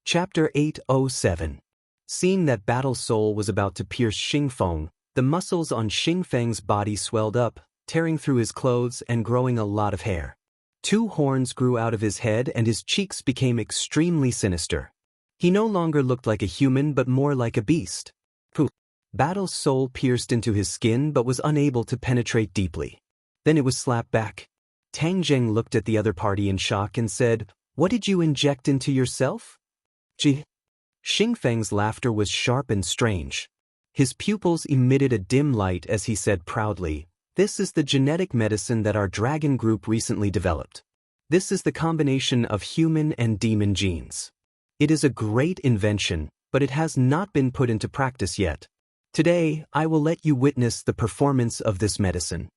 Chapter 807. Seeing that Battle Soul was about to pierce Xingfeng, the muscles on Xingfeng's body swelled up, tearing through his clothes and growing a lot of hair. 2 horns grew out of his head and his cheeks became extremely sinister. He no longer looked like a human but more like a beast. Battle Soul pierced into his skin but was unable to penetrate deeply. Then it was slapped back. Tang Zheng looked at the other party in shock and said, "What did you inject into yourself?" Xingfeng's laughter was sharp and strange. His pupils emitted a dim light as he said proudly, "This is the genetic medicine that our dragon group recently developed. This is the combination of human and demon genes. It is a great invention, but it has not been put into practice yet. Today, I will let you witness the performance of this medicine."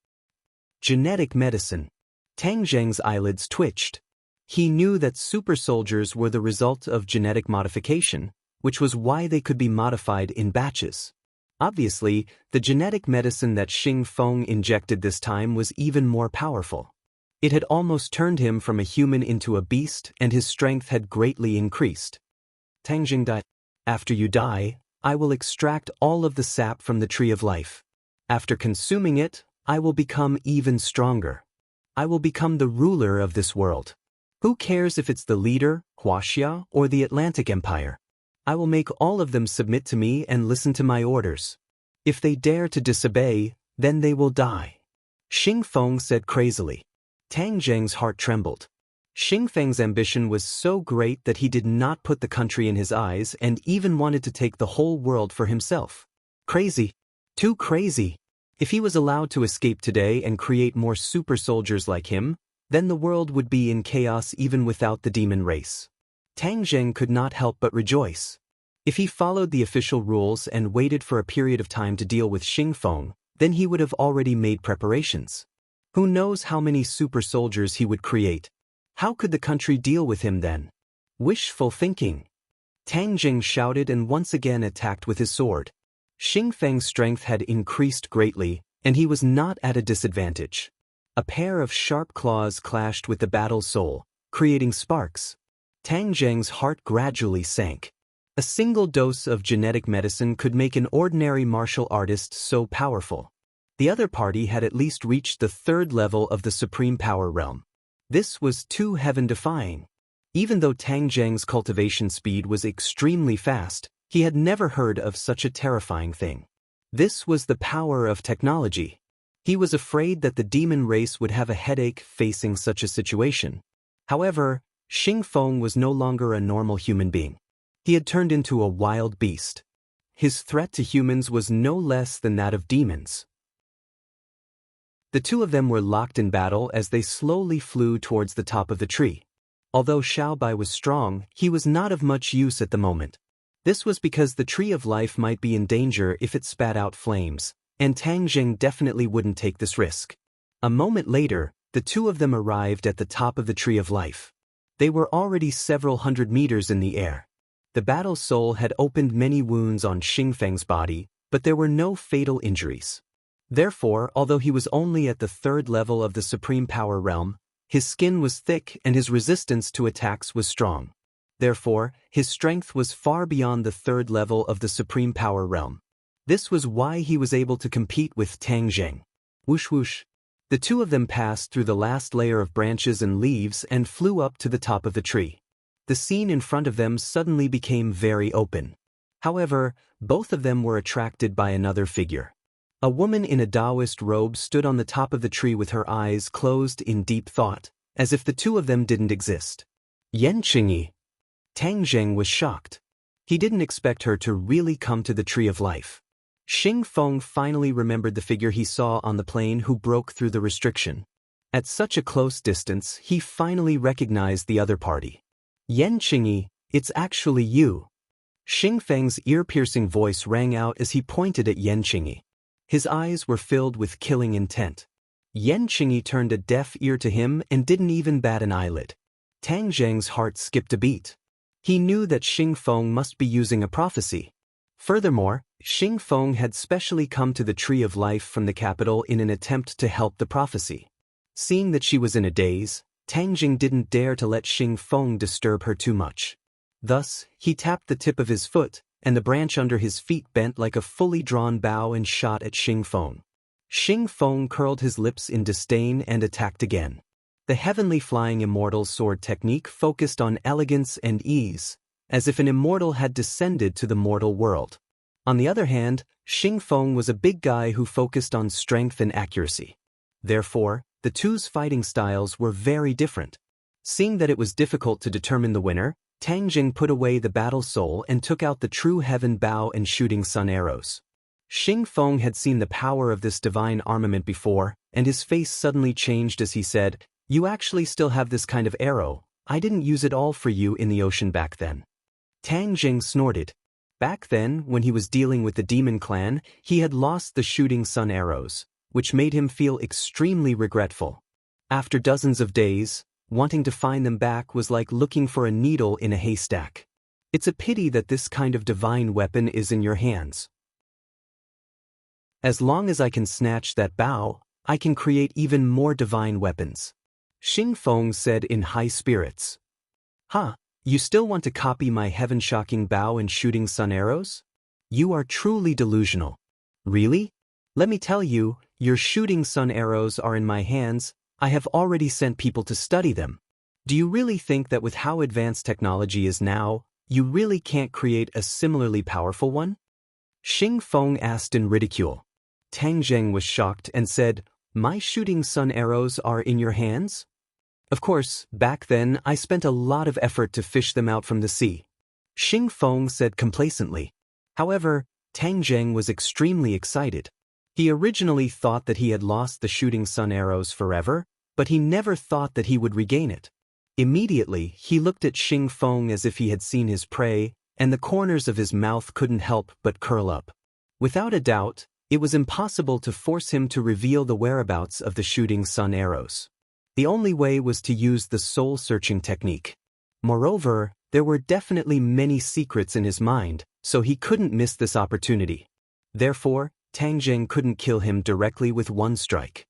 Genetic medicine. Tang Zheng's eyelids twitched. He knew that super soldiers were the result of genetic modification, which was why they could be modified in batches. Obviously, the genetic medicine that Xingfeng injected this time was even more powerful. It had almost turned him from a human into a beast, and his strength had greatly increased. Tang Zheng died. "After you die, I will extract all of the sap from the tree of life. After consuming it, I will become even stronger. I will become the ruler of this world. Who cares if it's the leader, Huaxia, or the Atlantic Empire? I will make all of them submit to me and listen to my orders. If they dare to disobey, then they will die." Xingfeng said crazily. Tang Zheng's heart trembled. Xingfeng's ambition was so great that he did not put the country in his eyes and even wanted to take the whole world for himself. Crazy. Too crazy. If he was allowed to escape today and create more super soldiers like him, then the world would be in chaos even without the demon race. Tang Zheng could not help but rejoice. If he followed the official rules and waited for a period of time to deal with Xingfeng, then he would have already made preparations. Who knows how many super soldiers he would create? How could the country deal with him then? Wishful thinking. Tang Zheng shouted and once again attacked with his sword. Xingfeng's strength had increased greatly, and he was not at a disadvantage. A pair of sharp claws clashed with the Battle Soul, creating sparks. Tang Zheng's heart gradually sank. A single dose of genetic medicine could make an ordinary martial artist so powerful. The other party had at least reached the 3rd level of the Supreme Power Realm. This was too heaven-defying. Even though Tang Zheng's cultivation speed was extremely fast, he had never heard of such a terrifying thing. This was the power of technology. He was afraid that the demon race would have a headache facing such a situation. However, Xingfeng was no longer a normal human being. He had turned into a wild beast. His threat to humans was no less than that of demons. The 2 of them were locked in battle as they slowly flew towards the top of the tree. Although Xiaobai was strong, he was not of much use at the moment. This was because the tree of life might be in danger if it spat out flames, and Tang Zheng definitely wouldn't take this risk. A moment later, the 2 of them arrived at the top of the tree of life. They were already several hundred meters in the air. The Battle Soul had opened many wounds on Xingfeng's body, but there were no fatal injuries. Therefore, although he was only at the 3rd level of the Supreme Power Realm, his skin was thick and his resistance to attacks was strong. Therefore, his strength was far beyond the 3rd level of the Supreme Power Realm. This was why he was able to compete with Tang Zheng. Whoosh whoosh. The 2 of them passed through the last layer of branches and leaves and flew up to the top of the tree. The scene in front of them suddenly became very open. However, both of them were attracted by another figure. A woman in a Taoist robe stood on the top of the tree with her eyes closed in deep thought, as if the 2 of them didn't exist. Enchanting. Tang Zheng was shocked. He didn't expect her to really come to the tree of life. Xingfeng finally remembered the figure he saw on the plain who broke through the restriction. At such a close distance, he finally recognized the other party. "Enchanting, it's actually you." Xingfeng's ear-piercing voice rang out as he pointed at Enchanting. His eyes were filled with killing intent. Enchanting turned a deaf ear to him and didn't even bat an eyelid. Tang Zheng's heart skipped a beat. He knew that Xingfeng must be using a prophecy. Furthermore, Xingfeng had specially come to the Tree of Life from the capital in an attempt to help the prophecy. Seeing that she was in a daze, Tang Jing didn't dare to let Xingfeng disturb her too much. Thus, he tapped the tip of his foot, and the branch under his feet bent like a fully drawn bow and shot at Xing Feng. Xing Feng curled his lips in disdain and attacked again. The heavenly flying immortal sword technique focused on elegance and ease, as if an immortal had descended to the mortal world. On the other hand, Xing Feng was a big guy who focused on strength and accuracy. Therefore, the two's fighting styles were very different. Seeing that it was difficult to determine the winner, Tang Jing put away the battle soul and took out the true heaven bow and shooting sun arrows. Xing Feng had seen the power of this divine armament before, and his face suddenly changed as he said, "You actually still have this kind of arrow. I didn't use it all for you in the ocean back then." Tang Jing snorted. Back then, when he was dealing with the demon clan, he had lost the shooting sun arrows, which made him feel extremely regretful. After dozens of days, wanting to find them back was like looking for a needle in a haystack. It's a pity that this kind of divine weapon is in your hands. As long as I can snatch that bow, I can create even more divine weapons. Xing Feng said in high spirits. "Huh, you still want to copy my heaven-shocking bow and shooting sun arrows? You are truly delusional." "Really? Let me tell you, your shooting sun arrows are in my hands. I have already sent people to study them. Do you really think that with how advanced technology is now, you really can't create a similarly powerful one?" Xing Feng asked in ridicule. Tang Jing was shocked and said, "My shooting sun arrows are in your hands?" "Of course, back then I spent a lot of effort to fish them out from the sea," Xing Feng said complacently. However, Tang Jing was extremely excited. He originally thought that he had lost the shooting sun arrows forever, but he never thought that he would regain it. Immediately, he looked at Xing Feng as if he had seen his prey, and the corners of his mouth couldn't help but curl up. Without a doubt, it was impossible to force him to reveal the whereabouts of the shooting sun arrows. The only way was to use the soul-searching technique. Moreover, there were definitely many secrets in his mind, so he couldn't miss this opportunity. Therefore, Tang Jing couldn't kill him directly with one strike.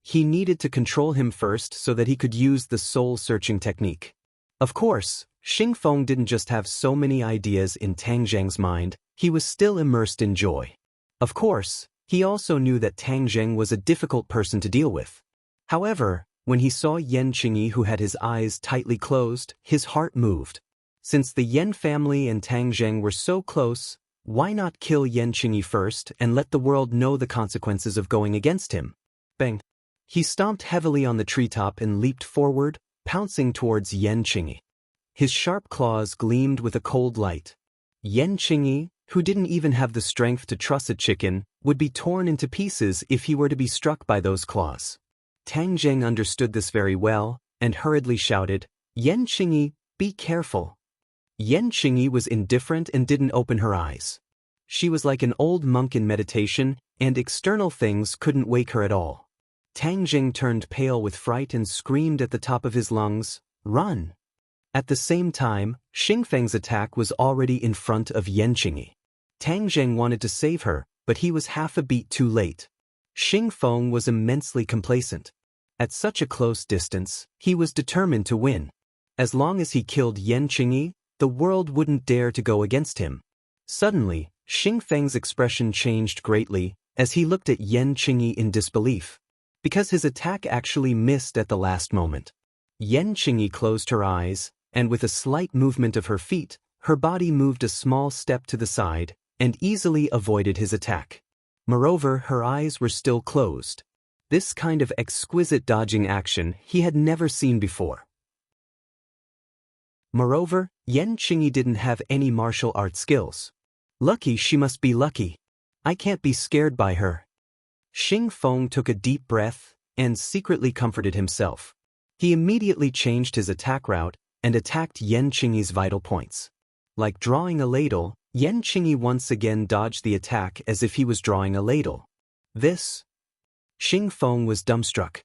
He needed to control him first so that he could use the soul-searching technique. Of course, Xing Feng didn't just have so many ideas in Tang Jing's mind, he was still immersed in joy. Of course, he also knew that Tang Jing was a difficult person to deal with. However, when he saw Yan Qingyi who had his eyes tightly closed, his heart moved. Since the Yan family and Tang Jing were so close, why not kill Yan Qingyi first and let the world know the consequences of going against him? Bang! He stomped heavily on the treetop and leaped forward, pouncing towards Yan Qingyi. His sharp claws gleamed with a cold light. Yan Qingyi, who didn't even have the strength to truss a chicken, would be torn into pieces if he were to be struck by those claws. Tang Jing understood this very well, and hurriedly shouted, "Yan Qingyi, be careful." Yan Qingyi was indifferent and didn't open her eyes. She was like an old monk in meditation, and external things couldn't wake her at all. Tang Jing turned pale with fright and screamed at the top of his lungs, "Run!" At the same time, Xing Feng's attack was already in front of Yan Qingyi. Tang Jing wanted to save her, but he was half a beat too late. Xing Feng was immensely complacent. At such a close distance, he was determined to win. As long as he killed Yan Qingyi, the world wouldn't dare to go against him. Suddenly, Xing Feng's expression changed greatly as he looked at Yan Qingyi in disbelief, because his attack actually missed at the last moment. Yan Qingyi closed her eyes, and with a slight movement of her feet, her body moved a small step to the side and easily avoided his attack. Moreover, her eyes were still closed. This kind of exquisite dodging action he had never seen before. Moreover, Yan Qingyi didn't have any martial arts skills. Lucky she must be lucky. I can't be scared by her. Xing Feng took a deep breath and secretly comforted himself. He immediately changed his attack route and attacked Yan Qingyi's vital points. Like drawing a ladle, Yan Qingyi once again dodged the attack as if he was drawing a ladle. Xing Feng was dumbstruck.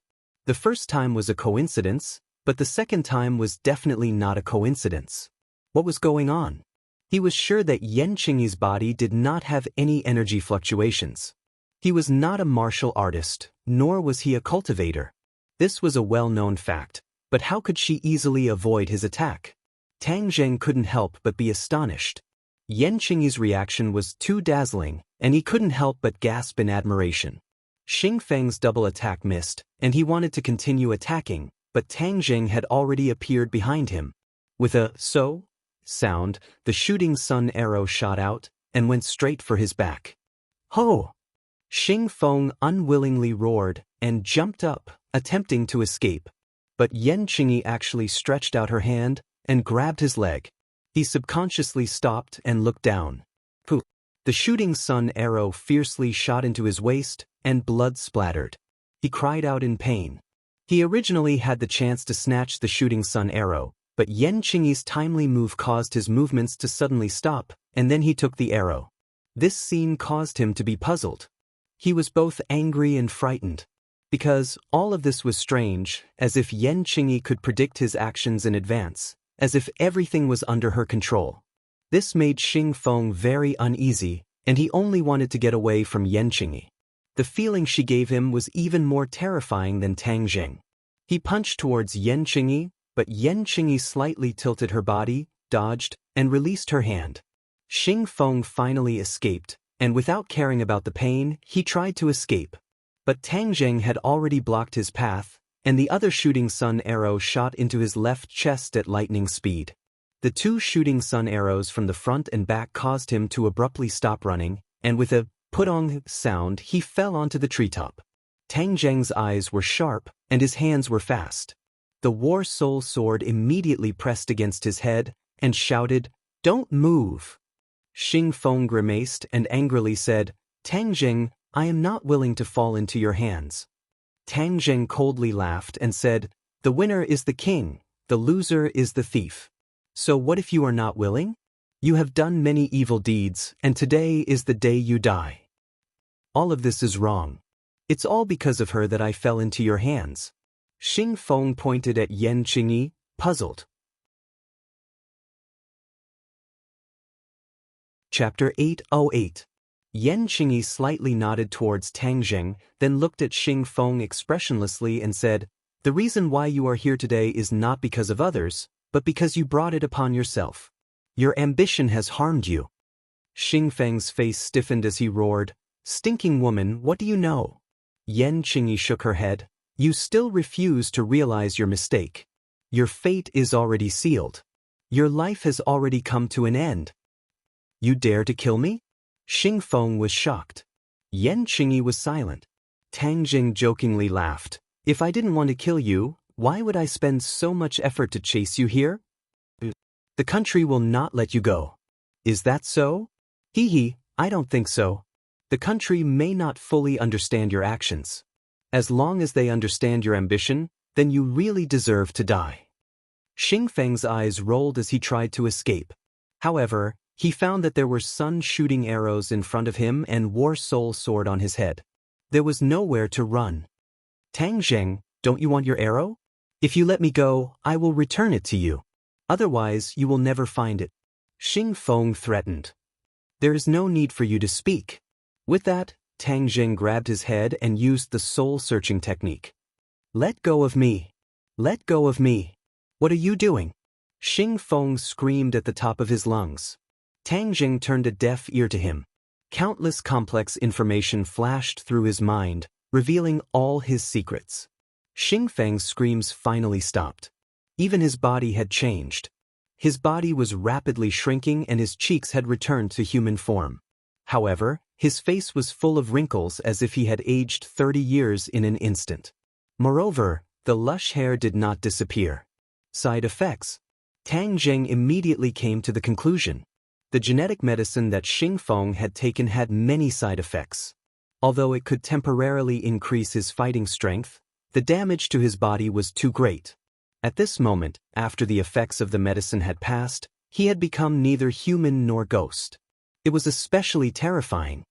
The first time was a coincidence, but the second time was definitely not a coincidence. What was going on? He was sure that Yan Qingyi's body did not have any energy fluctuations. He was not a martial artist, nor was he a cultivator. This was a well-known fact, but how could she easily avoid his attack? Tang Zheng couldn't help but be astonished. Yan Qingyi's reaction was too dazzling, and he couldn't help but gasp in admiration. Xing Feng's double attack missed, and he wanted to continue attacking, but Tang Zheng had already appeared behind him. With a "so" sound, the shooting sun arrow shot out and went straight for his back. Ho! Xing Feng unwillingly roared and jumped up, attempting to escape. But Yan Qingyi actually stretched out her hand and grabbed his leg. He subconsciously stopped and looked down. Poof! The shooting sun arrow fiercely shot into his waist, and blood splattered. He cried out in pain. He originally had the chance to snatch the shooting sun arrow, but Yan Qingyi's timely move caused his movements to suddenly stop, and then he took the arrow. This scene caused him to be puzzled. He was both angry and frightened. Because all of this was strange, as if Yan Qingyi could predict his actions in advance, as if everything was under her control. This made Xing Feng very uneasy, and he only wanted to get away from Yan Qingyi. The feeling she gave him was even more terrifying than Tang Zheng. He punched towards Yan Qingyi, but Yan Qingyi slightly tilted her body, dodged, and released her hand. Xing Feng finally escaped, and without caring about the pain, he tried to escape. But Tang Zheng had already blocked his path, and the other shooting sun arrow shot into his left chest at lightning speed. The two shooting sun arrows from the front and back caused him to abruptly stop running, and with a "putong" sound he fell onto the treetop. Tang Zheng's eyes were sharp, and his hands were fast. The War Soul Sword immediately pressed against his head, and shouted, "Don't move!" Xing Feng grimaced and angrily said, "Tang Zheng, I am not willing to fall into your hands." Tang Zheng coldly laughed and said, "The winner is the king, the loser is the thief. So what if you are not willing? You have done many evil deeds, and today is the day you die. All of this is wrong. It's all because of her that I fell into your hands." Xing Feng pointed at Yan Qingyi, puzzled. Chapter 808. Yan Qingyi slightly nodded towards Tang Zheng, then looked at Xing Feng expressionlessly and said, "The reason why you are here today is not because of others, but because you brought it upon yourself. Your ambition has harmed you." Xing Feng's face stiffened as he roared, "Stinking woman, what do you know?" Yan Qingyi shook her head. "You still refuse to realize your mistake. Your fate is already sealed. Your life has already come to an end. You dare to kill me?" Xing Feng was shocked. Yan Qingyi was silent. Tang Zheng jokingly laughed. "If I didn't want to kill you, why would I spend so much effort to chase you here? The country will not let you go. Is that so? Hee hee, I don't think so. The country may not fully understand your actions. As long as they understand your ambition, then you really deserve to die." Xing Feng's eyes rolled as he tried to escape. However, he found that there were sun-shooting arrows in front of him and War Soul Sword on his head. There was nowhere to run. "Tang Zheng, don't you want your arrow? If you let me go, I will return it to you. Otherwise, you will never find it," Xing Feng threatened. "There is no need for you to speak." With that, Tang Zheng grabbed his head and used the soul-searching technique. "Let go of me. Let go of me. What are you doing?" Xing Feng screamed at the top of his lungs. Tang Zheng turned a deaf ear to him. Countless complex information flashed through his mind, revealing all his secrets. Xing Feng's screams finally stopped. Even his body had changed. His body was rapidly shrinking and his cheeks had returned to human form. However, his face was full of wrinkles as if he had aged 30 years in an instant. Moreover, the lush hair did not disappear. Side effects. Tang Zheng immediately came to the conclusion. The genetic medicine that Xing Feng had taken had many side effects. Although it could temporarily increase his fighting strength, the damage to his body was too great. At this moment, after the effects of the medicine had passed, he had become neither human nor ghost. It was especially terrifying.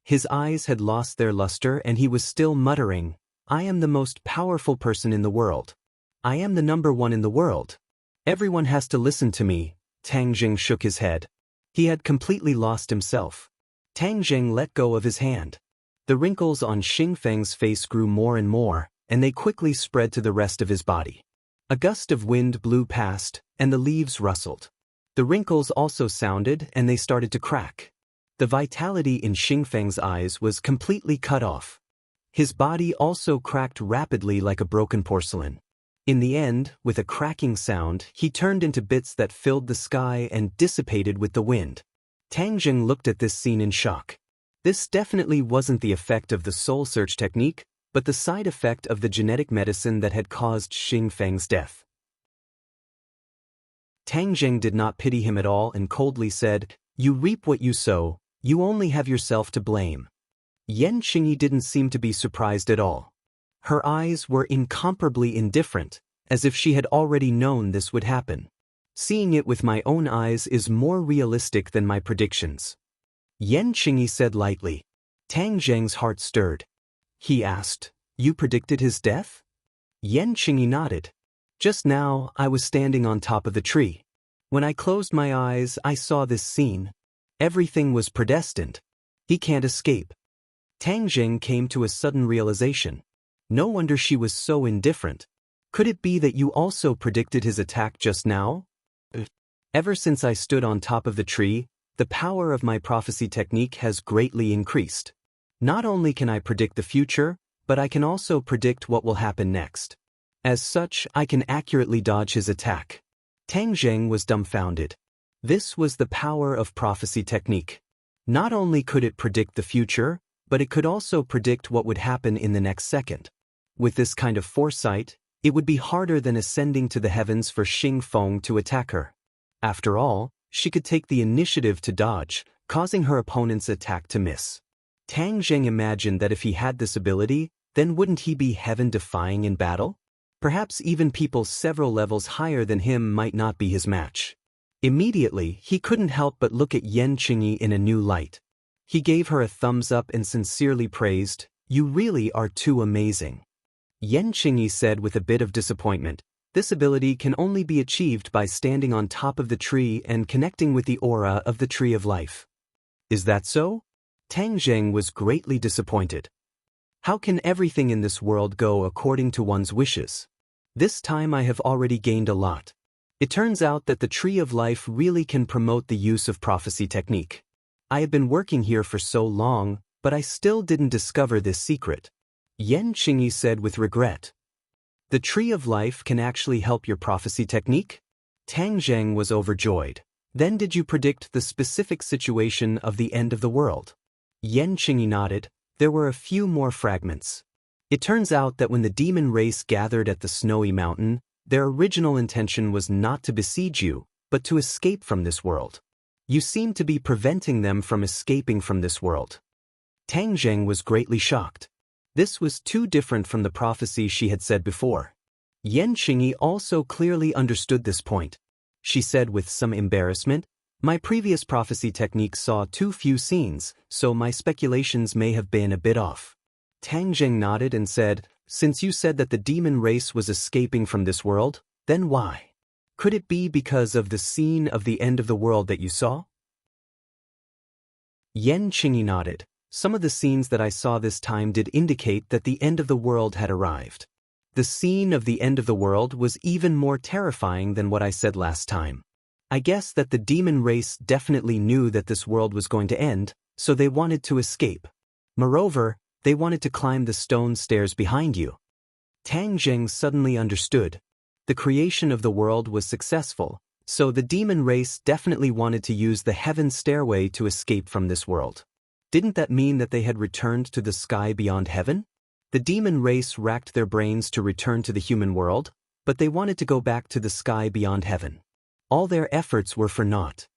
His eyes had lost their luster and he was still muttering, "I am the most powerful person in the world. I am the #1 in the world. Everyone has to listen to me." Tang Zheng shook his head. He had completely lost himself. Tang Zheng let go of his hand. The wrinkles on Xing Feng's face grew more and more, and they quickly spread to the rest of his body. A gust of wind blew past, and the leaves rustled. The wrinkles also sounded, and they started to crack. The vitality in Xingfeng's eyes was completely cut off. His body also cracked rapidly like a broken porcelain. In the end, with a cracking sound, he turned into bits that filled the sky and dissipated with the wind. Tang Zheng looked at this scene in shock. This definitely wasn't the effect of the soul search technique, but the side effect of the genetic medicine that had caused Xingfeng's death. Tang Zheng did not pity him at all and coldly said, "You reap what you sow, you only have yourself to blame." Yan Qingyi didn't seem to be surprised at all. Her eyes were incomparably indifferent, as if she had already known this would happen. Seeing it with my own eyes is more realistic than my predictions. Yan Qingyi said lightly. Tang Zheng's heart stirred. He asked, "You predicted his death?" Yan Qingyi nodded. "Just now, I was standing on top of the tree. When I closed my eyes, I saw this scene. Everything was predestined. He can't escape." Tang Zheng came to a sudden realization. No wonder she was so indifferent. Could it be that you also predicted his attack just now? Ever since I stood on top of the tree, the power of my prophecy technique has greatly increased. Not only can I predict the future, but I can also predict what will happen next. As such, I can accurately dodge his attack. Tang Zheng was dumbfounded. This was the power of prophecy technique. Not only could it predict the future, but it could also predict what would happen in the next second. With this kind of foresight, it would be harder than ascending to the heavens for Xing Feng to attack her. After all, she could take the initiative to dodge, causing her opponent's attack to miss. Tang Zheng imagined that if he had this ability, then wouldn't he be heaven-defying in battle? Perhaps even people several levels higher than him might not be his match. Immediately, he couldn't help but look at Yan Qingyi in a new light. He gave her a thumbs up and sincerely praised, "You really are too amazing." Yan Qingyi said with a bit of disappointment, "This ability can only be achieved by standing on top of the tree and connecting with the aura of the Tree of Life." "Is that so?" Tang Zheng was greatly disappointed. "How can everything in this world go according to one's wishes? This time I have already gained a lot. It turns out that the Tree of Life really can promote the use of prophecy technique. I have been working here for so long, but I still didn't discover this secret." Yan Qingyi said with regret. "The Tree of Life can actually help your prophecy technique?" Tang Zheng was overjoyed. "Then did you predict the specific situation of the end of the world?" Yan Qingyi nodded. There were a few more fragments. "It turns out that when the demon race gathered at the snowy mountain, their original intention was not to besiege you, but to escape from this world. You seem to be preventing them from escaping from this world." Tang Zheng was greatly shocked. This was too different from the prophecy she had said before. Yan Qingyi also clearly understood this point. She said with some embarrassment, "My previous prophecy technique saw too few scenes, so my speculations may have been a bit off." Tang Zheng nodded and said, "Since you said that the demon race was escaping from this world, then why? Could it be because of the scene of the end of the world that you saw?" Yan Qingyi nodded. "Some of the scenes that I saw this time did indicate that the end of the world had arrived. The scene of the end of the world was even more terrifying than what I said last time. I guess that the demon race definitely knew that this world was going to end, so they wanted to escape. Moreover, they wanted to climb the stone stairs behind you." Tang Zheng suddenly understood. The creation of the world was successful, so the demon race definitely wanted to use the heaven stairway to escape from this world. Didn't that mean that they had returned to the sky beyond heaven? The demon race racked their brains to return to the human world, but they wanted to go back to the sky beyond heaven. All their efforts were for naught.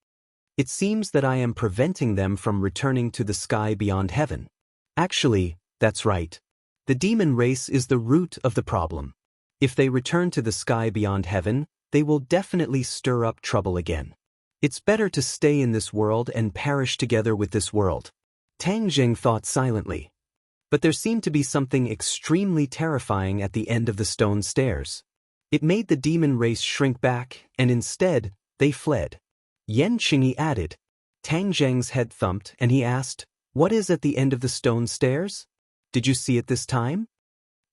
It seems that I am preventing them from returning to the sky beyond heaven. Actually, that's right. The demon race is the root of the problem. If they return to the sky beyond heaven, they will definitely stir up trouble again. It's better to stay in this world and perish together with this world." Tang Zheng thought silently. But there seemed to be something extremely terrifying at the end of the stone stairs. It made the demon race shrink back, and instead, they fled. Yan Qingyi added. Tang Zheng's head thumped, and he asked, "What is at the end of the stone stairs? Did you see it this time?"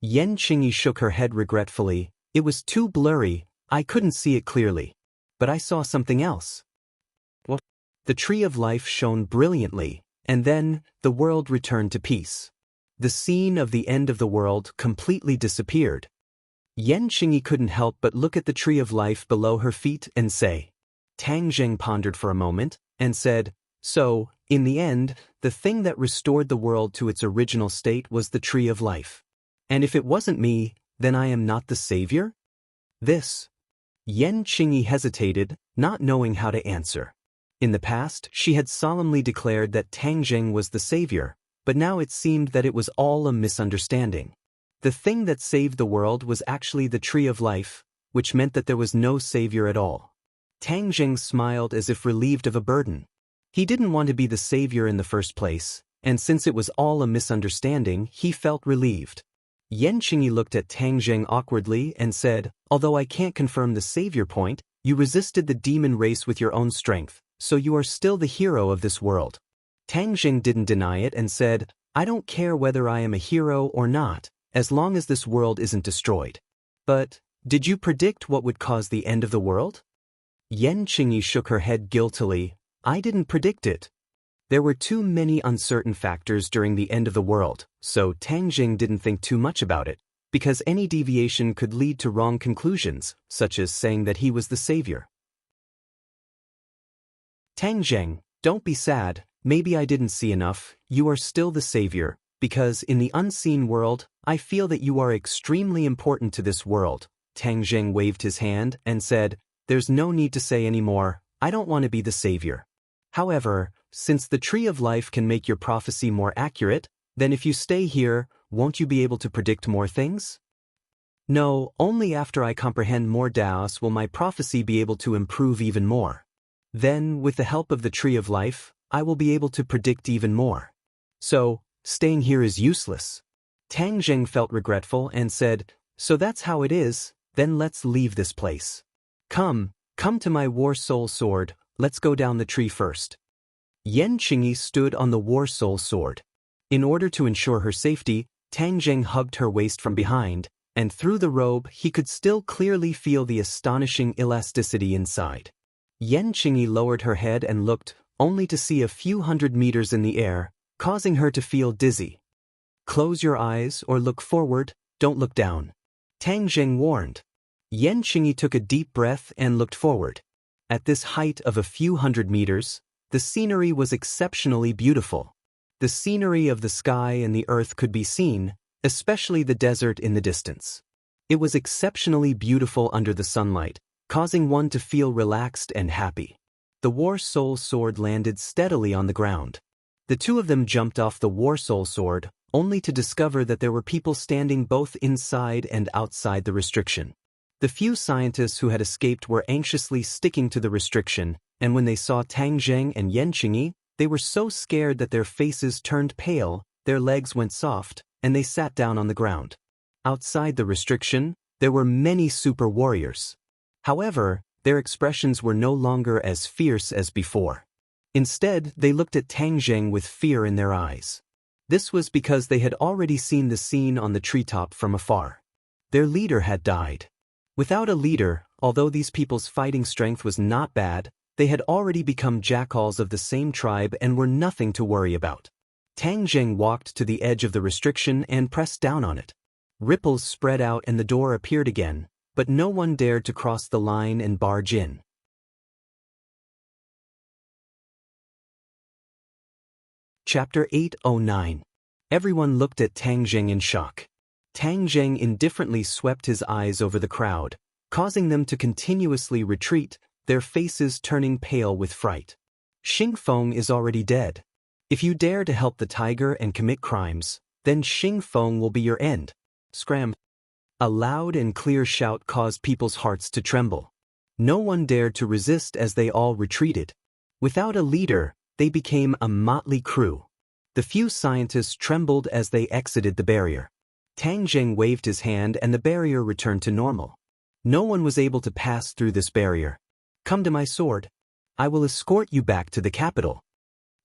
Yan Qingyi shook her head regretfully. It was too blurry, I couldn't see it clearly. But I saw something else. What? The tree of life shone brilliantly, and then, the world returned to peace. The scene of the end of the world completely disappeared. Qingyi couldn't help but look at the tree of life below her feet and say. Tang Zheng pondered for a moment, and said, so, in the end, the thing that restored the world to its original state was the tree of life. And if it wasn't me, then I am not the savior? This. Qingyi hesitated, not knowing how to answer. In the past, she had solemnly declared that Tang Zheng was the savior, but now it seemed that it was all a misunderstanding. The thing that saved the world was actually the tree of life, which meant that there was no savior at all. Tang Zheng smiled as if relieved of a burden. He didn't want to be the savior in the first place, and since it was all a misunderstanding, he felt relieved. Qingyi looked at Tang Zheng awkwardly and said, although I can't confirm the savior point, you resisted the demon race with your own strength, so you are still the hero of this world. Tang Zheng didn't deny it and said, I don't care whether I am a hero or not, as long as this world isn't destroyed. But, did you predict what would cause the end of the world? Qingyi shook her head guiltily. I didn't predict it. There were too many uncertain factors during the end of the world, so Tang Zheng didn't think too much about it, because any deviation could lead to wrong conclusions, such as saying that he was the savior. Tang Zheng, don't be sad, maybe I didn't see enough, you are still the savior, because in the unseen world, I feel that you are extremely important to this world. Tang Zheng waved his hand and said, there's no need to say any more, I don't want to be the savior. However, since the tree of life can make your prophecy more accurate, then if you stay here, won't you be able to predict more things? No, only after I comprehend more Daos will my prophecy be able to improve even more. Then, with the help of the tree of life, I will be able to predict even more. So, staying here is useless. Tang Zheng felt regretful and said, so that's how it is, then let's leave this place. Come to my war soul sword, let's go down the tree first. Qingyi stood on the war soul sword. In order to ensure her safety, Tang Zheng hugged her waist from behind, and through the robe he could still clearly feel the astonishing elasticity inside. Qingyi lowered her head and looked, only to see a few hundred meters in the air, causing her to feel dizzy. Close your eyes or look forward, don't look down. Tang Zheng warned. Qingyi took a deep breath and looked forward. At this height of a few hundred meters, the scenery was exceptionally beautiful. The scenery of the sky and the earth could be seen, especially the desert in the distance. It was exceptionally beautiful under the sunlight, causing one to feel relaxed and happy. The War Soul Sword landed steadily on the ground. The two of them jumped off the War Soul Sword, only to discover that there were people standing both inside and outside the restriction. The few scientists who had escaped were anxiously sticking to the restriction, and when they saw Tang Zheng and Qingyi, they were so scared that their faces turned pale, their legs went soft, and they sat down on the ground. Outside the restriction, there were many super warriors. However, their expressions were no longer as fierce as before. Instead, they looked at Tang Zheng with fear in their eyes. This was because they had already seen the scene on the treetop from afar. Their leader had died. Without a leader, although these people's fighting strength was not bad, they had already become jackals of the same tribe and were nothing to worry about. Tang Zheng walked to the edge of the restriction and pressed down on it. Ripples spread out and the door appeared again, but no one dared to cross the line and barge in. Chapter 809. Everyone looked at Tang Zheng in shock. Tang Zheng indifferently swept his eyes over the crowd, causing them to continuously retreat, their faces turning pale with fright. Xingfeng is already dead. If you dare to help the tiger and commit crimes, then Xingfeng will be your end. Scram. A loud and clear shout caused people's hearts to tremble. No one dared to resist as they all retreated. Without a leader, they became a motley crew. The few scientists trembled as they exited the barrier. Tang Zheng waved his hand and the barrier returned to normal. No one was able to pass through this barrier. Come to my sword. I will escort you back to the capital.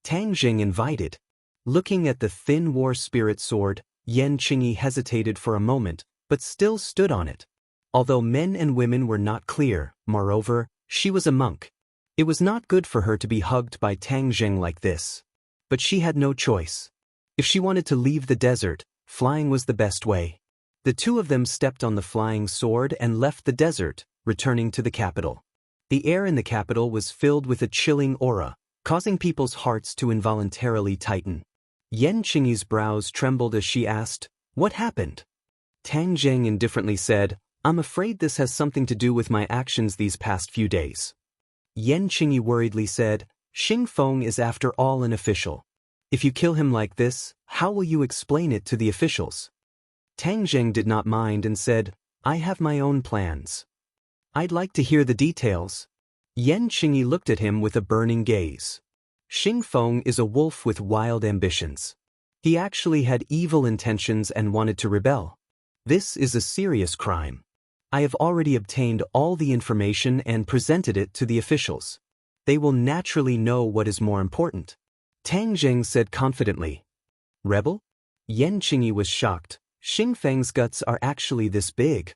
Tang Zheng invited. Looking at the thin war spirit sword, Qingyi hesitated for a moment, but still stood on it. Although men and women were not clear, moreover, she was a monk. It was not good for her to be hugged by Tang Zheng like this. But she had no choice. If she wanted to leave the desert, flying was the best way. The two of them stepped on the flying sword and left the desert, returning to the capital. The air in the capital was filled with a chilling aura, causing people's hearts to involuntarily tighten. Yan Qingyi's brows trembled as she asked, "What happened?" Tang Zheng indifferently said, "I'm afraid this has something to do with my actions these past few days." Yan Qingyi worriedly said, "Xing Feng is after all an official. If you kill him like this, how will you explain it to the officials?" Tang Zheng did not mind and said, "I have my own plans. I'd like to hear the details." Yan Qingyi looked at him with a burning gaze. Xing Feng is a wolf with wild ambitions. He actually had evil intentions and wanted to rebel. This is a serious crime. I have already obtained all the information and presented it to the officials. They will naturally know what is more important. Tang Zheng said confidently. "Rebel?" Yan Qingyi was shocked. Xing Feng's guts are actually this big.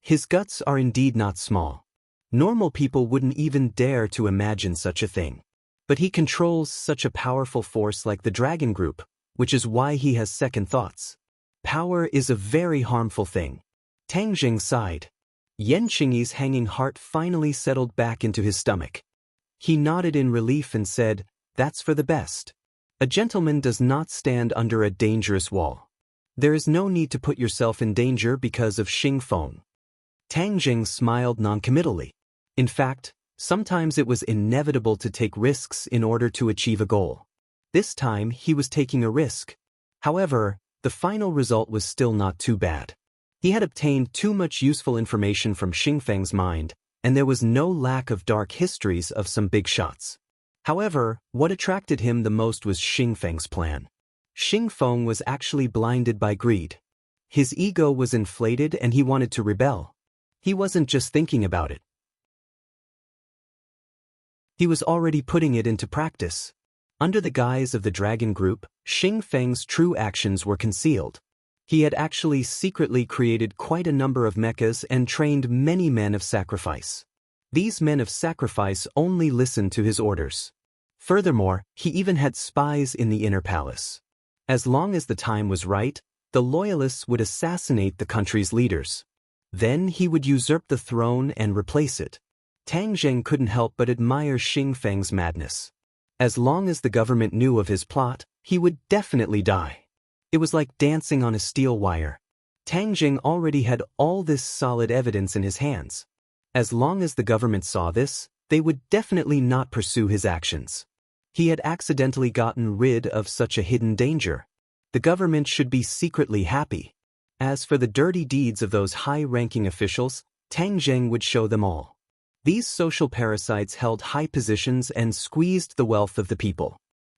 His guts are indeed not small. Normal people wouldn't even dare to imagine such a thing. But he controls such a powerful force like the Dragon Group, which is why he has second thoughts. Power is a very harmful thing. Tang Zheng sighed. Yan Qingyi's hanging heart finally settled back into his stomach. He nodded in relief and said, "That's for the best. A gentleman does not stand under a dangerous wall. There is no need to put yourself in danger because of Xing Feng." Tang Zheng smiled noncommittally. In fact, sometimes it was inevitable to take risks in order to achieve a goal. This time he was taking a risk. However, the final result was still not too bad. He had obtained too much useful information from Xing Feng's mind, and there was no lack of dark histories of some big shots. However, what attracted him the most was Xing Feng's plan. Xing Feng was actually blinded by greed. His ego was inflated and he wanted to rebel. He wasn't just thinking about it. He was already putting it into practice. Under the guise of the Dragon Group, Xing Feng's true actions were concealed. He had actually secretly created quite a number of mechas and trained many men of sacrifice. These men of sacrifice only listened to his orders. Furthermore, he even had spies in the inner palace. As long as the time was right, the loyalists would assassinate the country's leaders. Then he would usurp the throne and replace it. Tang Zheng couldn't help but admire Xing Feng's madness. As long as the government knew of his plot, he would definitely die. It was like dancing on a steel wire. Tang Zheng already had all this solid evidence in his hands. As long as the government saw this, they would definitely not pursue his actions. He had accidentally gotten rid of such a hidden danger. The government should be secretly happy. As for the dirty deeds of those high-ranking officials, Tang Zheng would show them all. These social parasites held high positions and squeezed the wealth of the people.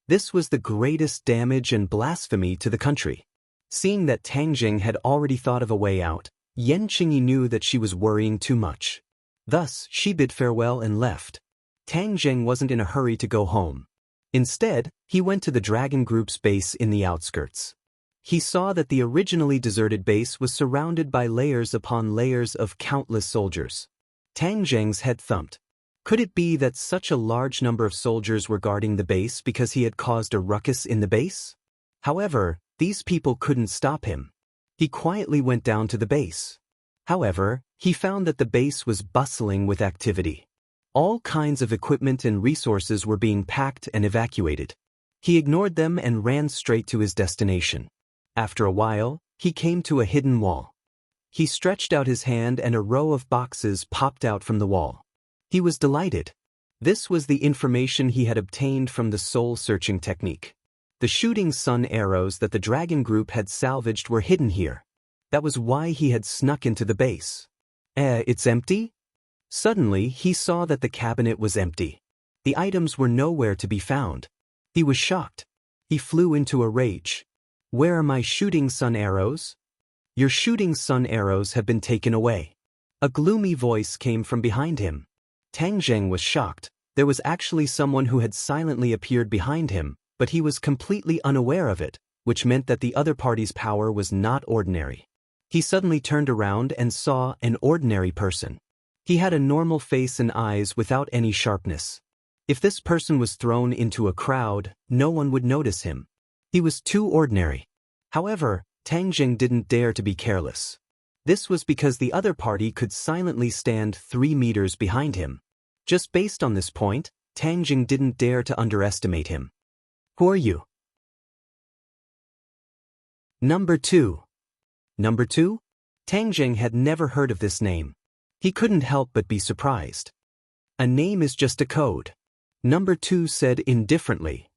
This was the greatest damage and blasphemy to the country. Seeing that Tang Zheng had already thought of a way out, Yan Qingyi knew that she was worrying too much. Thus, she bid farewell and left. Tang Zheng wasn't in a hurry to go home. Instead, he went to the Dragon Group's base in the outskirts. He saw that the originally deserted base was surrounded by layers upon layers of countless soldiers. Tang Zheng's head thumped. Could it be that such a large number of soldiers were guarding the base because he had caused a ruckus in the base? However, these people couldn't stop him. He quietly went down to the base. However, he found that the base was bustling with activity. All kinds of equipment and resources were being packed and evacuated. He ignored them and ran straight to his destination. After a while, he came to a hidden wall. He stretched out his hand and a row of boxes popped out from the wall. He was delighted. This was the information he had obtained from the soul-searching technique. The shooting sun arrows that the Dragon Group had salvaged were hidden here. That was why he had snuck into the base. It's empty? Suddenly, he saw that the cabinet was empty. The items were nowhere to be found. He was shocked. He flew into a rage. "Where are my shooting sun arrows?" "Your shooting sun arrows have been taken away." A gloomy voice came from behind him. Tang Zheng was shocked. There was actually someone who had silently appeared behind him, but he was completely unaware of it, which meant that the other party's power was not ordinary. He suddenly turned around and saw an ordinary person. He had a normal face and eyes without any sharpness. If this person was thrown into a crowd, no one would notice him. He was too ordinary. However, Tang Jing didn't dare to be careless. This was because the other party could silently stand 3 meters behind him. Just based on this point, Tang Jing didn't dare to underestimate him. Who are you? Number 2. Number 2? Tang Jing had never heard of this name. He couldn't help but be surprised. A name is just a code. Number 2 said indifferently.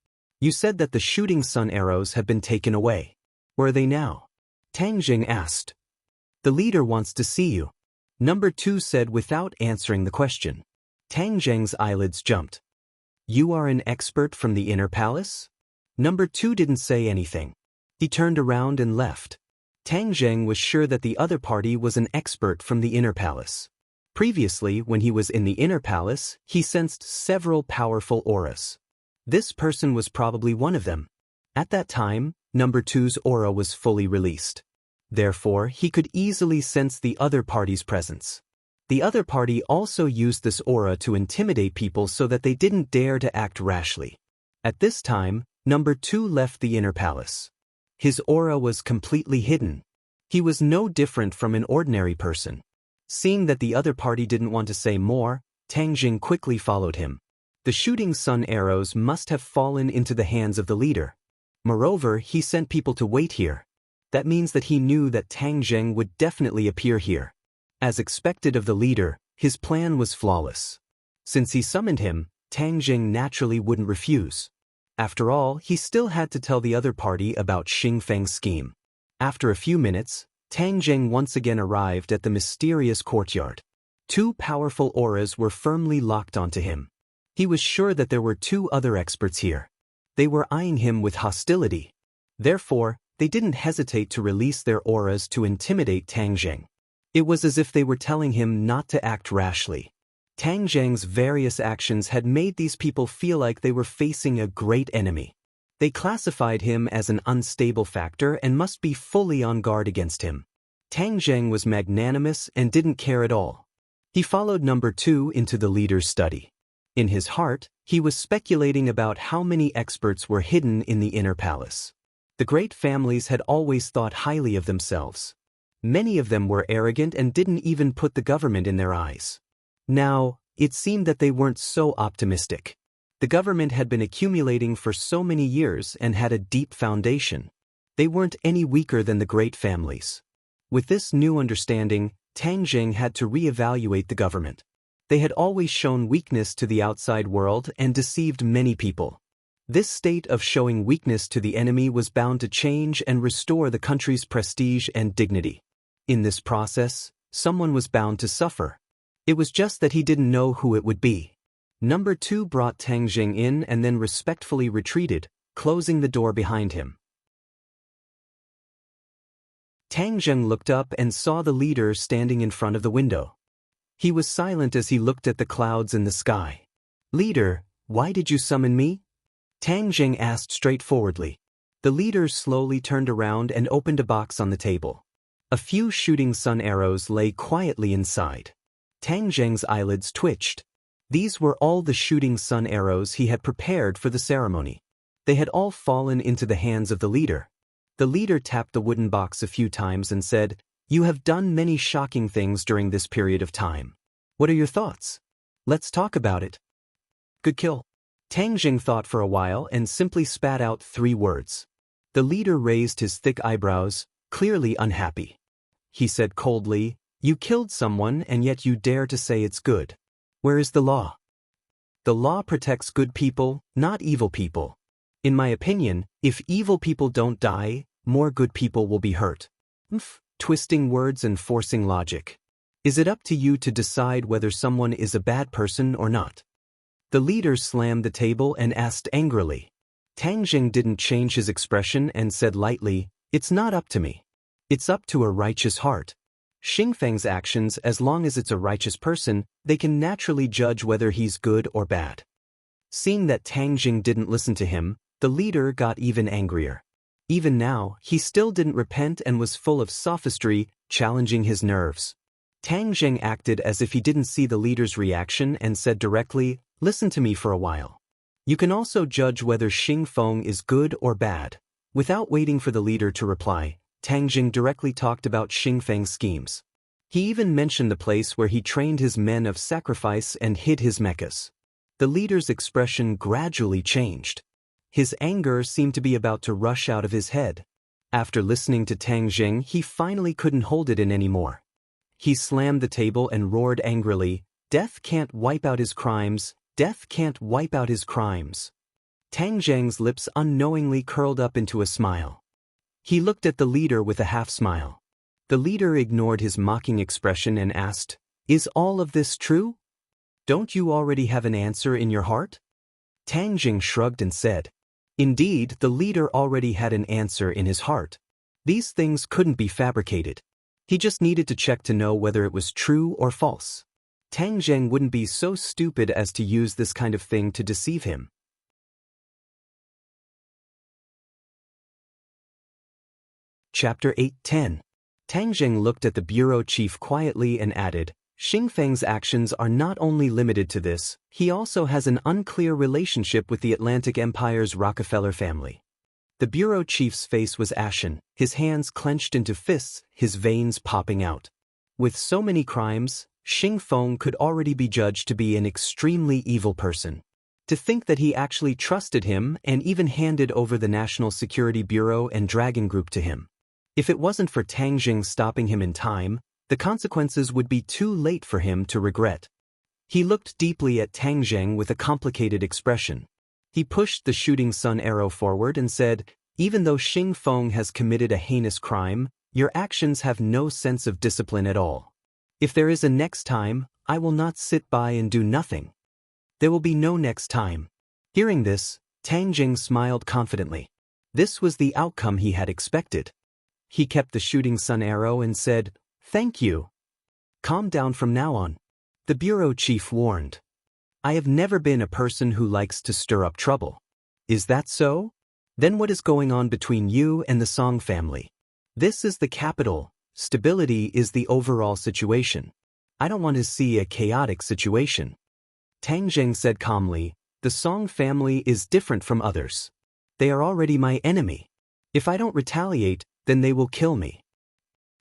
You said that the shooting sun arrows have been taken away. Where are they now? Tang Jing asked. The leader wants to see you. Number 2 said without answering the question. Tang Jing's eyelids jumped. You are an expert from the inner palace? Number 2 didn't say anything. He turned around and left. Tang Jing was sure that the other party was an expert from the inner palace. Previously, when he was in the inner palace, he sensed several powerful auras. This person was probably one of them. At that time, Number 2's aura was fully released. Therefore, he could easily sense the other party's presence. The other party also used this aura to intimidate people so that they didn't dare to act rashly. At this time, Number 2 left the inner palace. His aura was completely hidden. He was no different from an ordinary person. Seeing that the other party didn't want to say more, Tang Jing quickly followed him. The shooting sun arrows must have fallen into the hands of the leader. Moreover, he sent people to wait here. That means that he knew that Tang Jing would definitely appear here. As expected of the leader, his plan was flawless. Since he summoned him, Tang Jing naturally wouldn't refuse. After all, he still had to tell the other party about Xing Feng's scheme. After a few minutes, Tang Jing once again arrived at the mysterious courtyard. 2 powerful auras were firmly locked onto him. He was sure that there were 2 other experts here. They were eyeing him with hostility. Therefore, they didn't hesitate to release their auras to intimidate Tang Jing. It was as if they were telling him not to act rashly. Tang Jing's various actions had made these people feel like they were facing a great enemy. They classified him as an unstable factor and must be fully on guard against him. Tang Jing was magnanimous and didn't care at all. He followed Number 2 into the leader's study. In his heart, he was speculating about how many experts were hidden in the inner palace. The great families had always thought highly of themselves. Many of them were arrogant and didn't even put the government in their eyes. Now, it seemed that they weren't so optimistic. The government had been accumulating for so many years and had a deep foundation. They weren't any weaker than the great families. With this new understanding, Tang Jing had to reevaluate the government. They had always shown weakness to the outside world and deceived many people. This state of showing weakness to the enemy was bound to change and restore the country's prestige and dignity. In this process, someone was bound to suffer. It was just that he didn't know who it would be. Number 2 brought Tang Jing in and then respectfully retreated, closing the door behind him. Tang Jing looked up and saw the leader standing in front of the window. He was silent as he looked at the clouds in the sky. Leader, why did you summon me? Tang Jing asked straightforwardly. The leader slowly turned around and opened a box on the table. A few shooting sun arrows lay quietly inside. Tang Jing's eyelids twitched. These were all the shooting sun arrows he had prepared for the ceremony. They had all fallen into the hands of the leader. The leader tapped the wooden box a few times and said, "You have done many shocking things during this period of time. What are your thoughts? Let's talk about it." Good kill. Tang Jing thought for a while and simply spat out 3 words. The leader raised his thick eyebrows, clearly unhappy. He said coldly, "You killed someone and yet you dare to say it's good. Where is the law? The law protects good people, not evil people. In my opinion, if evil people don't die, more good people will be hurt." Twisting words and forcing logic. Is it up to you to decide whether someone is a bad person or not? The leader slammed the table and asked angrily. Tang Jing didn't change his expression and said lightly, "It's not up to me. It's up to a righteous heart. Xing Feng's actions, as long as it's a righteous person, they can naturally judge whether he's good or bad." Seeing that Tang Jing didn't listen to him, the leader got even angrier. Even now, he still didn't repent and was full of sophistry, challenging his nerves. Tang Zheng acted as if he didn't see the leader's reaction and said directly, "Listen to me for a while. You can also judge whether Xing Feng is good or bad." Without waiting for the leader to reply, Tang Zheng directly talked about Xing Feng's schemes. He even mentioned the place where he trained his men of sacrifice and hid his mechas. The leader's expression gradually changed. His anger seemed to be about to rush out of his head. After listening to Tang Zheng, he finally couldn't hold it in anymore. He slammed the table and roared angrily, "Death can't wipe out his crimes, death can't wipe out his crimes." Tang Zheng's lips unknowingly curled up into a smile. He looked at the leader with a half-smile. The leader ignored his mocking expression and asked, "Is all of this true? Don't you already have an answer in your heart?" Tang Zheng shrugged and said, "Indeed, the leader already had an answer in his heart. These things couldn't be fabricated. He just needed to check to know whether it was true or false. Tang Zheng wouldn't be so stupid as to use this kind of thing to deceive him." Chapter 8:10. Tang Zheng looked at the bureau chief quietly and added, "Xing Feng's actions are not only limited to this, he also has an unclear relationship with the Atlantic Empire's Rockefeller family." The bureau chief's face was ashen, his hands clenched into fists, his veins popping out. With so many crimes, Xing Feng could already be judged to be an extremely evil person. To think that he actually trusted him and even handed over the National Security Bureau and Dragon Group to him. If it wasn't for Tang Zheng stopping him in time, the consequences would be too late for him to regret. He looked deeply at Tang Zheng with a complicated expression. He pushed the shooting sun arrow forward and said, "Even though Xing Feng has committed a heinous crime, your actions have no sense of discipline at all. If there is a next time, I will not sit by and do nothing. There will be no next time." Hearing this, Tang Zheng smiled confidently. This was the outcome he had expected. He kept the shooting sun arrow and said, "Thank you. Calm down from now on." The bureau chief warned, "I have never been a person who likes to stir up trouble." "Is that so? Then what is going on between you and the Song family? This is the capital. Stability is the overall situation. I don't want to see a chaotic situation." Tang Zheng said calmly, "The Song family is different from others. They are already my enemy. If I don't retaliate, then they will kill me.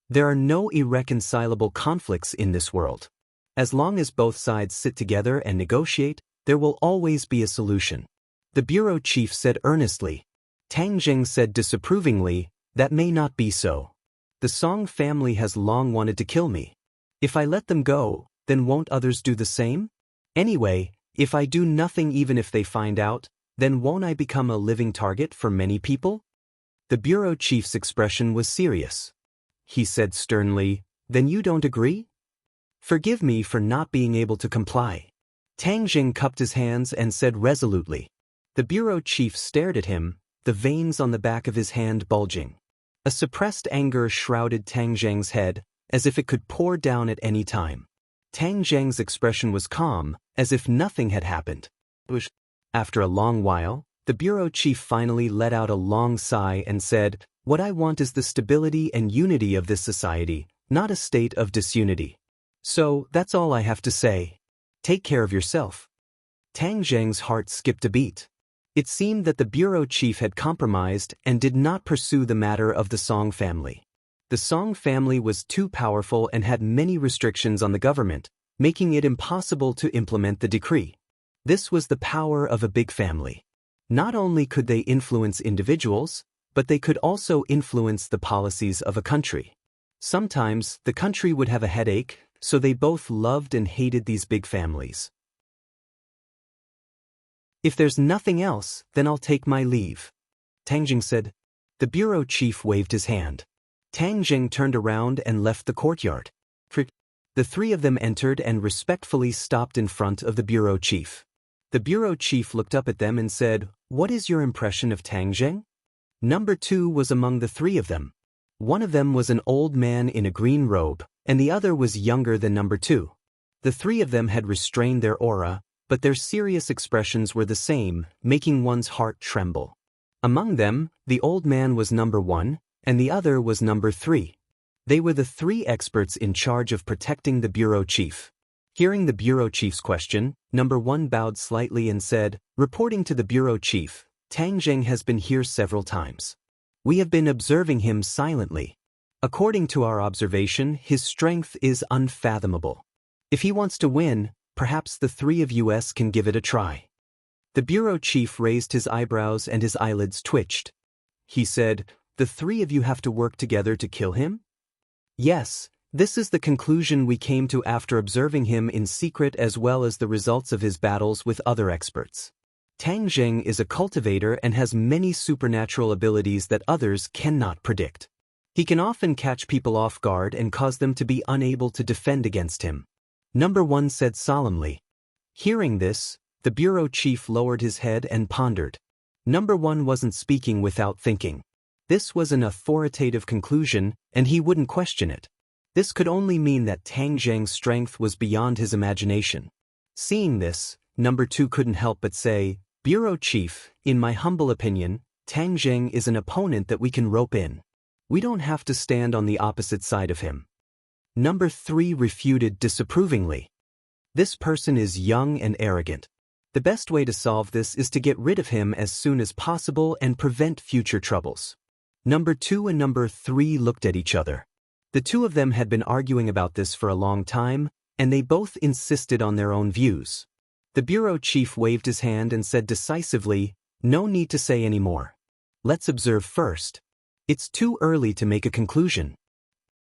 There are no irreconcilable conflicts in this world. As long as both sides sit together and negotiate, there will always be a solution." The bureau chief said earnestly. Tang Zheng said disapprovingly, "That may not be so. The Song family has long wanted to kill me. If I let them go, then won't others do the same? Anyway, if I do nothing even if they find out, then won't I become a living target for many people?" The bureau chief's expression was serious. He said sternly, "Then you don't agree? Forgive me for not being able to comply." Tang Zheng cupped his hands and said resolutely. The bureau chief stared at him, the veins on the back of his hand bulging. A suppressed anger shrouded Tang Zheng's head, as if it could pour down at any time. Tang Zheng's expression was calm, as if nothing had happened. After a long while, the bureau chief finally let out a long sigh and said, "What I want is the stability and unity of this society, not a state of disunity. So, that's all I have to say. Take care of yourself." Tang Zheng's heart skipped a beat. It seemed that the bureau chief had compromised and did not pursue the matter of the Song family. The Song family was too powerful and had many restrictions on the government, making it impossible to implement the decree. This was the power of a big family. Not only could they influence individuals, but they could also influence the policies of a country. Sometimes, the country would have a headache, so they both loved and hated these big families. "If there's nothing else, then I'll take my leave," Tang Zheng said. The bureau chief waved his hand. Tang Zheng turned around and left the courtyard. The three of them entered and respectfully stopped in front of the bureau chief. The bureau chief looked up at them and said, "What is your impression of Tang Zheng?" Number 2 was among the three of them. One of them was an old man in a green robe, and the other was younger than number 2. The three of them had restrained their aura, but their serious expressions were the same, making one's heart tremble. Among them, the old man was number 1, and the other was number 3. They were the three experts in charge of protecting the bureau chief. Hearing the bureau chief's question, number 1 bowed slightly and said, "Reporting to the bureau chief, Tang Zheng has been here several times. We have been observing him silently. According to our observation, his strength is unfathomable. If he wants to win, perhaps the three of us can give it a try." The bureau chief raised his eyebrows and his eyelids twitched. He said, "The three of you have to work together to kill him?" "Yes, this is the conclusion we came to after observing him in secret as well as the results of his battles with other experts. Tang Zheng is a cultivator and has many supernatural abilities that others cannot predict. He can often catch people off guard and cause them to be unable to defend against him," number 1 said solemnly. Hearing this, the bureau chief lowered his head and pondered. Number 1 wasn't speaking without thinking. This was an authoritative conclusion, and he wouldn't question it. This could only mean that Tang Zheng's strength was beyond his imagination. Seeing this, number 2 couldn't help but say, "Bureau chief, in my humble opinion, Tang Zheng is an opponent that we can rope in. We don't have to stand on the opposite side of him." Number 3 refuted disapprovingly. "This person is young and arrogant. The best way to solve this is to get rid of him as soon as possible and prevent future troubles." Number 2 and number 3 looked at each other. The two of them had been arguing about this for a long time, and they both insisted on their own views. The bureau chief waved his hand and said decisively, "No need to say any more. Let's observe first. It's too early to make a conclusion."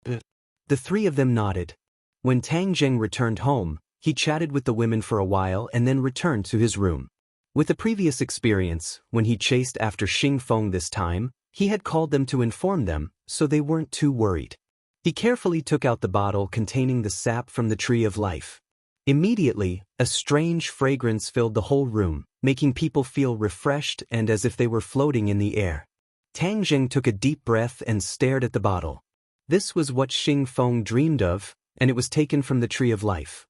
The three of them nodded. When Tang Zheng returned home, he chatted with the women for a while and then returned to his room. With the previous experience, when he chased after Xing Feng this time, he had called them to inform them, so they weren't too worried. He carefully took out the bottle containing the sap from the tree of life. Immediately, a strange fragrance filled the whole room, making people feel refreshed and as if they were floating in the air. Tang Zheng took a deep breath and stared at the bottle. This was what Xing Feng dreamed of, and it was taken from the tree of life.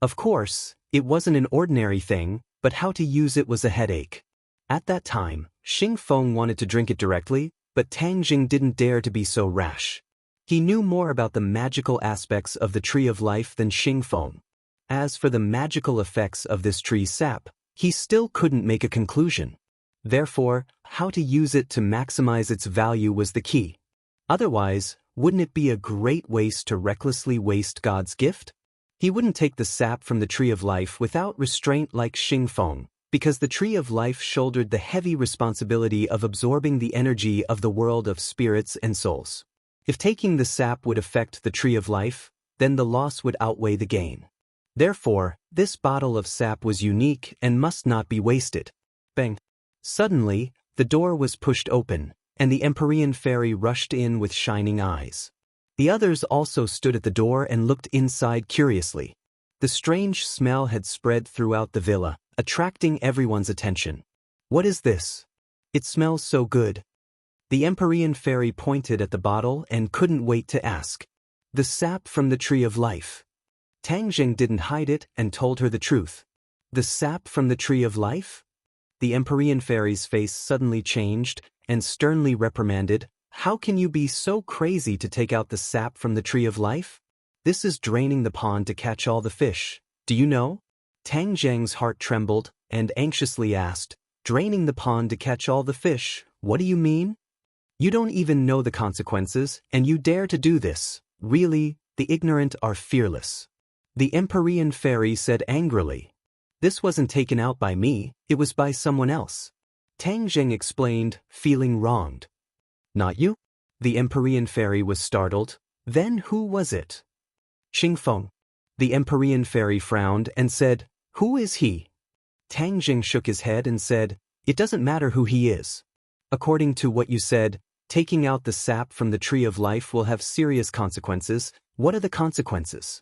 Of course, it wasn't an ordinary thing, but how to use it was a headache. At that time, Xing Feng wanted to drink it directly, but Tang Zheng didn't dare to be so rash. He knew more about the magical aspects of the tree of life than Xing Feng. As for the magical effects of this tree's sap, he still couldn't make a conclusion. Therefore, how to use it to maximize its value was the key. Otherwise, wouldn't it be a great waste to recklessly waste God's gift? He wouldn't take the sap from the tree of life without restraint like Xing Feng, because the tree of life shouldered the heavy responsibility of absorbing the energy of the world of spirits and souls. If taking the sap would affect the tree of life, then the loss would outweigh the gain. Therefore, this bottle of sap was unique and must not be wasted. Bang! Suddenly, the door was pushed open, and the Empyrean fairy rushed in with shining eyes. The others also stood at the door and looked inside curiously. The strange smell had spread throughout the villa, attracting everyone's attention. "What is this? It smells so good." The Empyrean fairy pointed at the bottle and couldn't wait to ask. "The sap from the tree of life." Tang Zheng didn't hide it and told her the truth. "The sap from the tree of life?" The Empyrean fairy's face suddenly changed and sternly reprimanded, "How can you be so crazy to take out the sap from the tree of life? This is draining the pond to catch all the fish. Do you know?" Tang Zheng's heart trembled and anxiously asked, "Draining the pond to catch all the fish, what do you mean? You don't even know the consequences, and you dare to do this. Really, the ignorant are fearless." The Empyrean fairy said angrily, "This wasn't taken out by me, it was by someone else." Tang Zheng explained, feeling wronged. "Not you?" The Empyrean fairy was startled. "Then who was it?" "Xing Feng." The Empyrean fairy frowned and said, "Who is he?" Tang Zheng shook his head and said, "It doesn't matter who he is. According to what you said, taking out the sap from the tree of life will have serious consequences. What are the consequences?"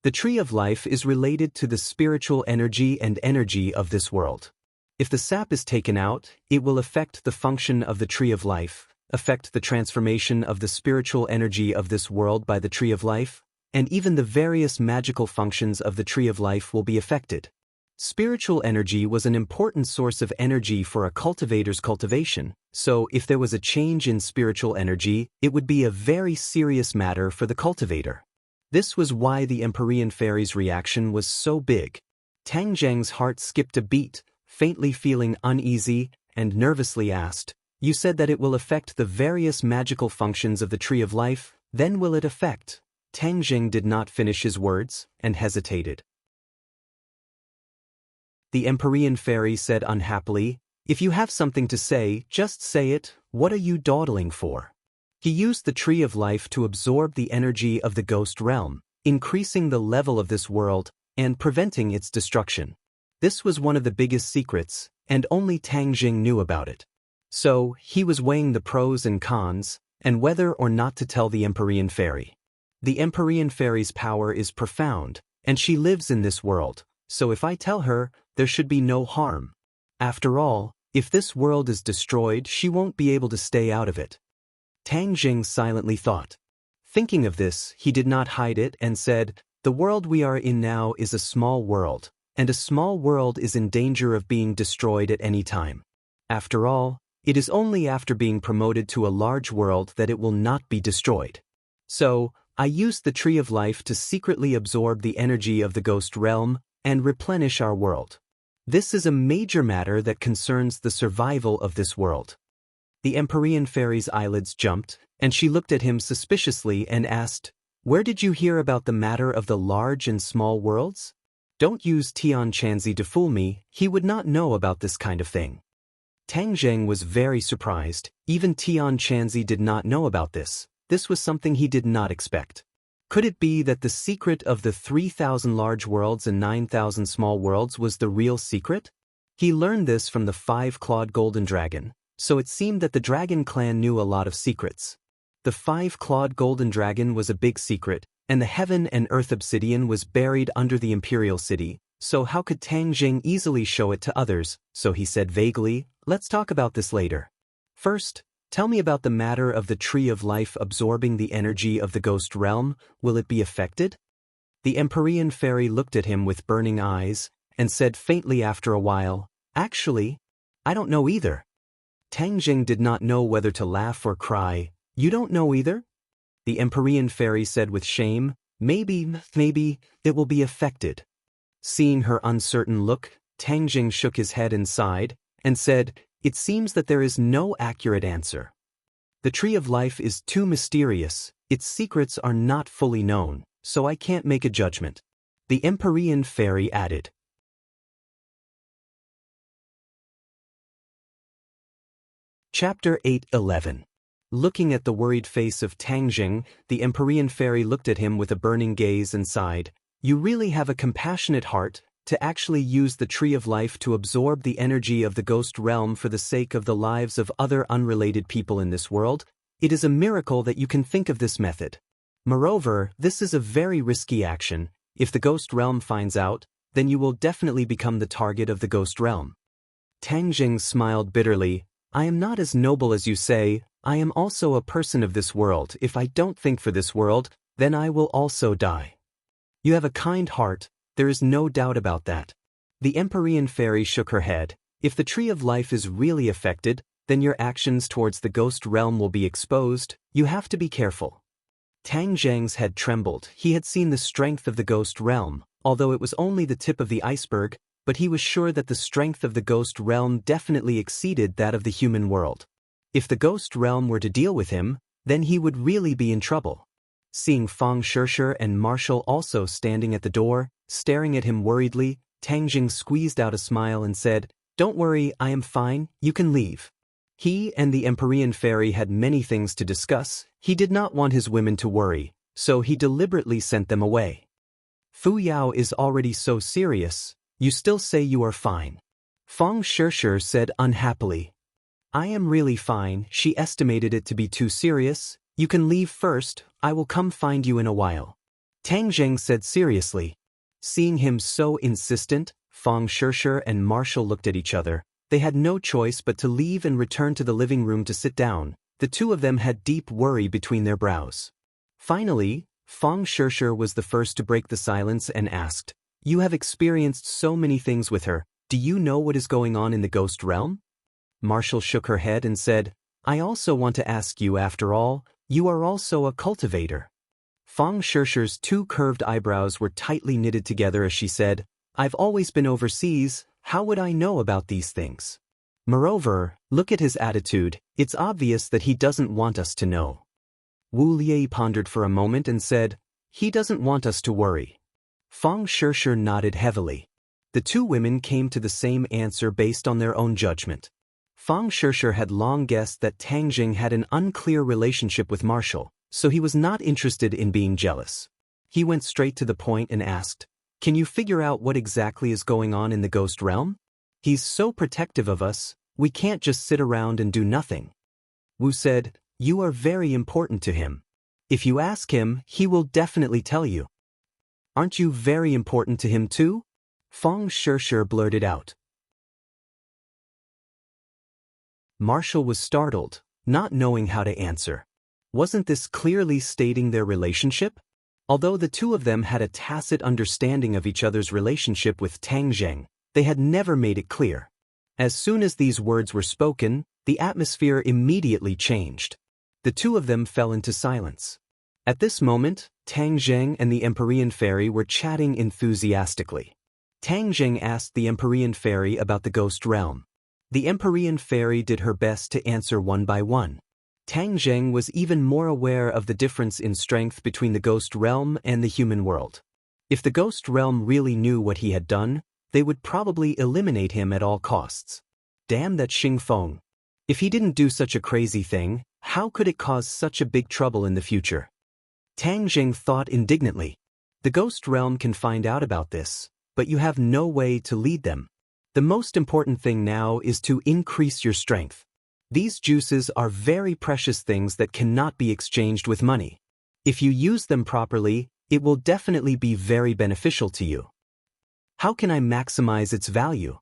The tree of life is related to the spiritual energy and energy of this world. If the sap is taken out, it will affect the function of the tree of life, affect the transformation of the spiritual energy of this world by the tree of life, and even the various magical functions of the tree of life will be affected. Spiritual energy was an important source of energy for a cultivator's cultivation, So if there was a change in spiritual energy, it would be a very serious matter for the cultivator. This was why the Empyrean fairy's reaction was so big. Tang Zheng's heart skipped a beat, faintly feeling uneasy, and nervously asked, "You said that it will affect the various magical functions of the Tree of Life, then will it affect?" Tang Zheng did not finish his words, and hesitated. The Empyrean fairy said unhappily, "If you have something to say, just say it. What are you dawdling for?" He used the Tree of Life to absorb the energy of the ghost realm, increasing the level of this world and preventing its destruction. This was one of the biggest secrets, and only Tang Jing knew about it. So, he was weighing the pros and cons, and whether or not to tell the Empyrean fairy. The Empyrean fairy's power is profound, and she lives in this world, so if I tell her, there should be no harm. After all, if this world is destroyed, she won't be able to stay out of it. Tang Jing silently thought. Thinking of this, he did not hide it and said, "The world we are in now is a small world, and a small world is in danger of being destroyed at any time. After all, it is only after being promoted to a large world that it will not be destroyed. So, I used the Tree of Life to secretly absorb the energy of the ghost realm and replenish our world. This is a major matter that concerns the survival of this world." The Empyrean fairy's eyelids jumped, and she looked at him suspiciously and asked, "Where did you hear about the matter of the large and small worlds? Don't use Tian Chanzi to fool me, he would not know about this kind of thing." Tang Zheng was very surprised. Even Tian Chanzi did not know about this. This was something he did not expect. Could it be that the secret of the 3,000 large worlds and 9,000 small worlds was the real secret? He learned this from the 5-clawed golden dragon, so it seemed that the dragon clan knew a lot of secrets. The 5-clawed golden dragon was a big secret, and the heaven and earth obsidian was buried under the imperial city, so how could Tang Jing easily show it to others? So he said vaguely, "Let's talk about this later. First, tell me about the matter of the Tree of Life absorbing the energy of the ghost realm. Will it be affected?" The Empyrean fairy looked at him with burning eyes, and said faintly after a while, "Actually, I don't know either." Tang Jing did not know whether to laugh or cry. "You don't know either?" The Empyrean fairy said with shame, Maybe, it will be affected." Seeing her uncertain look, Tang Jing shook his head and sighed, and said, "It seems that there is no accurate answer. The Tree of Life is too mysterious, its secrets are not fully known, so I can't make a judgment." The Empyrean fairy added. Chapter 8:11. Looking at the worried face of Tang Jing, the Empyrean fairy looked at him with a burning gaze and sighed, "You really have a compassionate heart, to actually use the Tree of Life to absorb the energy of the ghost realm for the sake of the lives of other unrelated people in this world. It is a miracle that you can think of this method. Moreover, this is a very risky action. If the ghost realm finds out, then you will definitely become the target of the ghost realm." Tang Jing smiled bitterly. "I am not as noble as you say. I am also a person of this world. If I don't think for this world, then I will also die." "You have a kind heart, there is no doubt about that." The Empyrean fairy shook her head. "If the Tree of Life is really affected, then your actions towards the ghost realm will be exposed. You have to be careful." Tang Zheng's head trembled. He had seen the strength of the ghost realm, although it was only the tip of the iceberg, but he was sure that the strength of the ghost realm definitely exceeded that of the human world. If the ghost realm were to deal with him, then he would really be in trouble. Seeing Fang Shishir and Marshall also standing at the door, staring at him worriedly, Tang Jing squeezed out a smile and said, "Don't worry, I am fine, you can leave." He and the Empyrean fairy had many things to discuss. He did not want his women to worry, so he deliberately sent them away. "Fu Yao is already so serious, you still say you are fine?" Fang Shishir said unhappily. "I am really fine, she estimated it to be too serious. You can leave first, I will come find you in a while." Tang Zheng said seriously. Seeing him so insistent, Fang Shishir and Marshall looked at each other. They had no choice but to leave and return to the living room to sit down. The two of them had deep worry between their brows. Finally, Fang Shishir was the first to break the silence and asked, "You have experienced so many things with her, do you know what is going on in the ghost realm?" Marshall shook her head and said, I also want to ask you, after all, you are also a cultivator. Feng Shishi's two curved eyebrows were tightly knitted together as she said, I've always been overseas, how would I know about these things? Moreover, look at his attitude, it's obvious that he doesn't want us to know. Wu Liei pondered for a moment and said, he doesn't want us to worry. Feng Shishi nodded heavily. The two women came to the same answer based on their own judgment. Feng Shishi had long guessed that Tang Jing had an unclear relationship with Marshall, so he was not interested in being jealous. He went straight to the point and asked, can you figure out what exactly is going on in the ghost realm? He's so protective of us, we can't just sit around and do nothing. Wu said, you are very important to him. If you ask him, he will definitely tell you. Aren't you very important to him too? Feng Shishi blurted out. Marshall was startled, not knowing how to answer. Wasn't this clearly stating their relationship? Although the two of them had a tacit understanding of each other's relationship with Tang Jing, they had never made it clear. As soon as these words were spoken, the atmosphere immediately changed. The two of them fell into silence. At this moment, Tang Jing and the Empyrean Fairy were chatting enthusiastically. Tang Jing asked the Empyrean Fairy about the ghost realm. The Empyrean Fairy did her best to answer one by one. Tang Jing was even more aware of the difference in strength between the ghost realm and the human world. If the ghost realm really knew what he had done, they would probably eliminate him at all costs. Damn that Xing Feng. If he didn't do such a crazy thing, how could it cause such a big trouble in the future? Tang Jing thought indignantly. The ghost realm can find out about this, but you have no way to lead them. The most important thing now is to increase your strength. These juices are very precious things that cannot be exchanged with money. If you use them properly, it will definitely be very beneficial to you. How can I maximize its value?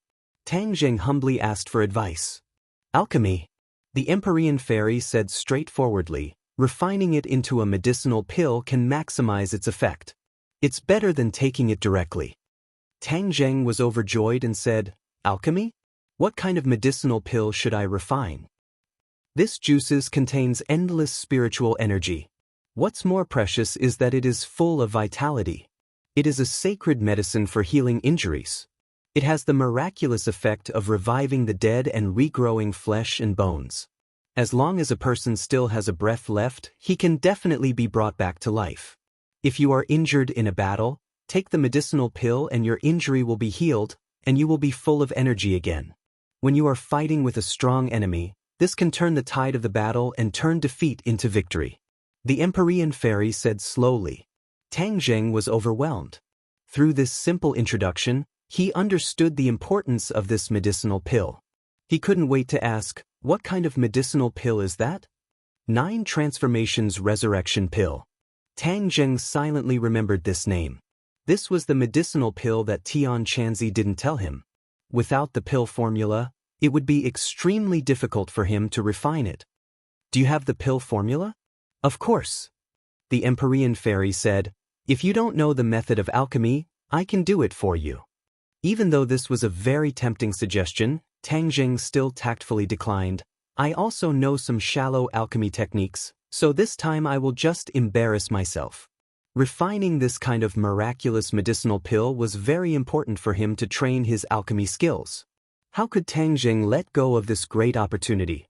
Tang Jing humbly asked for advice. Alchemy. The Empyrean Fairy said straightforwardly, refining it into a medicinal pill can maximize its effect. It's better than taking it directly. Tang Jing was overjoyed and said, alchemy? What kind of medicinal pill should I refine? This juices contains endless spiritual energy. What's more precious is that it is full of vitality. It is a sacred medicine for healing injuries. It has the miraculous effect of reviving the dead and regrowing flesh and bones. As long as a person still has a breath left, he can definitely be brought back to life. If you are injured in a battle, take the medicinal pill and your injury will be healed, and you will be full of energy again. When you are fighting with a strong enemy, this can turn the tide of the battle and turn defeat into victory. The Empyrean Fairy said slowly. Tang Jing was overwhelmed. Through this simple introduction, he understood the importance of this medicinal pill. He couldn't wait to ask, what kind of medicinal pill is that? 9 Transformations Resurrection Pill. Tang Jing silently remembered this name. This was the medicinal pill that Tian Chanzi didn't tell him. Without the pill formula, it would be extremely difficult for him to refine it. Do you have the pill formula? Of course. The Empyrean Fairy said, if you don't know the method of alchemy, I can do it for you. Even though this was a very tempting suggestion, Tang Jing still tactfully declined. I also know some shallow alchemy techniques, so this time I will just embarrass myself. Refining this kind of miraculous medicinal pill was very important for him to train his alchemy skills. How could Tang Jing let go of this great opportunity?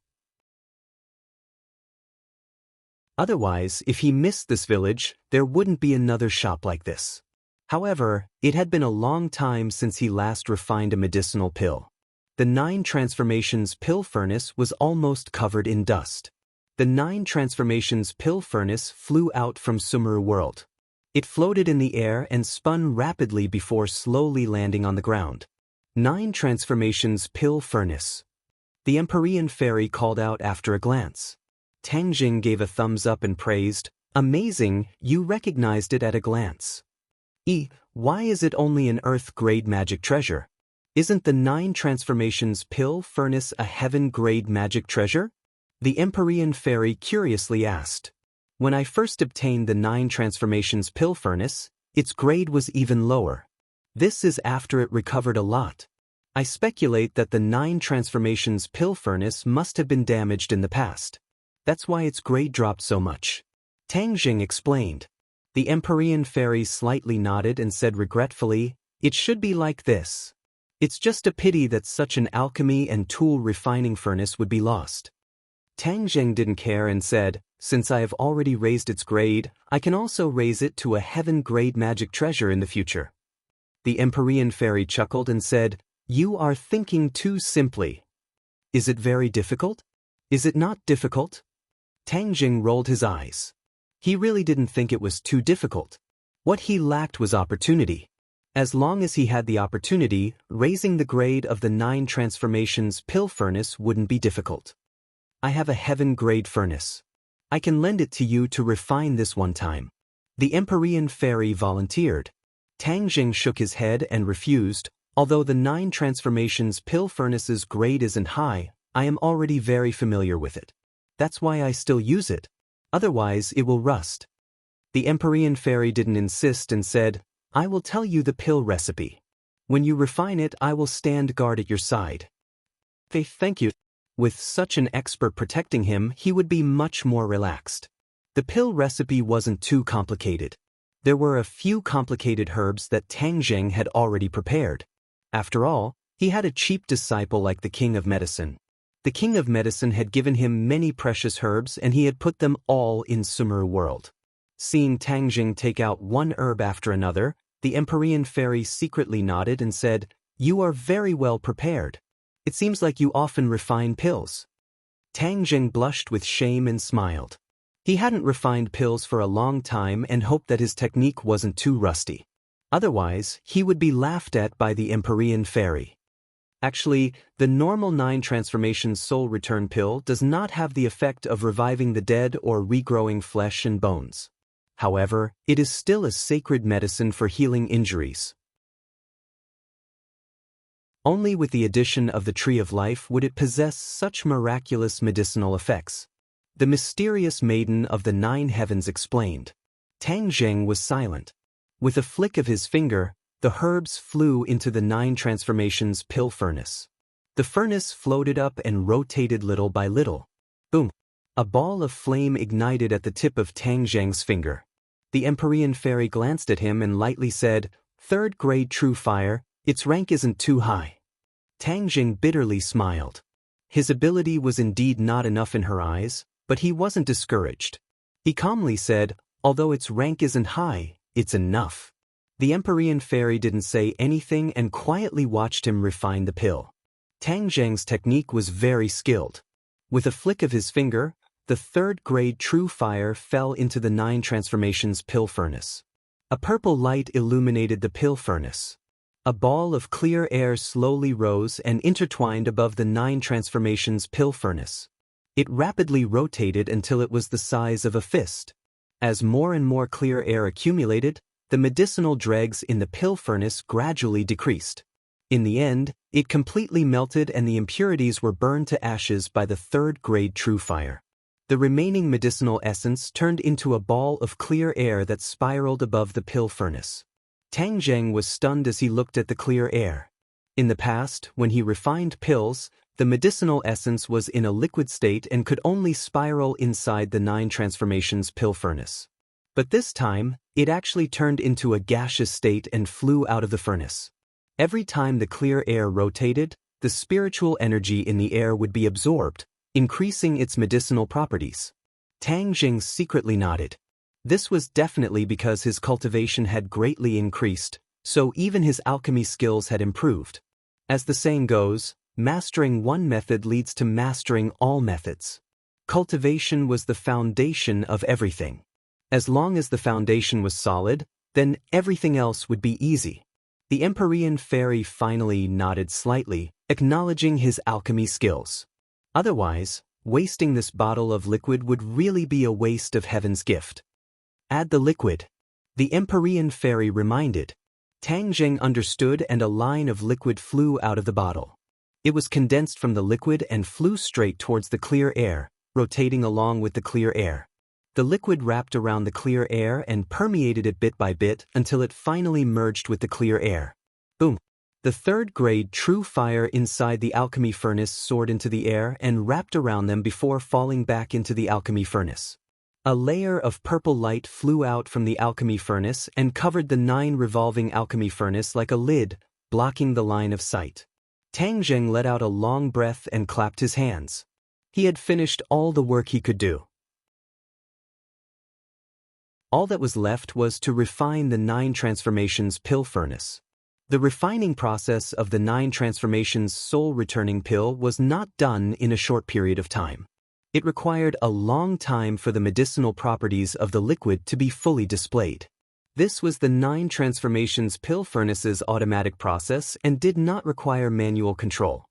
Otherwise, if he missed this village, there wouldn't be another shop like this. However, it had been a long time since he last refined a medicinal pill. The 9 Transformations Pill Furnace was almost covered in dust. The 9 Transformations Pill Furnace flew out from Sumeru World. It floated in the air and spun rapidly before slowly landing on the ground. 9 Transformations Pill Furnace. The Empyrean Fairy called out after a glance. Tang Jing gave a thumbs up and praised, amazing, you recognized it at a glance. Why is it only an Earth-grade magic treasure? Isn't the 9 Transformations Pill Furnace a heaven-grade magic treasure? The Empyrean Fairy curiously asked. When I first obtained the 9 Transformations Pill Furnace, its grade was even lower. This is after it recovered a lot. I speculate that the 9 transformations pill furnace must have been damaged in the past. That's why its grade dropped so much. Tang Jing explained. The Empyrean fairy slightly nodded and said regretfully, "It should be like this. It's just a pity that such an alchemy and tool refining furnace would be lost." Tang Jing didn't care and said, "Since I have already raised its grade, I can also raise it to a heaven-grade magic treasure in the future." The Empyrean fairy chuckled and said, "You are thinking too simply. Is it very difficult? Is it not difficult?" Tang Jing rolled his eyes. He really didn't think it was too difficult. What he lacked was opportunity. As long as he had the opportunity, raising the grade of the 9 transformations pill furnace wouldn't be difficult. "I have a heaven-grade furnace. I can lend it to you to refine this one time." The Empyrean fairy volunteered. Tang Jing shook his head and refused. "Although the 9 transformations pill furnace's grade isn't high, I am already very familiar with it. That's why I still use it. Otherwise it will rust." The Empyrean fairy didn't insist and said, "I will tell you the pill recipe. When you refine it, I will stand guard at your side." Thank you." With such an expert protecting him, he would be much more relaxed. The pill recipe wasn't too complicated. There were a few complicated herbs that Tang Jing had already prepared. After all, he had a cheap disciple like the King of Medicine. The King of Medicine had given him many precious herbs and he had put them all in Sumeru world. Seeing Tang Jing take out one herb after another, the Empyrean fairy secretly nodded and said, "You are very well prepared. It seems like you often refine pills." Tang Jing blushed with shame and smiled. He hadn't refined pills for a long time and hoped that his technique wasn't too rusty. Otherwise, he would be laughed at by the Empyrean fairy. Actually, the normal 9 transformations soul return pill does not have the effect of reviving the dead or regrowing flesh and bones. However, it is still a sacred medicine for healing injuries. Only with the addition of the Tree of Life would it possess such miraculous medicinal effects. The mysterious maiden of the 9 heavens explained. Tang Jing was silent. With a flick of his finger, the herbs flew into the 9 transformations pill furnace. The furnace floated up and rotated little by little. Boom! A ball of flame ignited at the tip of Tang Jing's finger. The Empyrean fairy glanced at him and lightly said, "3rd grade true fire, its rank isn't too high." Tang Jing bitterly smiled. His ability was indeed not enough in her eyes, but he wasn't discouraged. He calmly said, "Although its rank isn't high, it's enough." The Empyrean fairy didn't say anything and quietly watched him refine the pill. Tang Jing's technique was very skilled. With a flick of his finger, the 3rd grade true fire fell into the 9 transformations pill furnace. A purple light illuminated the pill furnace. A ball of clear air slowly rose and intertwined above the 9 transformations pill furnace. It rapidly rotated until it was the size of a fist. As more and more clear air accumulated, the medicinal dregs in the pill furnace gradually decreased. In the end, it completely melted and the impurities were burned to ashes by the 3rd grade true fire. The remaining medicinal essence turned into a ball of clear air that spiraled above the pill furnace. Tang Jing was stunned as he looked at the clear air. In the past, when he refined pills, the medicinal essence was in a liquid state and could only spiral inside the 9 transformations pill furnace. But this time, it actually turned into a gaseous state and flew out of the furnace. Every time the clear air rotated, the spiritual energy in the air would be absorbed, increasing its medicinal properties. Tang Jing secretly nodded. This was definitely because his cultivation had greatly increased, so even his alchemy skills had improved. As the saying goes, mastering one method leads to mastering all methods. Cultivation was the foundation of everything. As long as the foundation was solid, then everything else would be easy. The Empyrean fairy finally nodded slightly, acknowledging his alchemy skills. Otherwise, wasting this bottle of liquid would really be a waste of heaven's gift. "Add the liquid," the Empyrean fairy reminded. Tang Jing understood and a line of liquid flew out of the bottle. It was condensed from the liquid and flew straight towards the clear air, rotating along with the clear air. The liquid wrapped around the clear air and permeated it bit by bit until it finally merged with the clear air. Boom! The third-grade true fire inside the alchemy furnace soared into the air and wrapped around them before falling back into the alchemy furnace. A layer of purple light flew out from the alchemy furnace and covered the 9 revolving alchemy furnace like a lid, blocking the line of sight. Tang Zheng let out a long breath and clapped his hands. He had finished all the work he could do. All that was left was to refine the 9 transformations pill furnace. The refining process of the 9 transformations soul-returning pill was not done in a short period of time. It required a long time for the medicinal properties of the liquid to be fully displayed. This was the 9 transformations pill furnace's automatic process and did not require manual control.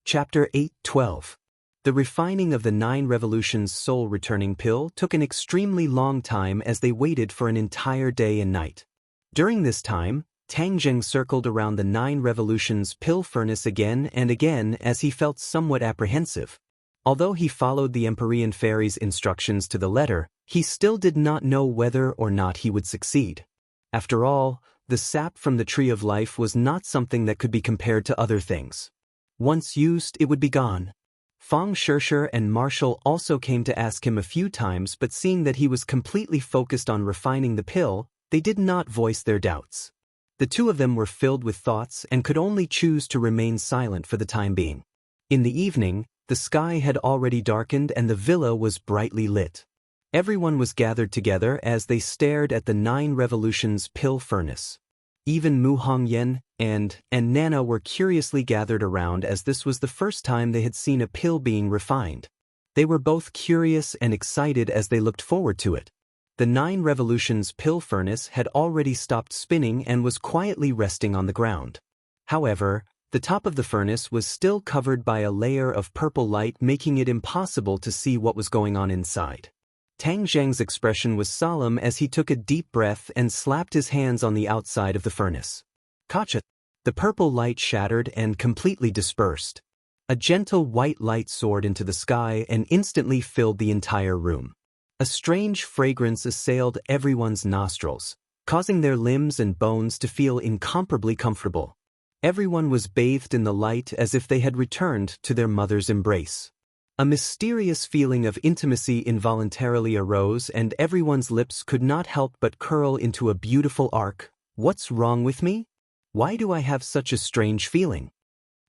Chapter 8:12. The refining of the 9 revolutions soul-returning pill took an extremely long time as they waited for an entire day and night. During this time, Tang Zheng circled around the 9 revolutions pill furnace again and again as he felt somewhat apprehensive. Although he followed the Empyrean Fairy's instructions to the letter, he still did not know whether or not he would succeed. After all, the sap from the Tree of Life was not something that could be compared to other things. Once used, it would be gone. Fang Shishir and Marshall also came to ask him a few times, but seeing that he was completely focused on refining the pill, they did not voice their doubts. The two of them were filled with thoughts and could only choose to remain silent for the time being. In the evening, the sky had already darkened and the villa was brightly lit. Everyone was gathered together as they stared at the 9 revolutions pill furnace. Even Mu Hongyan and Nana were curiously gathered around as this was the first time they had seen a pill being refined. They were both curious and excited as they looked forward to it. The 9 revolutions pill furnace had already stopped spinning and was quietly resting on the ground. However, the top of the furnace was still covered by a layer of purple light, making it impossible to see what was going on inside. Tang Zheng's expression was solemn as he took a deep breath and slapped his hands on the outside of the furnace. Kacha! The purple light shattered and completely dispersed. A gentle white light soared into the sky and instantly filled the entire room. A strange fragrance assailed everyone's nostrils, causing their limbs and bones to feel incomparably comfortable. Everyone was bathed in the light as if they had returned to their mother's embrace. A mysterious feeling of intimacy involuntarily arose and everyone's lips could not help but curl into a beautiful arc. What's wrong with me? Why do I have such a strange feeling?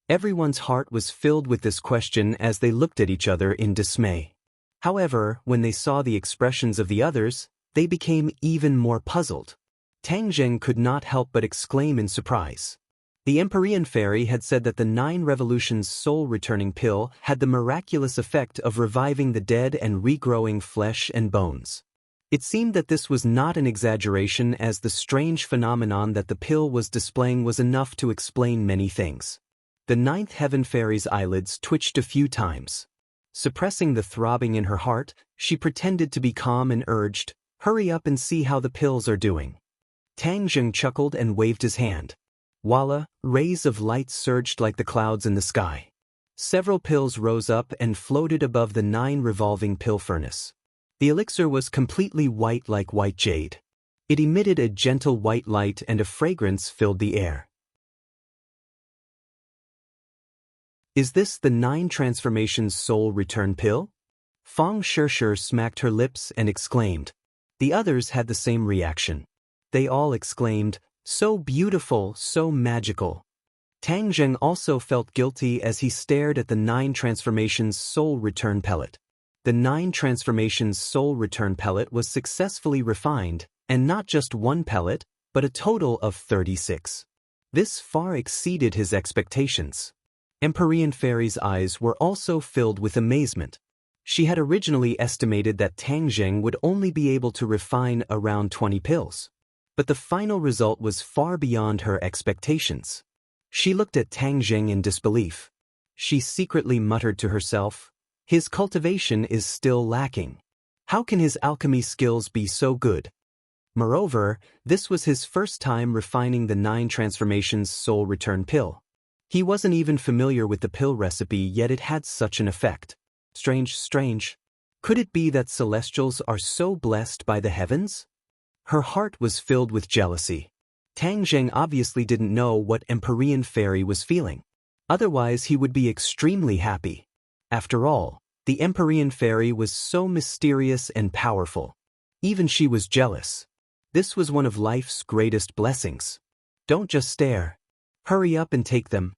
Everyone's heart was filled with this question as they looked at each other in dismay. However, when they saw the expressions of the others, they became even more puzzled. Tang Zheng could not help but exclaim in surprise. The Empyrean Fairy had said that the 9 revolutions soul-returning pill had the miraculous effect of reviving the dead and regrowing flesh and bones. It seemed that this was not an exaggeration, as the strange phenomenon that the pill was displaying was enough to explain many things. The 9th Heaven Fairy's eyelids twitched a few times. Suppressing the throbbing in her heart, she pretended to be calm and urged, "Hurry up and see how the pills are doing." Tang Zheng chuckled and waved his hand. Voila, rays of light surged like the clouds in the sky. Several pills rose up and floated above the 9 revolving pill furnace. The elixir was completely white like white jade. It emitted a gentle white light and a fragrance filled the air. Is this the 9 transformations soul return pill? Fang Shishir smacked her lips and exclaimed. The others had the same reaction. They all exclaimed, "So beautiful, so magical." Tang Zheng also felt guilty as he stared at the 9 transformations soul return pellet. The 9 transformations soul return pellet was successfully refined, and not just one pellet, but a total of 36. This far exceeded his expectations. Empyrean Fairy's eyes were also filled with amazement. She had originally estimated that Tang Zheng would only be able to refine around 20 pills. But the final result was far beyond her expectations. She looked at Tang Zheng in disbelief. She secretly muttered to herself, "His cultivation is still lacking. How can his alchemy skills be so good?" Moreover, this was his first time refining the 9 transformations soul return pill. He wasn't even familiar with the pill recipe, yet it had such an effect. Strange. Could it be that celestials are so blessed by the heavens? Her heart was filled with jealousy. Tang Zheng obviously didn't know what Empyrean Fairy was feeling. Otherwise he would be extremely happy. After all, the Empyrean Fairy was so mysterious and powerful. Even she was jealous. This was one of life's greatest blessings. Don't just stare. Hurry up and take them.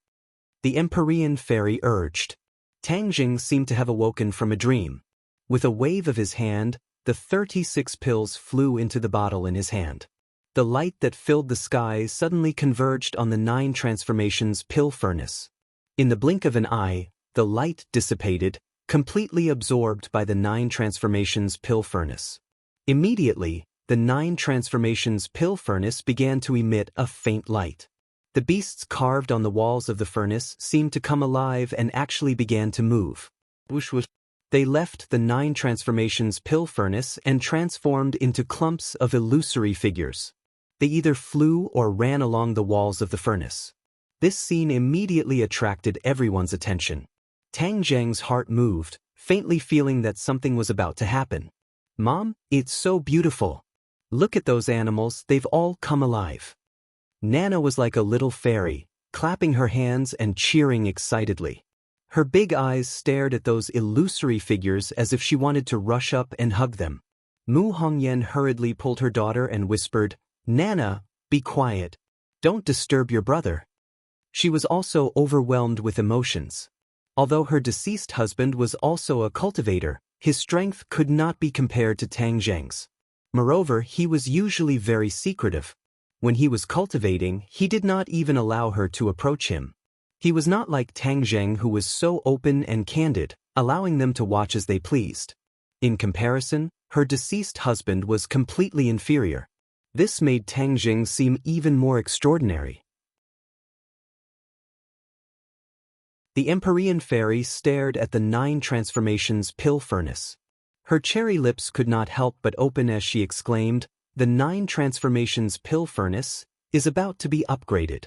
The Empyrean Fairy urged. Tang Zheng seemed to have awoken from a dream. With a wave of his hand, the 36 pills flew into the bottle in his hand. The light that filled the sky suddenly converged on the 9 transformations pill furnace. In the blink of an eye, the light dissipated, completely absorbed by the 9 transformations pill furnace. Immediately, the 9 transformations pill furnace began to emit a faint light. The beasts carved on the walls of the furnace seemed to come alive and actually began to move. They left the 9 transformations pill furnace and transformed into clumps of illusory figures. They either flew or ran along the walls of the furnace. This scene immediately attracted everyone's attention. Tang Zheng's heart moved, faintly feeling that something was about to happen. "Mom, it's so beautiful. Look at those animals, they've all come alive." Nana was like a little fairy, clapping her hands and cheering excitedly. Her big eyes stared at those illusory figures as if she wanted to rush up and hug them. Mu Hongyan hurriedly pulled her daughter and whispered, "Nana, be quiet. Don't disturb your brother." She was also overwhelmed with emotions. Although her deceased husband was also a cultivator, his strength could not be compared to Tang Zheng's. Moreover, he was usually very secretive. When he was cultivating, he did not even allow her to approach him. He was not like Tang Zheng, who was so open and candid, allowing them to watch as they pleased. In comparison, her deceased husband was completely inferior. This made Tang Zheng seem even more extraordinary. The Empyrean Fairy stared at the 9 transformations pill furnace. Her cherry lips could not help but open as she exclaimed, "The 9 transformations pill furnace is about to be upgraded."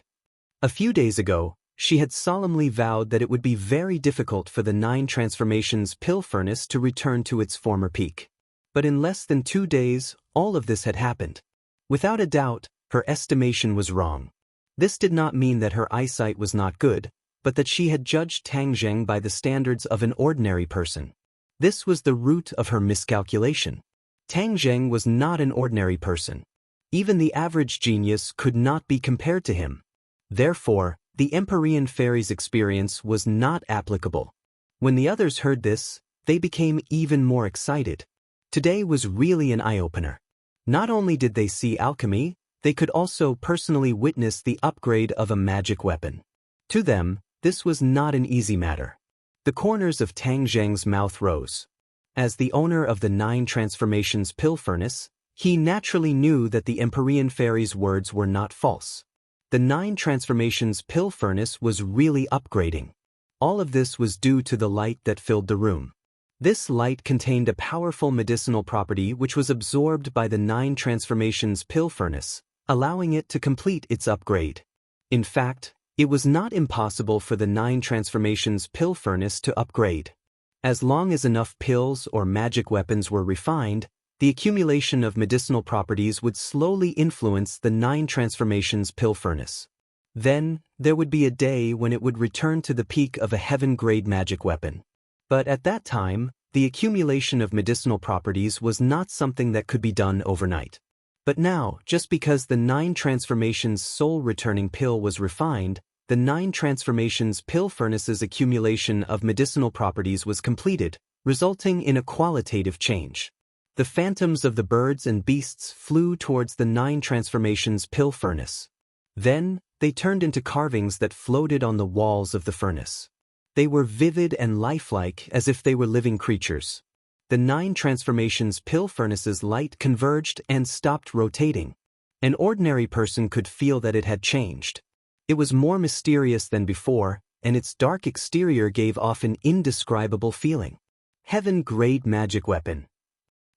A few days ago, she had solemnly vowed that it would be very difficult for the 9 transformations pill furnace to return to its former peak. But in less than 2 days, all of this had happened. Without a doubt, her estimation was wrong. This did not mean that her eyesight was not good, but that she had judged Tang Zheng by the standards of an ordinary person. This was the root of her miscalculation. Tang Zheng was not an ordinary person. Even the average genius could not be compared to him. Therefore, the Empyrean Fairy's experience was not applicable. When the others heard this, they became even more excited. Today was really an eye-opener. Not only did they see alchemy, they could also personally witness the upgrade of a magic weapon. To them, this was not an easy matter. The corners of Tang Zheng's mouth rose. As the owner of the 9 transformations pill furnace, he naturally knew that the Empyrean Fairy's words were not false. The 9 transformations pill furnace was really upgrading. All of this was due to the light that filled the room. This light contained a powerful medicinal property which was absorbed by the 9 transformations pill furnace, allowing it to complete its upgrade. In fact, it was not impossible for the 9 transformations pill furnace to upgrade. As long as enough pills or magic weapons were refined, the accumulation of medicinal properties would slowly influence the 9 transformations pill furnace. Then, there would be a day when it would return to the peak of a heaven-grade magic weapon. But at that time, the accumulation of medicinal properties was not something that could be done overnight. But now, just because the 9 transformations soul-returning pill was refined, the 9 transformations pill furnace's accumulation of medicinal properties was completed, resulting in a qualitative change. The phantoms of the birds and beasts flew towards the 9 transformations pill furnace. Then, they turned into carvings that floated on the walls of the furnace. They were vivid and lifelike as if they were living creatures. The 9 transformations pill furnace's light converged and stopped rotating. An ordinary person could feel that it had changed. It was more mysterious than before, and its dark exterior gave off an indescribable feeling. Heaven-grade magic weapon.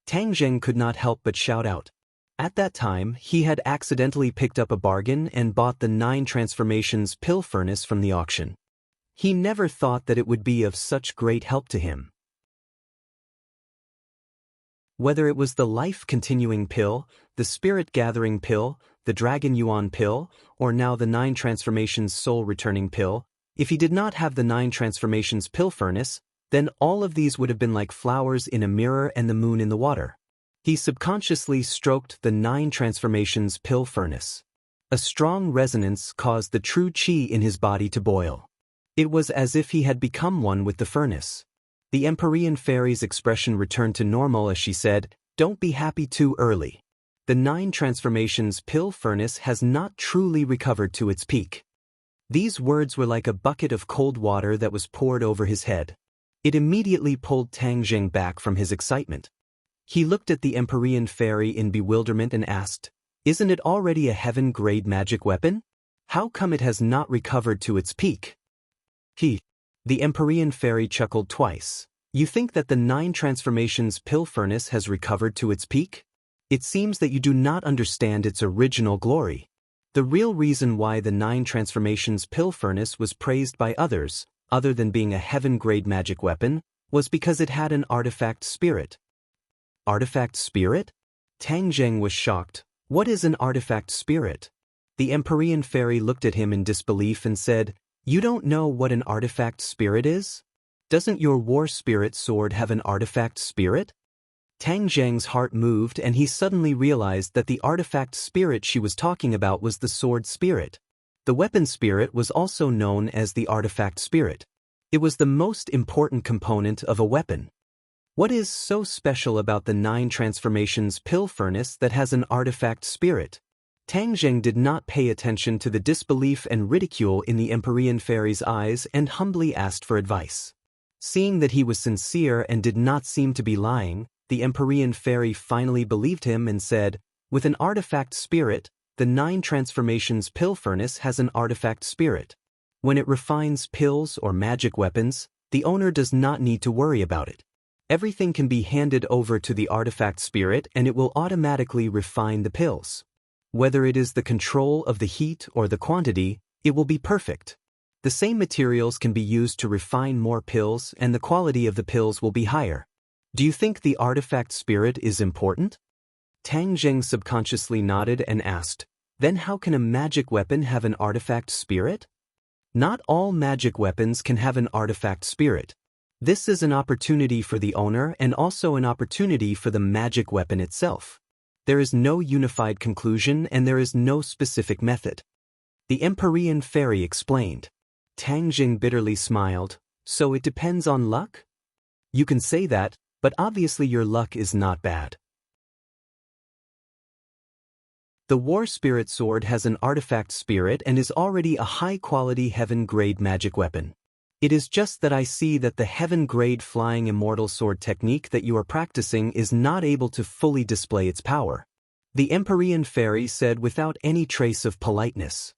Tang Zheng could not help but shout out. At that time, he had accidentally picked up a bargain and bought the 9 transformations pill furnace from the auction. He never thought that it would be of such great help to him. Whether it was the life-continuing pill, the spirit-gathering pill, the Dragon Yuan pill, or now the 9 transformations soul-returning pill, if he did not have the 9 transformations pill furnace, then all of these would have been like flowers in a mirror and the moon in the water. He subconsciously stroked the 9 transformations pill furnace. A strong resonance caused the true qi in his body to boil. It was as if he had become one with the furnace. The Empyrean fairy's expression returned to normal as she said, "Don't be happy too early. The 9 transformations pill furnace has not truly recovered to its peak." These words were like a bucket of cold water that was poured over his head. It immediately pulled Tang Jing back from his excitement. He looked at the Empyrean fairy in bewilderment and asked, "Isn't it already a heaven-grade magic weapon? How come it has not recovered to its peak?" The Empyrean fairy chuckled twice. "You think that the 9 transformations pill furnace has recovered to its peak? It seems that you do not understand its original glory. The real reason why the 9 transformations pill furnace was praised by others, other than being a heaven-grade magic weapon, was because it had an artifact spirit." Artifact spirit? Tang Jing was shocked. What is an artifact spirit? The Empyrean fairy looked at him in disbelief and said, "You don't know what an artifact spirit is? Doesn't your war spirit sword have an artifact spirit?" Tang Jing's heart moved and he suddenly realized that the artifact spirit she was talking about was the sword spirit. The weapon spirit was also known as the artifact spirit. It was the most important component of a weapon. What is so special about the 9 transformations pill furnace that has an artifact spirit? Tang Jing did not pay attention to the disbelief and ridicule in the Empyrean fairy's eyes and humbly asked for advice. Seeing that he was sincere and did not seem to be lying, the Empyrean fairy finally believed him and said, "With an artifact spirit, the 9 transformations pill furnace has an artifact spirit. When it refines pills or magic weapons, the owner does not need to worry about it. Everything can be handed over to the artifact spirit and it will automatically refine the pills. Whether it is the control of the heat or the quantity, it will be perfect. The same materials can be used to refine more pills and the quality of the pills will be higher. Do you think the artifact spirit is important?" Tang Jing subconsciously nodded and asked, "Then how can a magic weapon have an artifact spirit?" Not all magic weapons can have an artifact spirit. This is an opportunity for the owner and also an opportunity for the magic weapon itself. There is no unified conclusion and there is no specific method. The Empyrean fairy explained. Tang Jing bitterly smiled, "So it depends on luck?" "You can say that, but obviously your luck is not bad." The War Spirit Sword has an artifact spirit and is already a high-quality heaven-grade magic weapon. It is just that I see that the heaven-grade flying immortal sword technique that you are practicing is not able to fully display its power. The Empyrean fairy said without any trace of politeness.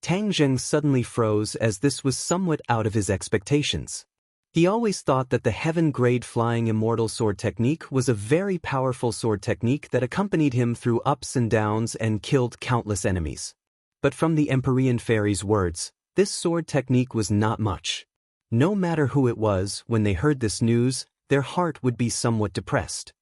Tang Jing suddenly froze as this was somewhat out of his expectations. He always thought that the heaven-grade flying immortal sword technique was a very powerful sword technique that accompanied him through ups and downs and killed countless enemies. But from the Empyrean fairy's words, this sword technique was not much. No matter who it was, when they heard this news, their heart would be somewhat depressed.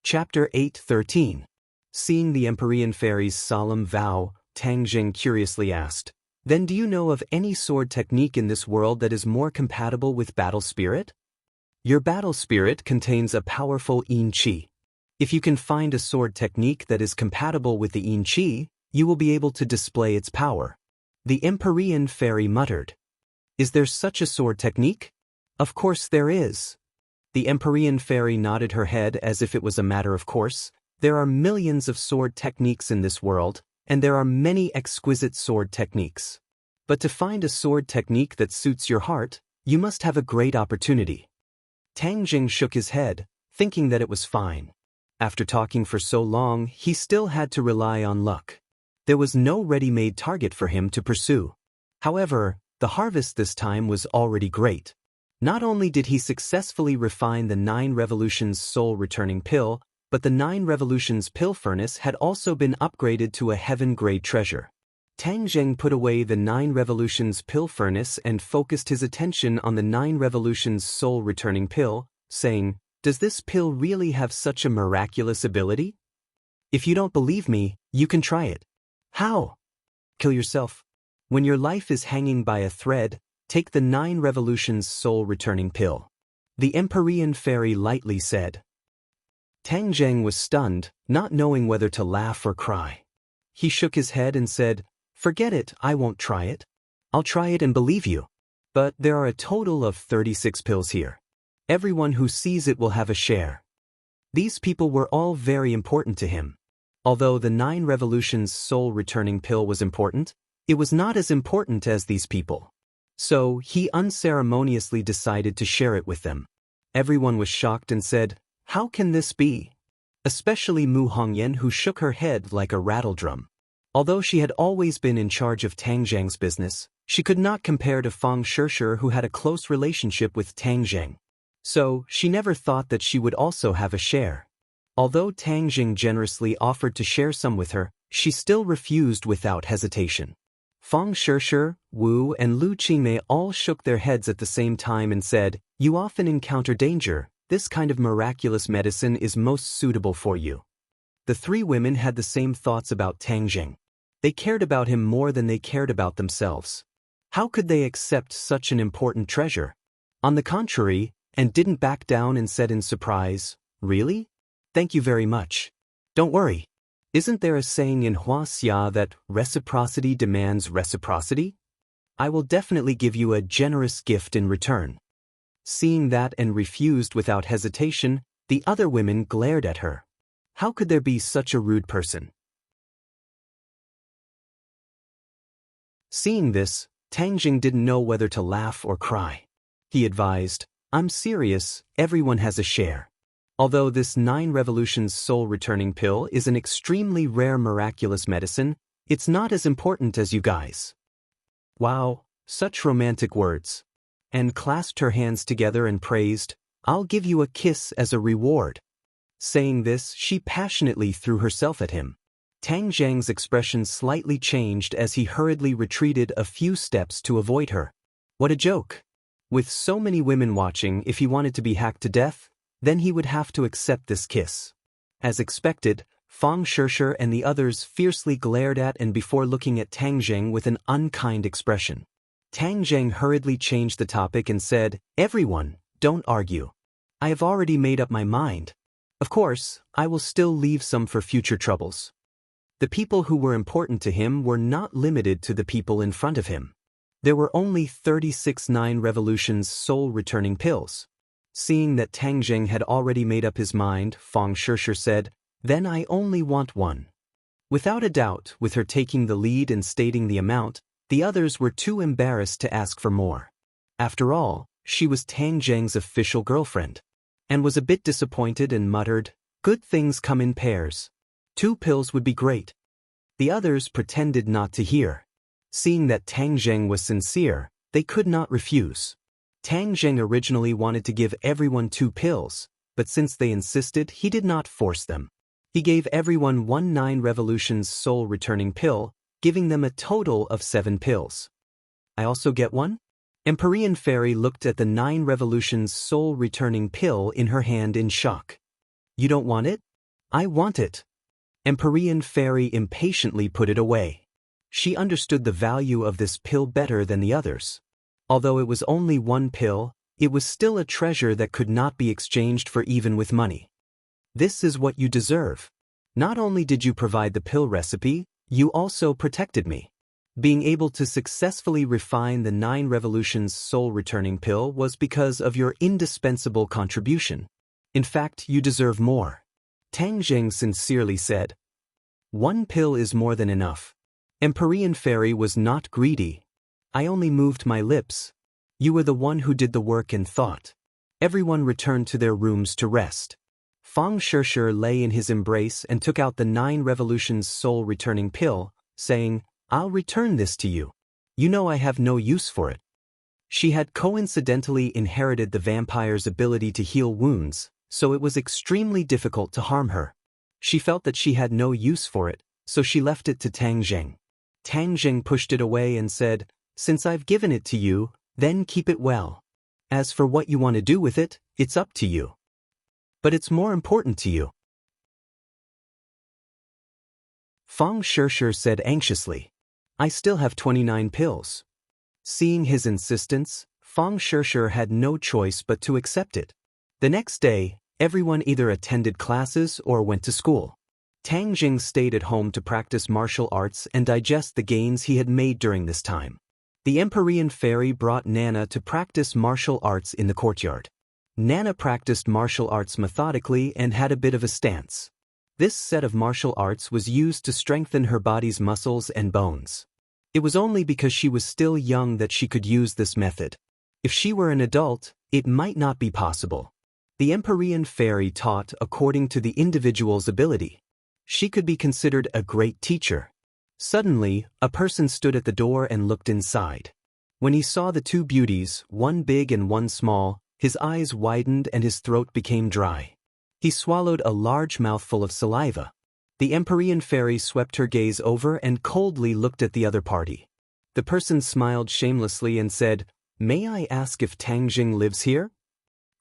Chapter 8:13. Seeing the Empyrean fairy's solemn vow, Tang Jing curiously asked, "Then do you know of any sword technique in this world that is more compatible with battle spirit?" Your battle spirit contains a powerful yin qi. If you can find a sword technique that is compatible with the yin qi, you will be able to display its power. The Empyrean fairy muttered. "Is there such a sword technique?" "Of course there is." The Empyrean fairy nodded her head as if it was a matter of course. There are millions of sword techniques in this world, and there are many exquisite sword techniques. But to find a sword technique that suits your heart, you must have a great opportunity. Tang Jing shook his head, thinking that it was fine. After talking for so long, he still had to rely on luck. There was no ready-made target for him to pursue. However, the harvest this time was already great. Not only did he successfully refine the 9 Revolutions soul-returning pill, but the 9 Revolutions pill furnace had also been upgraded to a heaven-grade treasure. Tang Zheng put away the 9 Revolutions pill furnace and focused his attention on the 9 Revolutions soul-returning pill, saying, "Does this pill really have such a miraculous ability? If you don't believe me, you can try it." "How?" "Kill yourself. When your life is hanging by a thread, take the 9 Revolutions soul-returning pill," the Empyrean fairy lightly said. Tang Zheng was stunned, not knowing whether to laugh or cry. He shook his head and said, "Forget it, I won't try it. I'll try it and believe you. But there are a total of 36 pills here. Everyone who sees it will have a share." These people were all very important to him. Although the 9 Revolutions soul-returning pill was important, it was not as important as these people. So he unceremoniously decided to share it with them. Everyone was shocked and said, "How can this be?" Especially Mu Hongyan, who shook her head like a rattledrum. Although she had always been in charge of Tang Zheng's business, she could not compare to Fang Shishir, who had a close relationship with Tang Zheng. So she never thought that she would also have a share. Although Tang Zheng generously offered to share some with her, she still refused without hesitation. Fang Shishir, Wu, and Lu Qingmei all shook their heads at the same time and said, "You often encounter danger. This kind of miraculous medicine is most suitable for you." The 3 women had the same thoughts about Tang Zheng. They cared about him more than they cared about themselves. How could they accept such an important treasure? On the contrary, and didn't back down and said in surprise, "Really? Thank you very much. Don't worry. Isn't there a saying in Huaxia that reciprocity demands reciprocity? I will definitely give you a generous gift in return." Seeing that and refused without hesitation, the other women glared at her. How could there be such a rude person? Seeing this, Tang Zheng didn't know whether to laugh or cry. He advised, "I'm serious, everyone has a share. Although this 9 Revolutions soul-returning pill is an extremely rare miraculous medicine, it's not as important as you guys." Wow, such romantic words. And clasped her hands together and praised, "I'll give you a kiss as a reward." Saying this, she passionately threw herself at him. Tang Zheng's expression slightly changed as he hurriedly retreated a few steps to avoid her. What a joke! With so many women watching, if he wanted to be hacked to death, then he would have to accept this kiss. As expected, Fang Shishir and the others fiercely glared at and before looking at Tang Zheng with an unkind expression. Tang Zheng hurriedly changed the topic and said, "Everyone, don't argue. I have already made up my mind. Of course, I will still leave some for future troubles." The people who were important to him were not limited to the people in front of him. There were only 36 9 Revolutions soul-returning pills. Seeing that Tang Zheng had already made up his mind, Fang Shishir said, "Then I only want one." Without a doubt, with her taking the lead and stating the amount, the others were too embarrassed to ask for more. After all, she was Tang Zheng's official girlfriend, and was a bit disappointed and muttered, "Good things come in pairs. 2 pills would be great." The others pretended not to hear. Seeing that Tang Zheng was sincere, they could not refuse. Tang Zheng originally wanted to give everyone 2 pills, but since they insisted, he did not force them. He gave everyone 1 9 Revolutions soul-returning pill, giving them a total of 7 pills. "I also get one?" Empyrean Fairy looked at the 9 Revolutions soul-returning pill in her hand in shock. "You don't want it?" "I want it." Empyrean Fairy impatiently put it away. She understood the value of this pill better than the others. Although it was only 1 pill, it was still a treasure that could not be exchanged for even with money. "This is what you deserve. Not only did you provide the pill recipe, you also protected me." Being able to successfully refine the 9 Revolutions soul-returning pill was because of your indispensable contribution. In fact, you deserve more. Tang Zheng sincerely said. 1 pill is more than enough. Empyrean Fairy was not greedy. "I only moved my lips. You were the one who did the work and thought." Everyone returned to their rooms to rest. Fang Shishir lay in his embrace and took out the 9 Revolutions soul-returning pill, saying, "I'll return this to you. You know I have no use for it." She had coincidentally inherited the vampire's ability to heal wounds, so it was extremely difficult to harm her. She felt that she had no use for it, so she left it to Tang Zheng. Tang Jing pushed it away and said, "Since I've given it to you, then keep it well. As for what you want to do with it, it's up to you. But it's more important to you." Fang Shishir said anxiously, "I still have 29 pills." Seeing his insistence, Fang Shishir had no choice but to accept it. The next day, everyone either attended classes or went to school. Tang Jing stayed at home to practice martial arts and digest the gains he had made during this time. The Empyrean fairy brought Nana to practice martial arts in the courtyard. Nana practiced martial arts methodically and had a bit of a stance. This set of martial arts was used to strengthen her body's muscles and bones. It was only because she was still young that she could use this method. If she were an adult, it might not be possible. The Empyrean fairy taught according to the individual's ability. She could be considered a great teacher. Suddenly, a person stood at the door and looked inside. When he saw the two beauties, one big and one small, his eyes widened and his throat became dry. He swallowed a large mouthful of saliva. The Empyrean fairy swept her gaze over and coldly looked at the other party. The person smiled shamelessly and said, "May I ask if Tang Jing lives here?"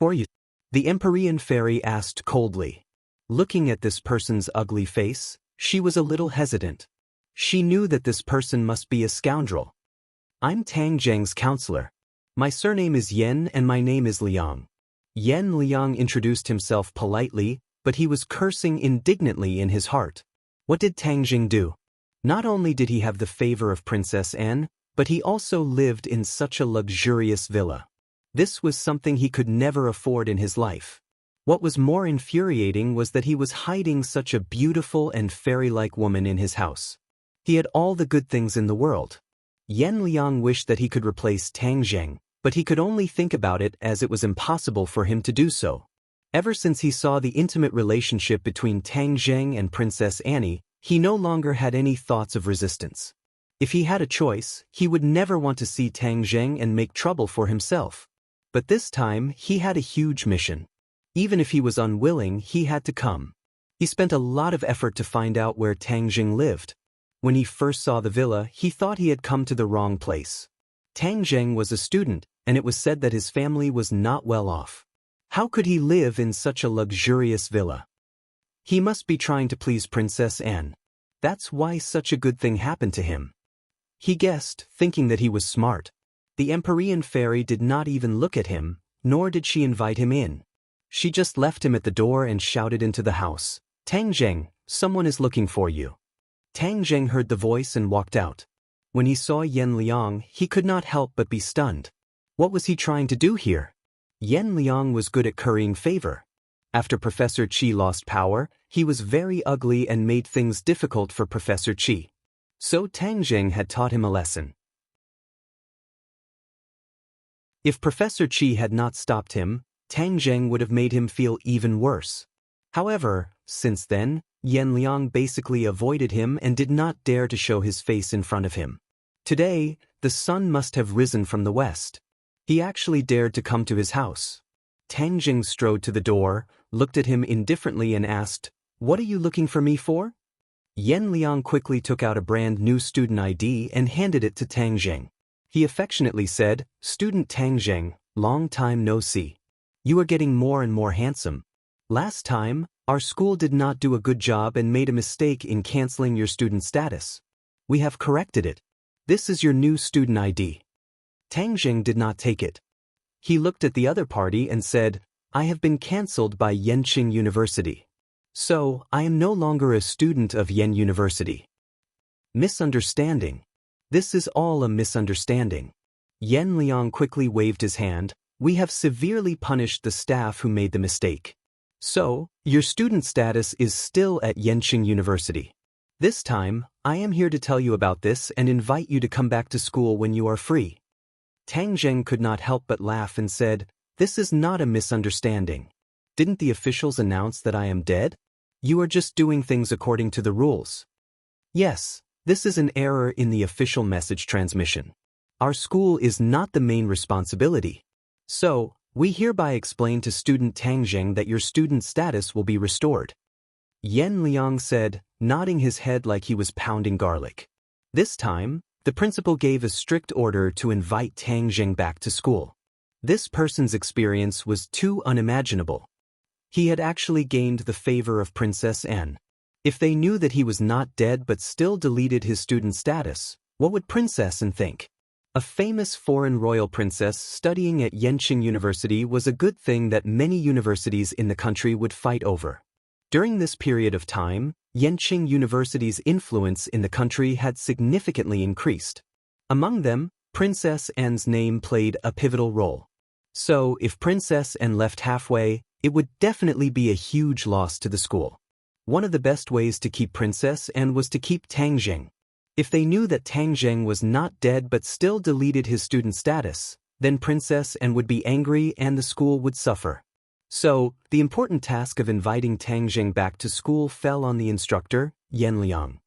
"Or you?" the Empyrean fairy asked coldly. Looking at this person's ugly face, she was a little hesitant. She knew that this person must be a scoundrel. "I'm Tang Jing's counselor. My surname is Yen and my name is Liang." Yen Liang introduced himself politely, but he was cursing indignantly in his heart. What did Tang Jing do? Not only did he have the favor of Princess Anne, but he also lived in such a luxurious villa. This was something he could never afford in his life. What was more infuriating was that he was hiding such a beautiful and fairy-like woman in his house. He had all the good things in the world. Yen Liang wished that he could replace Tang Jing, but he could only think about it as it was impossible for him to do so. Ever since he saw the intimate relationship between Tang Jing and Princess Annie, he no longer had any thoughts of resistance. If he had a choice, he would never want to see Tang Jing and make trouble for himself. But this time, he had a huge mission. Even if he was unwilling, he had to come. He spent a lot of effort to find out where Tang Jing lived. When he first saw the villa, he thought he had come to the wrong place. Tang Jing was a student, and it was said that his family was not well off. How could he live in such a luxurious villa? He must be trying to please Princess Anne. That's why such a good thing happened to him. He guessed, thinking that he was smart. The Empyrean fairy did not even look at him, nor did she invite him in. She just left him at the door and shouted into the house, "Tang Jing, someone is looking for you." Tang Jing heard the voice and walked out. When he saw Yen Liang, he could not help but be stunned. What was he trying to do here? Yen Liang was good at currying favor. After Professor Qi lost power, he was very ugly and made things difficult for Professor Qi. So Tang Jing had taught him a lesson. If Professor Qi had not stopped him, Tang Jing would have made him feel even worse. However, since then, Yen Liang basically avoided him and did not dare to show his face in front of him. Today, the sun must have risen from the west. He actually dared to come to his house. Tang Jing strode to the door, looked at him indifferently and asked, "What are you looking for me for?" Yen Liang quickly took out a brand new student ID and handed it to Tang Jing. He affectionately said, "Student Tang Jing, long time no see. You are getting more and more handsome. Last time, our school did not do a good job and made a mistake in canceling your student status. We have corrected it. This is your new student ID." Tang Jing did not take it. He looked at the other party and said, "I have been cancelled by Yenqing University. So, I am no longer a student of Yen University." Misunderstanding. This is all a misunderstanding. Yen Liang quickly waved his hand. "We have severely punished the staff who made the mistake. So, your student status is still at Yenqing University. This time, I am here to tell you about this and invite you to come back to school when you are free." Tang Jing could not help but laugh and said, "This is not a misunderstanding. Didn't the officials announce that I am dead? You are just doing things according to the rules." "Yes, this is an error in the official message transmission. Our school is not the main responsibility. So, we hereby explain to student Tang Jing that your student status will be restored." Yen Liang said, nodding his head like he was pounding garlic. This time, the principal gave a strict order to invite Tang Jing back to school. This person's experience was too unimaginable. He had actually gained the favor of Princess N. If they knew that he was not dead but still deleted his student status, what would Princess N think? A famous foreign royal princess studying at Yenching University was a good thing that many universities in the country would fight over. During this period of time, Yenching University's influence in the country had significantly increased. Among them, Princess N's name played a pivotal role. So, if Princess N left halfway, it would definitely be a huge loss to the school. One of the best ways to keep Princess N was to keep Tang Jing. If they knew that Tang Jing was not dead but still deleted his student status, then Princess N would be angry and the school would suffer. So, the important task of inviting Tang Jing back to school fell on the instructor, Yan Liang.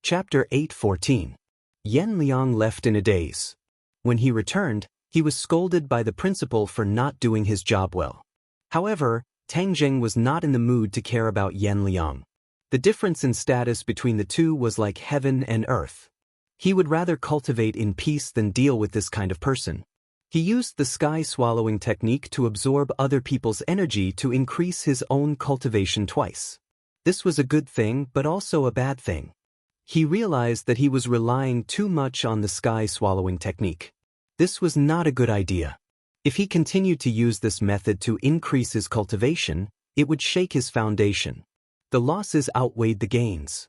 Chapter 8:14. Yan Liang left in a daze. When he returned, he was scolded by the principal for not doing his job well. However, Tang Jing was not in the mood to care about Yan Liang. The difference in status between the two was like heaven and earth. He would rather cultivate in peace than deal with this kind of person. He used the sky-swallowing technique to absorb other people's energy to increase his own cultivation twice. This was a good thing but also a bad thing. He realized that he was relying too much on the sky-swallowing technique. This was not a good idea. If he continued to use this method to increase his cultivation, it would shake his foundation. The losses outweighed the gains.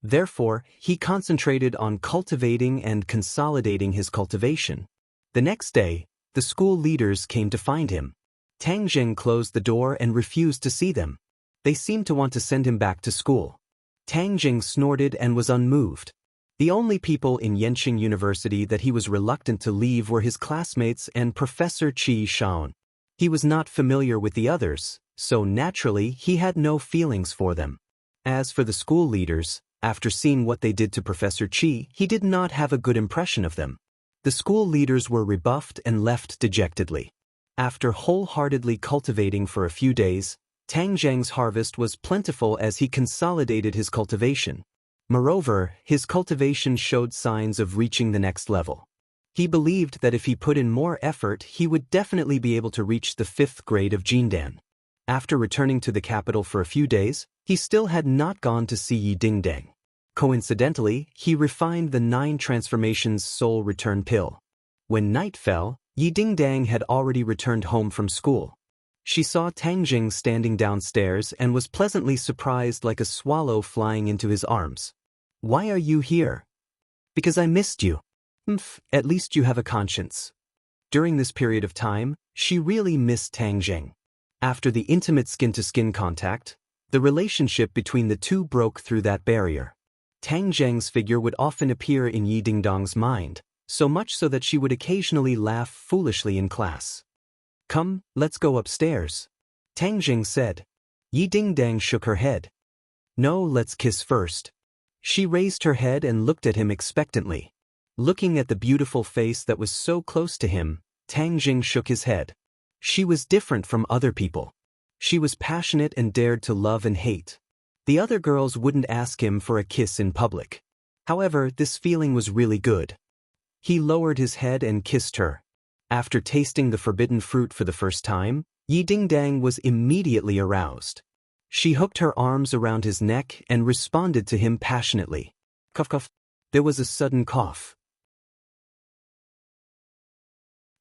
Therefore, he concentrated on cultivating and consolidating his cultivation. The next day, the school leaders came to find him. Tang Jing closed the door and refused to see them. They seemed to want to send him back to school. Tang Jing snorted and was unmoved. The only people in Yenching University that he was reluctant to leave were his classmates and Professor Qi Shaon. He was not familiar with the others, so naturally he had no feelings for them. As for the school leaders, after seeing what they did to Professor Qi, he did not have a good impression of them. The school leaders were rebuffed and left dejectedly. After wholeheartedly cultivating for a few days, Tang Jing's harvest was plentiful as he consolidated his cultivation. Moreover, his cultivation showed signs of reaching the next level. He believed that if he put in more effort, he would definitely be able to reach the 5th grade of Jindan. After returning to the capital for a few days, he still had not gone to see Yi Dingdang. Coincidentally, he refined the 9 transformations soul return pill. When night fell, Yi Dingdang had already returned home from school. She saw Tang Jing standing downstairs and was pleasantly surprised like a swallow flying into his arms. "Why are you here?" "Because I missed you." At least you have a conscience." During this period of time, she really missed Tang Jing. After the intimate skin-to-skin contact, the relationship between the two broke through that barrier. Tang Jing's figure would often appear in Yi Dingdang's mind, so much so that she would occasionally laugh foolishly in class. "Come, let's go upstairs," Tang Jing said. Yi Dingdang shook her head. "No, let's kiss first." She raised her head and looked at him expectantly. Looking at the beautiful face that was so close to him, Tang Jing shook his head. She was different from other people. She was passionate and dared to love and hate. The other girls wouldn't ask him for a kiss in public. However, this feeling was really good. He lowered his head and kissed her. After tasting the forbidden fruit for the first time, Yi Dingdang was immediately aroused. She hooked her arms around his neck and responded to him passionately. Cough cough. There was a sudden cough.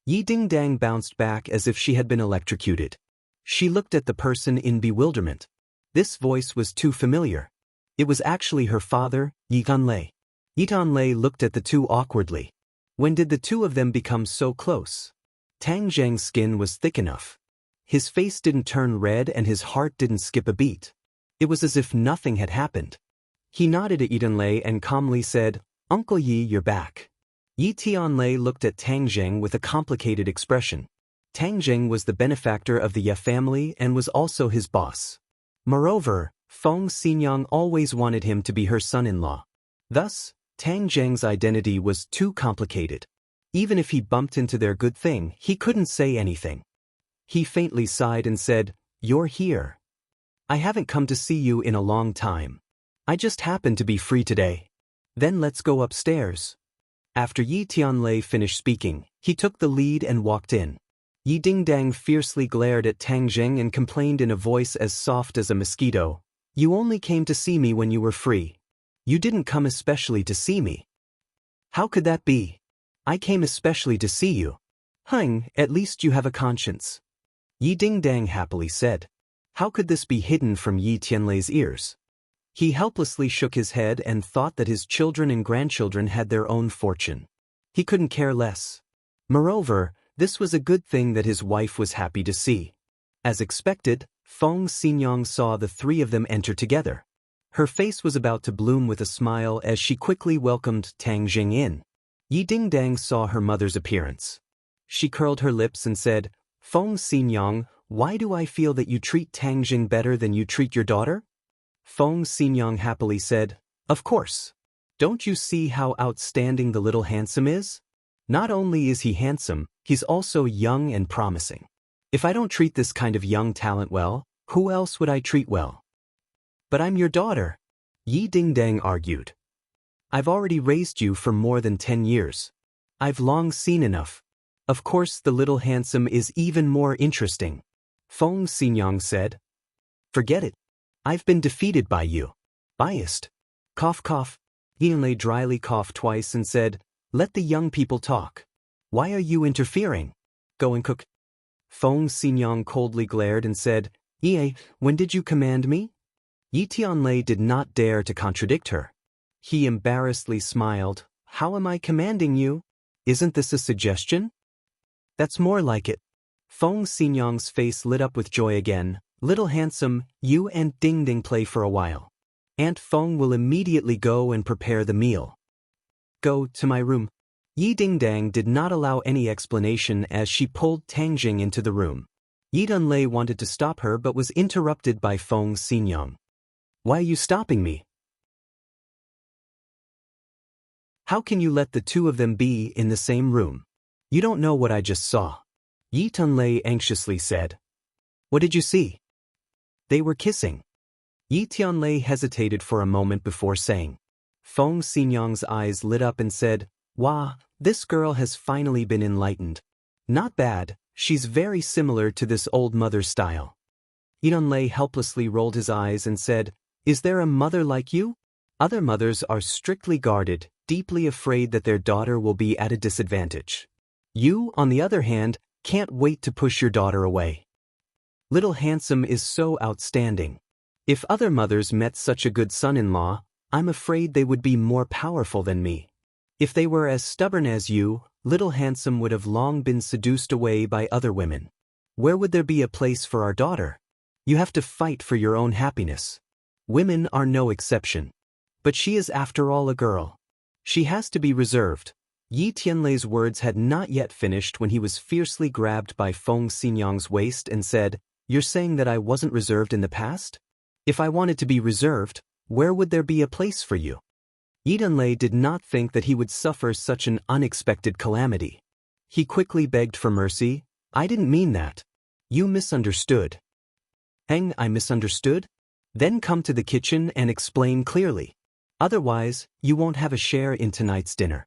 Yi Dingdang bounced back as if she had been electrocuted. She looked at the person in bewilderment. This voice was too familiar. It was actually her father, Yi Tanlei. Yi Tanlei looked at the two awkwardly. When did the two of them become so close? Tang Jing's skin was thick enough. His face didn't turn red and his heart didn't skip a beat. It was as if nothing had happened. He nodded at Yi Tanlei and calmly said, "Uncle Yi, you're back." Yi Tianlei looked at Tang Jing with a complicated expression. Tang Jing was the benefactor of the Ye family and was also his boss. Moreover, Feng Xinyang always wanted him to be her son-in-law. Thus, Tang Jing's identity was too complicated. Even if he bumped into their good thing, he couldn't say anything. He faintly sighed and said, "You're here." I haven't come to see you in a long time. I just happened to be free today. Then let's go upstairs. After Yi Tianlei finished speaking, he took the lead and walked in. Yi Dingdang fiercely glared at Tang Jing and complained in a voice as soft as a mosquito. You only came to see me when you were free. You didn't come especially to see me. How could that be? I came especially to see you. At least you have a conscience. Yi Dingdang happily said. How could this be hidden from Yi Tianlei's ears? He helplessly shook his head and thought that his children and grandchildren had their own fortune. He couldn't care less. Moreover, this was a good thing that his wife was happy to see. As expected, Feng Xinyang saw the three of them enter together. Her face was about to bloom with a smile as she quickly welcomed Tang Jing in. Yi Dingdang saw her mother's appearance. She curled her lips and said, Feng Xinyang, why do I feel that you treat Tang Jing better than you treat your daughter? Feng Xinyang happily said, Of course. Don't you see how outstanding the little handsome is? Not only is he handsome, he's also young and promising. If I don't treat this kind of young talent well, who else would I treat well? But I'm your daughter, Yi Dingdang argued. I've already raised you for more than 10 years. I've long seen enough. Of course the little handsome is even more interesting, Feng Xinyang said. Forget it. I've been defeated by you. Biased. Cough cough. Tianlei dryly coughed twice and said, Let the young people talk. Why are you interfering? Go and cook. Feng Xinyang coldly glared and said, when did you command me? Yi Tianlei did not dare to contradict her. He embarrassedly smiled. How am I commanding you? Isn't this a suggestion? That's more like it. Feng Xinyang's face lit up with joy again. Little handsome, you and Dingding play for a while. Aunt Feng will immediately go and prepare the meal. Go to my room. Yi Dingdang did not allow any explanation as she pulled Tang Jing into the room. Yi Dunlei wanted to stop her but was interrupted by Feng Xinyang. Why are you stopping me? How can you let the two of them be in the same room? You don't know what I just saw. Yi Dunlei anxiously said. What did you see? They were kissing. Yi Tianlei hesitated for a moment before saying. Feng Xinyang's eyes lit up and said, Wah, this girl has finally been enlightened. Not bad, she's very similar to this old mother's style. Yi Tianlei helplessly rolled his eyes and said, Is there a mother like you? Other mothers are strictly guarded, deeply afraid that their daughter will be at a disadvantage. You, on the other hand, can't wait to push your daughter away. Little handsome is so outstanding. If other mothers met such a good son-in-law, I'm afraid they would be more powerful than me. If they were as stubborn as you, little handsome would have long been seduced away by other women. Where would there be a place for our daughter? You have to fight for your own happiness. Women are no exception. But she is after all a girl. She has to be reserved. Yi Tianlei's words had not yet finished when he was fiercely grabbed by Feng Xinyang's waist and said, You're saying that I wasn't reserved in the past? If I wanted to be reserved, where would there be a place for you? Yi Dunlei did not think that he would suffer such an unexpected calamity. He quickly begged for mercy. I didn't mean that. You misunderstood. I misunderstood? Then come to the kitchen and explain clearly. Otherwise, you won't have a share in tonight's dinner.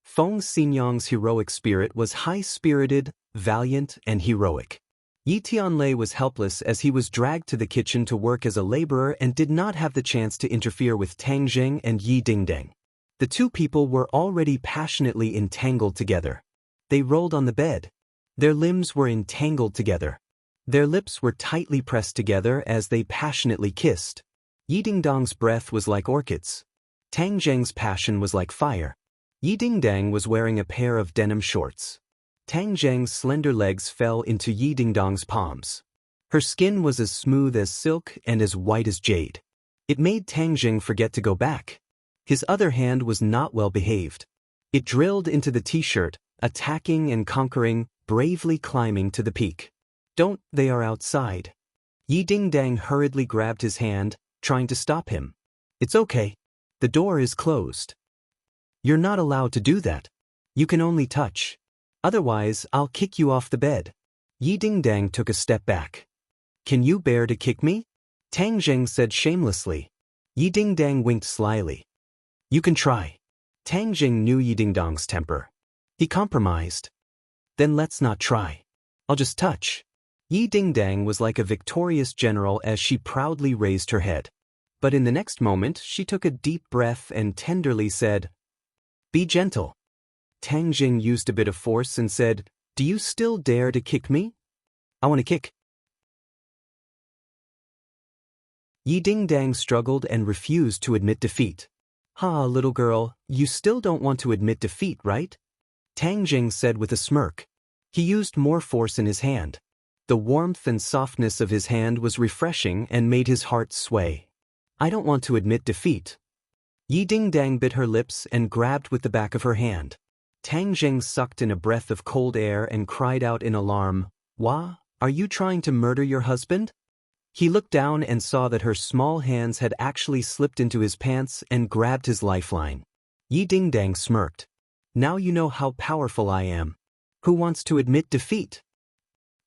Feng Xinyang's heroic spirit was high-spirited, valiant, and heroic. Yi Tianlei was helpless as he was dragged to the kitchen to work as a laborer and did not have the chance to interfere with Tang Jing and Yi Dingdang. The two people were already passionately entangled together. They rolled on the bed. Their limbs were entangled together. Their lips were tightly pressed together as they passionately kissed. Yi Dingdang's breath was like orchids. Tang Jing's passion was like fire. Yi Dingdang was wearing a pair of denim shorts. Tang Jing's slender legs fell into Yi Dingdang's palms. Her skin was as smooth as silk and as white as jade. It made Tang Jing forget to go back. His other hand was not well behaved. It drilled into the t-shirt, attacking and conquering, bravely climbing to the peak. Don't, they are outside. Yi Dingdang hurriedly grabbed his hand, trying to stop him. It's okay. The door is closed. You're not allowed to do that. You can only touch. Otherwise, I'll kick you off the bed. Yi Dingdang took a step back. Can you bear to kick me? Tang Jing said shamelessly. Yi Dingdang winked slyly. You can try. Tang Jing knew Yi Dingdang's temper. He compromised. Then let's not try. I'll just touch. Yi Dingdang was like a victorious general as she proudly raised her head. But in the next moment she took a deep breath and tenderly said, Be gentle. Tang Jing used a bit of force and said, Do you still dare to kick me? I want to kick. Yi Dingdang struggled and refused to admit defeat. Ha, little girl, you still don't want to admit defeat, right? Tang Jing said with a smirk. He used more force in his hand. The warmth and softness of his hand was refreshing and made his heart sway. I don't want to admit defeat. Yi Dingdang bit her lips and grabbed with the back of her hand. Tang Jing sucked in a breath of cold air and cried out in alarm, Wah, are you trying to murder your husband? He looked down and saw that her small hands had actually slipped into his pants and grabbed his lifeline. Yi Dingdang smirked. Now you know how powerful I am. Who wants to admit defeat?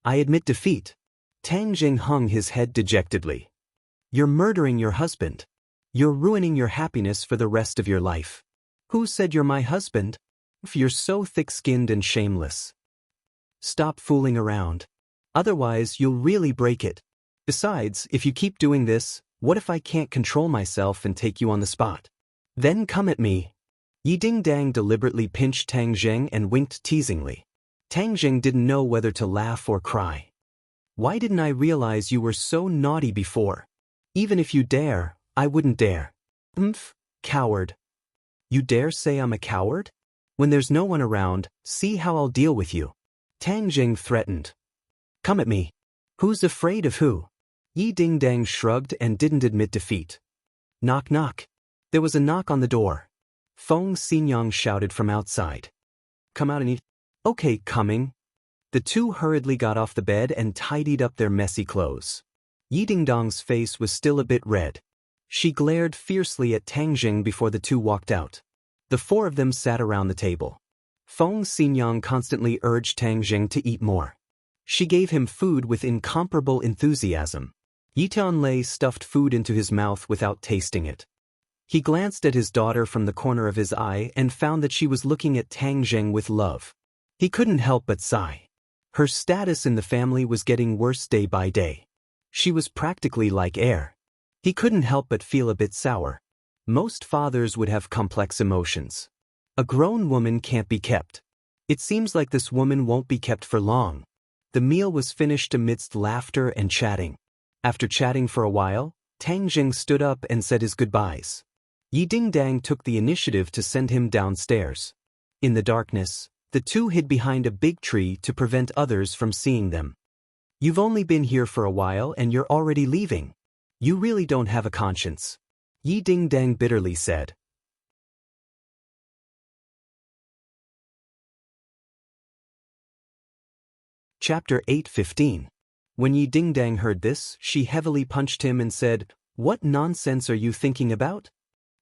I admit defeat. Tang Jing hung his head dejectedly. You're murdering your husband. You're ruining your happiness for the rest of your life. Who said you're my husband? If you're so thick-skinned and shameless. Stop fooling around. Otherwise you'll really break it. Besides, if you keep doing this, what if I can't control myself and take you on the spot? Then come at me. Yi Dingdang deliberately pinched Tang Jing and winked teasingly. Tang Jing didn't know whether to laugh or cry. Why didn't I realize you were so naughty before? Even if you dare, I wouldn't dare. Coward. You dare say I'm a coward? When there's no one around, see how I'll deal with you. Tang Jing threatened. Come at me. Who's afraid of who? Yi Dingdang shrugged and didn't admit defeat. Knock knock. There was a knock on the door. Feng Xinyang shouted from outside. Come out and eat. Okay, coming. The two hurriedly got off the bed and tidied up their messy clothes. Yi Dingdang's face was still a bit red. She glared fiercely at Tang Jing before the two walked out. The four of them sat around the table. Feng Xinyang constantly urged Tang Jing to eat more. She gave him food with incomparable enthusiasm. Yi Tianlei stuffed food into his mouth without tasting it. He glanced at his daughter from the corner of his eye and found that she was looking at Tang Jing with love. He couldn't help but sigh. Her status in the family was getting worse day by day. She was practically like air. He couldn't help but feel a bit sour. Most fathers would have complex emotions. A grown woman can't be kept. It seems like this woman won't be kept for long. The meal was finished amidst laughter and chatting. After chatting for a while, Tang Jing stood up and said his goodbyes. Yi Dingdang took the initiative to send him downstairs. In the darkness, the two hid behind a big tree to prevent others from seeing them. You've only been here for a while and you're already leaving. You really don't have a conscience. Yi Dingdang bitterly said. Chapter 8:15. When Yi Dingdang heard this, she heavily punched him and said, What nonsense are you thinking about?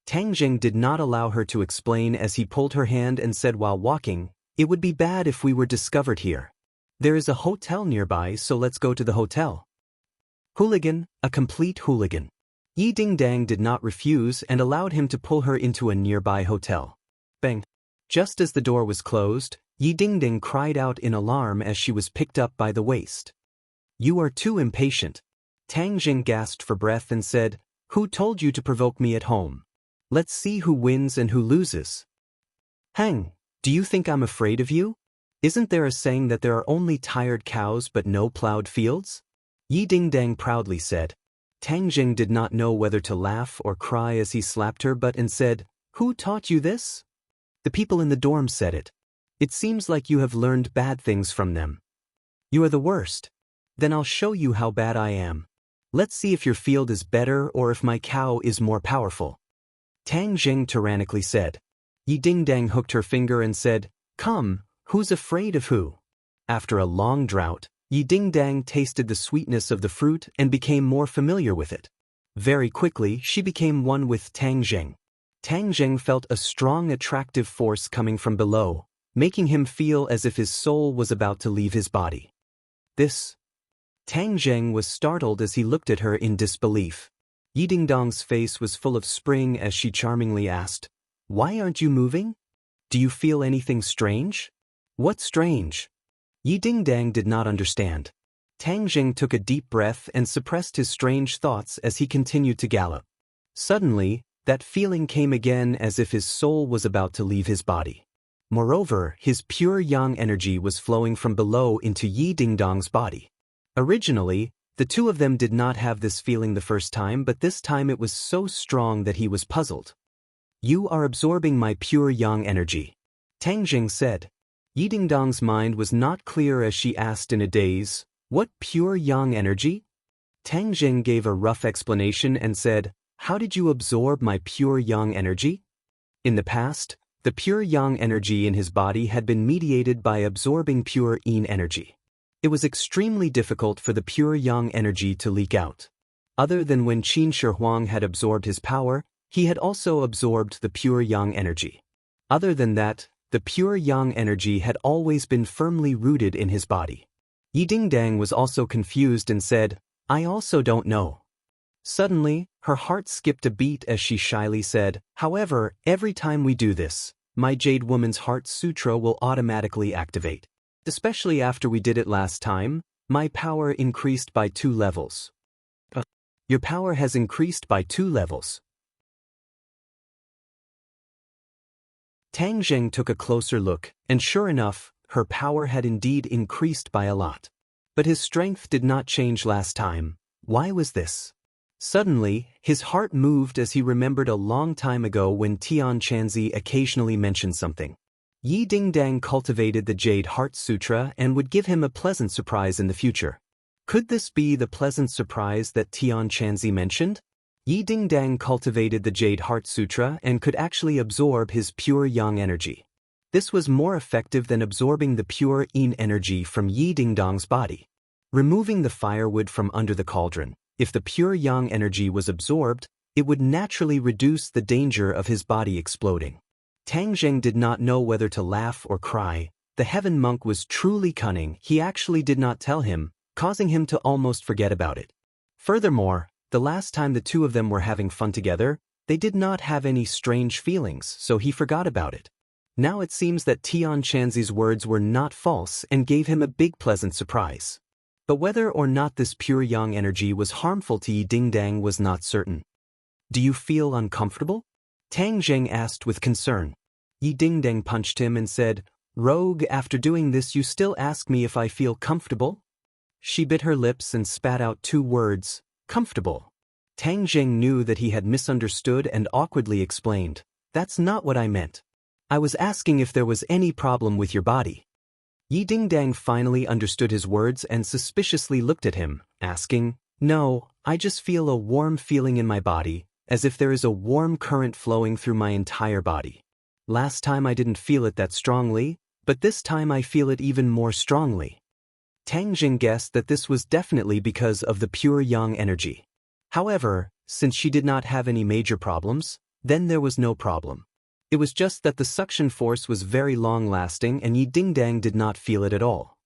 Tang Jing did not allow her to explain as he pulled her hand and said while walking, It would be bad if we were discovered here. There is a hotel nearby, so let's go to the hotel. Hooligan, a complete hooligan. Yi Dingdang did not refuse and allowed him to pull her into a nearby hotel. Bang! Just as the door was closed, Yi Dingdang cried out in alarm as she was picked up by the waist. You are too impatient. Tang Jing gasped for breath and said, Who told you to provoke me at home? Let's see who wins and who loses. Hang, do you think I'm afraid of you? Isn't there a saying that there are only tired cows but no plowed fields? Yi Dingdang proudly said. Tang Jing did not know whether to laugh or cry as he slapped her butt and said, Who taught you this? The people in the dorm said it. It seems like you have learned bad things from them. You are the worst. Then I'll show you how bad I am. Let's see if your field is better or if my cow is more powerful. Tang Jing tyrannically said. Yi Dingdang hooked her finger and said, Come, who's afraid of who? After a long drought, Yi Dingdang tasted the sweetness of the fruit and became more familiar with it. Very quickly, she became one with Tang Jing. Tang Jing felt a strong attractive force coming from below, making him feel as if his soul was about to leave his body. This Tang Zheng was startled as he looked at her in disbelief. Yi Dingdong's face was full of spring as she charmingly asked, "Why aren't you moving? Do you feel anything strange?" "What strange?" Yi Dingdang did not understand. Tang Zheng took a deep breath and suppressed his strange thoughts as he continued to gallop. Suddenly, that feeling came again as if his soul was about to leave his body. Moreover, his pure yang energy was flowing from below into Yi Dingdong's body. Originally, the two of them did not have this feeling the first time, but this time it was so strong that he was puzzled. "You are absorbing my pure yang energy," Tang Zheng said. Yi Dingdong's mind was not clear as she asked in a daze, "What pure yang energy?" Tang Zheng gave a rough explanation and said, "How did you absorb my pure yang energy?" In the past, the pure yang energy in his body had been mediated by absorbing pure yin energy. It was extremely difficult for the pure yang energy to leak out. Other than when Qin Shi Huang had absorbed his power, he had also absorbed the pure yang energy. Other than that, the pure yang energy had always been firmly rooted in his body. Yi Dingdang was also confused and said, "I also don't know." Suddenly, her heart skipped a beat as she shyly said, "However, every time we do this, my Jade Woman's Heart Sutra will automatically activate. Especially after we did it last time, my power increased by 2 levels. Your power has increased by 2 levels. Tang Zheng took a closer look, and sure enough, her power had indeed increased by a lot. But his strength did not change last time. Why was this? Suddenly, his heart moved as he remembered a long time ago when Tian Chanzi occasionally mentioned something. Yi Dingdang cultivated the Jade Heart Sutra and would give him a pleasant surprise in the future. Could this be the pleasant surprise that Tian Chanzi mentioned? Yi Dingdang cultivated the Jade Heart Sutra and could actually absorb his pure yang energy. This was more effective than absorbing the pure yin energy from Yi Dingdong's body. Removing the firewood from under the cauldron, if the pure yang energy was absorbed, it would naturally reduce the danger of his body exploding. Tang Zheng did not know whether to laugh or cry. The heaven monk was truly cunning. He actually did not tell him, causing him to almost forget about it. Furthermore, the last time the two of them were having fun together, they did not have any strange feelings, so he forgot about it. Now it seems that Tian Chanzi's words were not false and gave him a big pleasant surprise. But whether or not this pure yang energy was harmful to Yi Dingdang was not certain. "Do you feel uncomfortable?" Tang Zheng asked with concern. Yi Dingdang punched him and said, "Rogue, after doing this you still ask me if I feel comfortable?" She bit her lips and spat out 2 words, "Comfortable." Tang Zheng knew that he had misunderstood and awkwardly explained, "That's not what I meant. I was asking if there was any problem with your body." Yi Dingdang finally understood his words and suspiciously looked at him, asking, "No, I just feel a warm feeling in my body, as if there is a warm current flowing through my entire body. Last time I didn't feel it that strongly, but this time I feel it even more strongly." Tang Zheng guessed that this was definitely because of the pure yang energy. However, since she did not have any major problems, then there was no problem. It was just that the suction force was very long-lasting and Yi Dingdang did not feel it at all.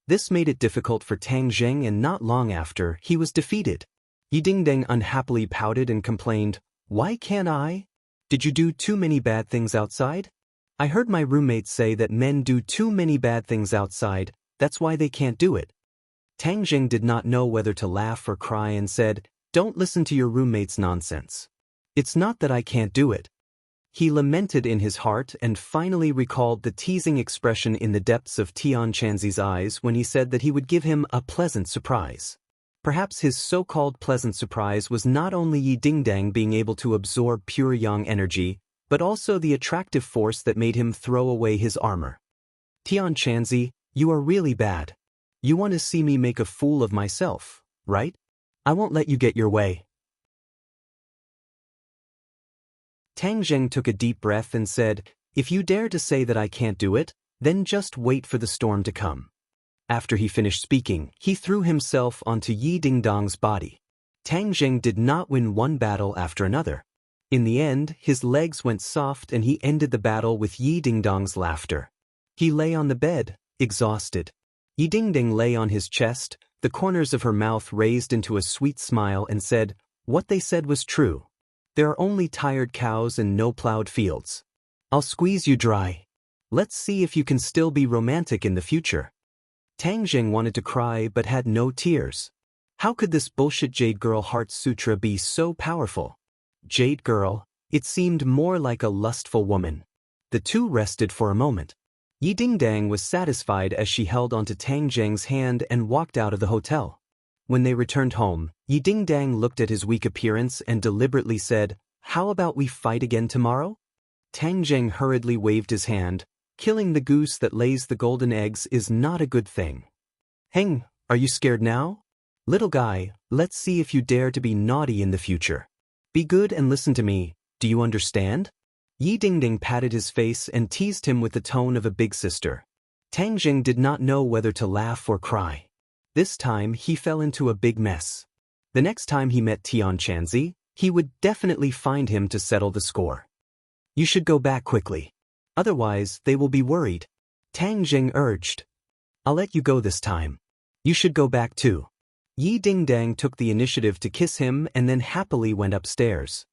This made it difficult for Tang Zheng, and not long after, he was defeated. Yi Dingdang unhappily pouted and complained, "Why can't I? Did you do too many bad things outside? I heard my roommates say that men do too many bad things outside, that's why they can't do it." Tang Zheng did not know whether to laugh or cry and said, "Don't listen to your roommate's nonsense. It's not that I can't do it." He lamented in his heart and finally recalled the teasing expression in the depths of Tian Chanzi's eyes when he said that he would give him a pleasant surprise. Perhaps his so-called pleasant surprise was not only Yi Dingdang being able to absorb pure yang energy, but also the attractive force that made him throw away his armor. "Tian Chanzi, you are really bad. You want to see me make a fool of myself, right? I won't let you get your way." Tang Zheng took a deep breath and said, "If you dare to say that I can't do it, then just wait for the storm to come." After he finished speaking, he threw himself onto Yi Dingdang's body. Tang Zheng did not win one battle after another. In the end, his legs went soft and he ended the battle with Yi Dingdang's laughter. He lay on the bed, exhausted. Yi Dingdang lay on his chest, The corners of her mouth raised into a sweet smile and said, "What they said was true. There are only tired cows and no plowed fields. I'll squeeze you dry. Let's see if you can still be romantic in the future." Tang Jing wanted to cry but had no tears. How could this bullshit Jade Girl Heart Sutra be so powerful? Jade Girl, it seemed more like a lustful woman. The two rested for a moment. Yi Dingdang was satisfied as she held onto Tang Jing's hand and walked out of the hotel. When they returned home, Yi Dingdang looked at his weak appearance and deliberately said, "How about we fight again tomorrow?" Tang Jing hurriedly waved his hand. "Killing the goose that lays the golden eggs is not a good thing." "Heng, are you scared now? Little guy, let's see if you dare to be naughty in the future. Be good and listen to me, do you understand?" Yi Dingding patted his face and teased him with the tone of a big sister. Tang Jing did not know whether to laugh or cry. This time he fell into a big mess. The next time he met Tian Chanzi, he would definitely find him to settle the score. "You should go back quickly. Otherwise, they will be worried," Tang Jing urged. "I'll let you go this time. You should go back too." Yi Dingdang took the initiative to kiss him and then happily went upstairs.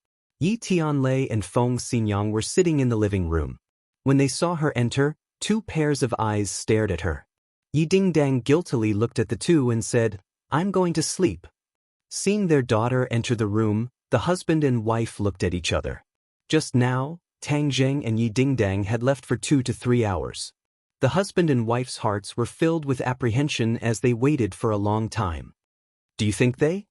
Yi Tianlei and Feng Xinyang were sitting in the living room. When they saw her enter, two pairs of eyes stared at her. Yi Dingdang guiltily looked at the two and said, "I'm going to sleep." Seeing their daughter enter the room, the husband and wife looked at each other. Just now, Tang Jing and Yi Dingdang had left for 2 to 3 hours. The husband and wife's hearts were filled with apprehension as they waited for a long time. "Do you think they?"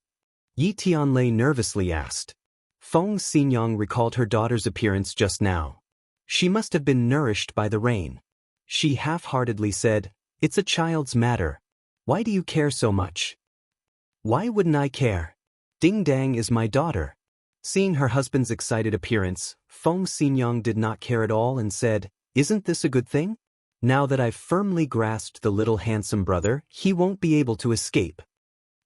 Yi Tianlei nervously asked. Feng Xinyang recalled her daughter's appearance just now. She must have been nourished by the rain. She half-heartedly said, "It's a child's matter. Why do you care so much?" "Why wouldn't I care? Dingdang is my daughter." Seeing her husband's excited appearance, Feng Xinyang did not care at all and said, "Isn't this a good thing? Now that I've firmly grasped the little handsome brother, he won't be able to escape."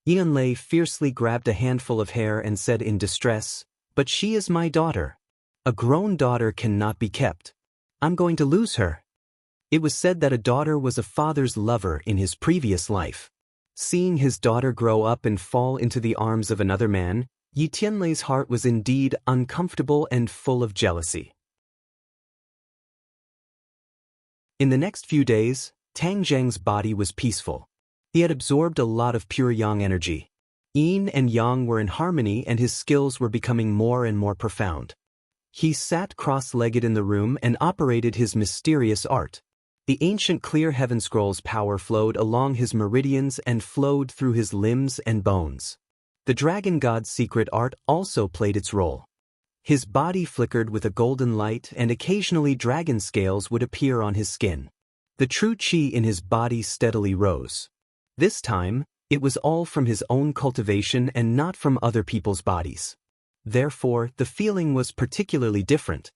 Yanlei fiercely grabbed a handful of hair and said in distress, "But she is my daughter. A grown daughter cannot be kept. I'm going to lose her." It was said that a daughter was a father's lover in his previous life. Seeing his daughter grow up and fall into the arms of another man, Yi Tianlei's heart was indeed uncomfortable and full of jealousy. In the next few days, Tang Zheng's body was peaceful. He had absorbed a lot of pure yang energy. Yin and yang were in harmony and his skills were becoming more and more profound. He sat cross-legged in the room and operated his mysterious art. The ancient clear heaven scroll's power flowed along his meridians and flowed through his limbs and bones. The dragon god's secret art also played its role. His body flickered with a golden light and occasionally dragon scales would appear on his skin. The true qi in his body steadily rose. This time, it was all from his own cultivation and not from other people's bodies. Therefore, the feeling was particularly different.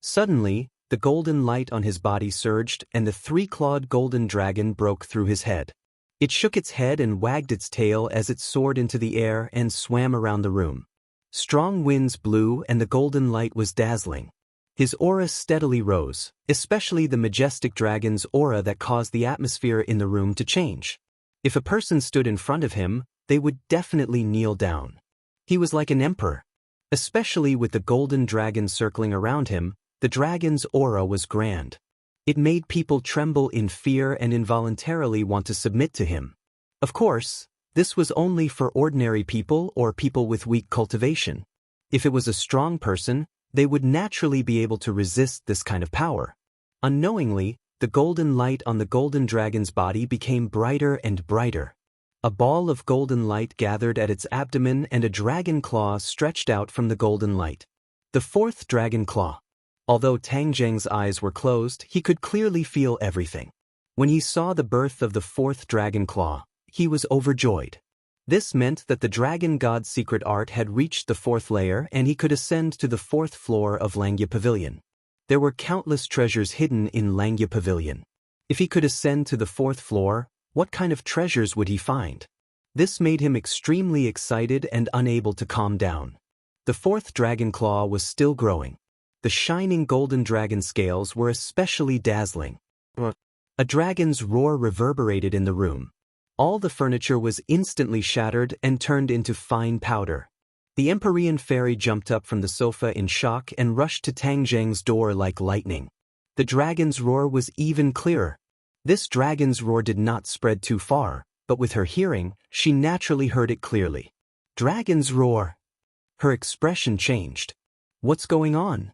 Suddenly, the golden light on his body surged and the three-clawed golden dragon broke through his head. It shook its head and wagged its tail as it soared into the air and swam around the room. Strong winds blew and the golden light was dazzling. His aura steadily rose, especially the majestic dragon's aura that caused the atmosphere in the room to change. If a person stood in front of him, they would definitely kneel down. He was like an emperor. Especially with the golden dragon circling around him, the dragon's aura was grand. It made people tremble in fear and involuntarily want to submit to him. Of course, this was only for ordinary people or people with weak cultivation. If it was a strong person, they would naturally be able to resist this kind of power. Unknowingly, the golden light on the golden dragon's body became brighter and brighter. A ball of golden light gathered at its abdomen and a dragon claw stretched out from the golden light. The fourth dragon claw. Although Tang Zheng's eyes were closed, he could clearly feel everything. When he saw the birth of the fourth dragon claw, he was overjoyed. This meant that the dragon god's secret art had reached the fourth layer and he could ascend to the fourth floor of Langya Pavilion. There were countless treasures hidden in Langya Pavilion. If he could ascend to the fourth floor, what kind of treasures would he find? This made him extremely excited and unable to calm down. The fourth dragon claw was still growing. The shining golden dragon scales were especially dazzling. A dragon's roar reverberated in the room. All the furniture was instantly shattered and turned into fine powder. The Empyrean fairy jumped up from the sofa in shock and rushed to Tang Zheng's door like lightning. The dragon's roar was even clearer. This dragon's roar did not spread too far, but with her hearing, she naturally heard it clearly. Dragon's roar! Her expression changed. What's going on?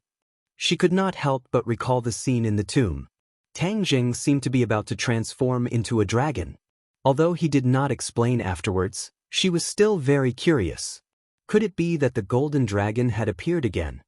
She could not help but recall the scene in the tomb. Tang Zheng seemed to be about to transform into a dragon. Although he did not explain afterwards, she was still very curious. Could it be that the golden dragon had appeared again?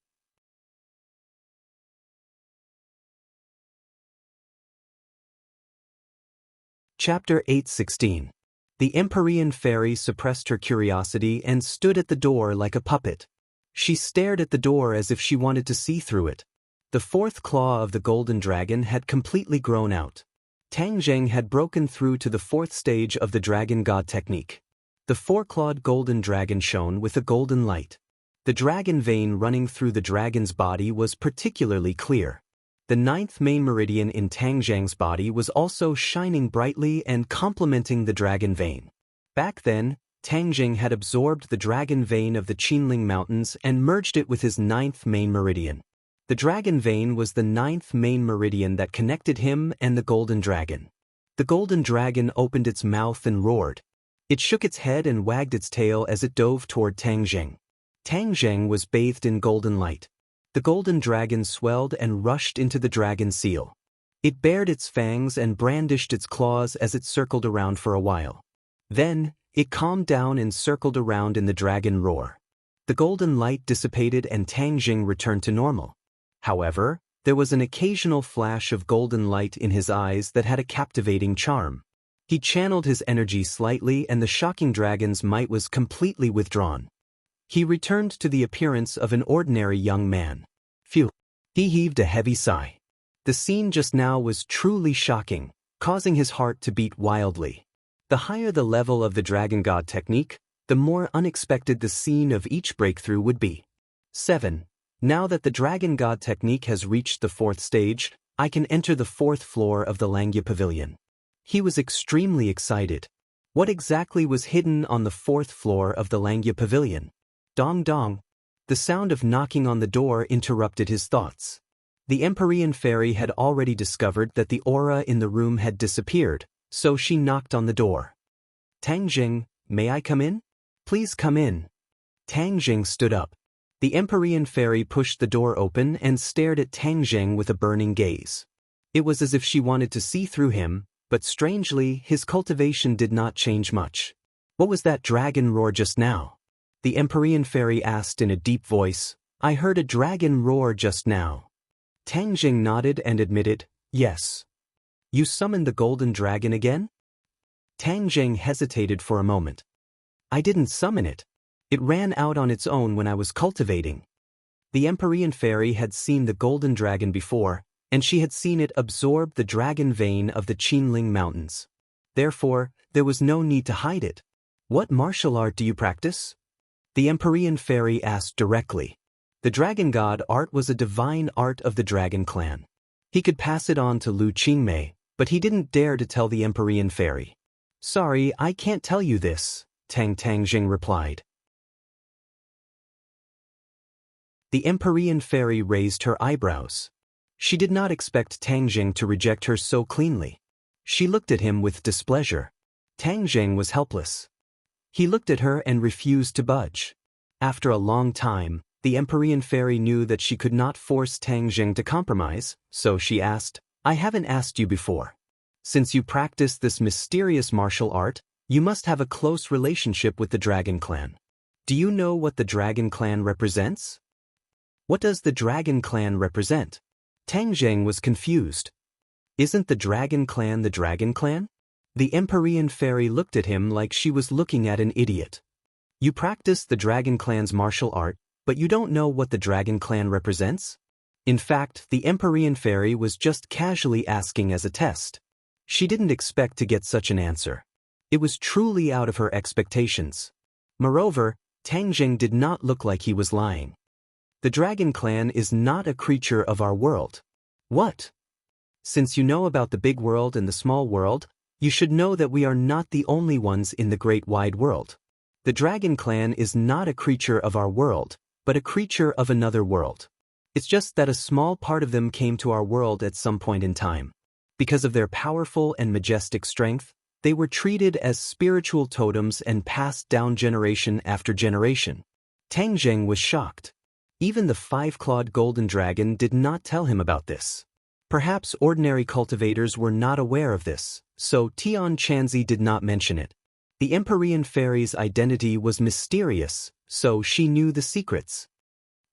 Chapter 8:16. The Empyrean fairy suppressed her curiosity and stood at the door like a puppet. She stared at the door as if she wanted to see through it. The fourth claw of the golden dragon had completely grown out. Tang Zheng had broken through to the fourth stage of the dragon god technique. The four-clawed golden dragon shone with a golden light. The dragon vein running through the dragon's body was particularly clear. The ninth main meridian in Tang Zheng's body was also shining brightly and complementing the dragon vein. Back then, Tang Zheng had absorbed the dragon vein of the Qinling Mountains and merged it with his ninth main meridian. The dragon vein was the ninth main meridian that connected him and the golden dragon. The golden dragon opened its mouth and roared. It shook its head and wagged its tail as it dove toward Tang Zheng. Tang Zheng was bathed in golden light. The golden dragon swelled and rushed into the dragon seal. It bared its fangs and brandished its claws as it circled around for a while. Then, it calmed down and circled around in the dragon roar. The golden light dissipated and Tang Zheng returned to normal. However, there was an occasional flash of golden light in his eyes that had a captivating charm. He channeled his energy slightly and the shocking dragon's might was completely withdrawn. He returned to the appearance of an ordinary young man. Phew! He heaved a heavy sigh. The scene just now was truly shocking, causing his heart to beat wildly. The higher the level of the dragon god technique, the more unexpected the scene of each breakthrough would be. 7. Now that the dragon god technique has reached the fourth stage, I can enter the fourth floor of the Langya Pavilion. He was extremely excited. What exactly was hidden on the fourth floor of the Langya Pavilion? Dong dong. The sound of knocking on the door interrupted his thoughts. The Empyrean fairy had already discovered that the aura in the room had disappeared, so she knocked on the door. Tang Zheng, may I come in? Please come in. Tang Zheng stood up. The Empyrean fairy pushed the door open and stared at Tang Zheng with a burning gaze. It was as if she wanted to see through him, but strangely, his cultivation did not change much. What was that dragon roar just now? The Empyrean fairy asked in a deep voice. I heard a dragon roar just now. Tang Zheng nodded and admitted, yes. You summoned the golden dragon again? Tang Zheng hesitated for a moment. I didn't summon it. It ran out on its own when I was cultivating. The Empyrean fairy had seen the golden dragon before, and she had seen it absorb the dragon vein of the Qinling Mountains. Therefore, there was no need to hide it. What martial art do you practice? The Empyrean fairy asked directly. The dragon god art was a divine art of the dragon clan. He could pass it on to Lu Qingmei, but he didn't dare to tell the Empyrean fairy. Sorry, I can't tell you this, Tang Zheng replied. The Empyrean fairy raised her eyebrows. She did not expect Tang Zheng to reject her so cleanly. She looked at him with displeasure. Tang Zheng was helpless. He looked at her and refused to budge. After a long time, the Empyrean fairy knew that she could not force Tang Zheng to compromise, so she asked, I haven't asked you before. Since you practice this mysterious martial art, you must have a close relationship with the Dragon Clan. Do you know what the Dragon Clan represents? What does the Dragon Clan represent? Tang Zheng was confused. Isn't the Dragon Clan the Dragon Clan? The Empyrean fairy looked at him like she was looking at an idiot. You practice the Dragon Clan's martial art, but you don't know what the Dragon Clan represents? In fact, the Empyrean fairy was just casually asking as a test. She didn't expect to get such an answer. It was truly out of her expectations. Moreover, Tang Zheng did not look like he was lying. The Dragon Clan is not a creature of our world. What? Since you know about the big world and the small world, You should know that we are not the only ones in the great wide world. The dragon clan is not a creature of our world, but a creature of another world. It's just that a small part of them came to our world at some point in time. Because of their powerful and majestic strength, they were treated as spiritual totems and passed down generation after generation. Tang Zheng was shocked. Even the five-clawed golden dragon did not tell him about this. Perhaps ordinary cultivators were not aware of this, so Tian Chanzi did not mention it. The Empyrean fairy's identity was mysterious, so she knew the secrets.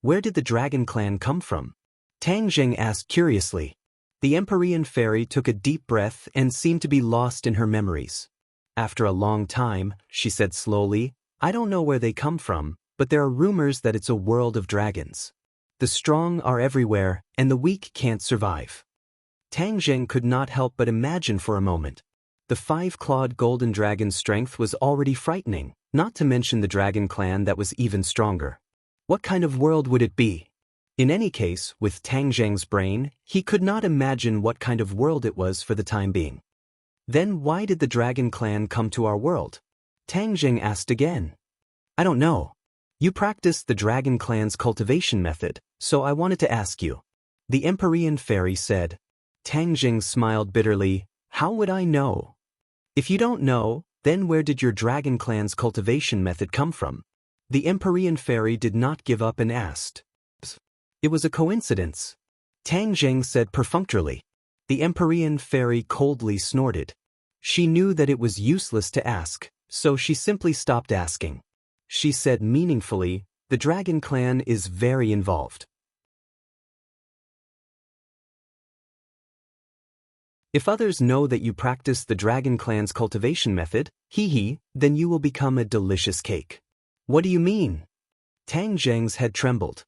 Where did the dragon clan come from? Tang Zheng asked curiously. The Empyrean fairy took a deep breath and seemed to be lost in her memories. After a long time, she said slowly, I don't know where they come from, but there are rumors that it's a world of dragons. The strong are everywhere, and the weak can't survive. Tang Zheng could not help but imagine for a moment. The five-clawed golden dragon's strength was already frightening, not to mention the dragon clan that was even stronger. What kind of world would it be? In any case, with Tang Zheng's brain, he could not imagine what kind of world it was for the time being. Then why did the dragon clan come to our world? Tang Zheng asked again. I don't know. You practiced the dragon clan's cultivation method, so I wanted to ask you. The Empyrean fairy said. Tang Zheng smiled bitterly. How would I know? If you don't know, then where did your dragon clan's cultivation method come from? The Empyrean fairy did not give up and asked. It was a coincidence. Tang Zheng said perfunctorily. The Empyrean fairy coldly snorted. She knew that it was useless to ask, so she simply stopped asking. She said meaningfully, the dragon clan is very involved. If others know that you practice the dragon clan's cultivation method, then you will become a delicious cake. What do you mean? Tang Zheng's head trembled.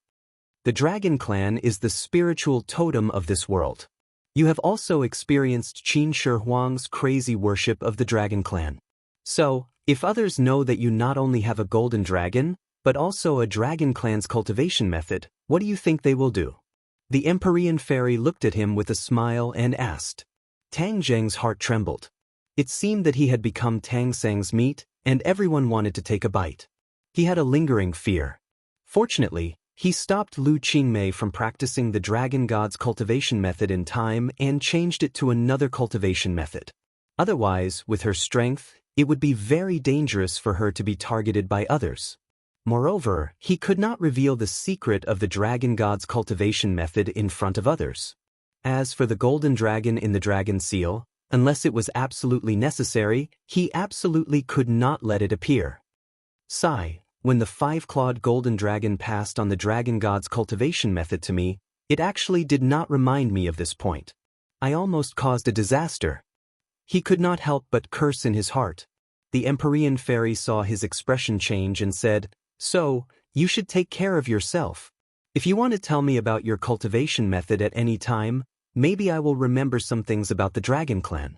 The dragon clan is the spiritual totem of this world. You have also experienced Qin Shi Huang's crazy worship of the dragon clan. So, if others know that you not only have a golden dragon, but also a dragon clan's cultivation method, what do you think they will do? The Empyrean fairy looked at him with a smile and asked. Tang Zheng's heart trembled. It seemed that he had become Tang Seng's meat, and everyone wanted to take a bite. He had a lingering fear. Fortunately, he stopped Lu Qingmei from practicing the dragon god's cultivation method in time and changed it to another cultivation method. Otherwise, with her strength, it would be very dangerous for her to be targeted by others. Moreover, he could not reveal the secret of the dragon god's cultivation method in front of others. As for the golden dragon in the dragon seal, unless it was absolutely necessary, he absolutely could not let it appear. Sigh. When the five-clawed golden dragon passed on the dragon god's cultivation method to me, it actually did not remind me of this point. I almost caused a disaster. He could not help but curse in his heart. The Empyrean fairy saw his expression change and said, So, you should take care of yourself. If you want to tell me about your cultivation method at any time, maybe I will remember some things about the dragon clan.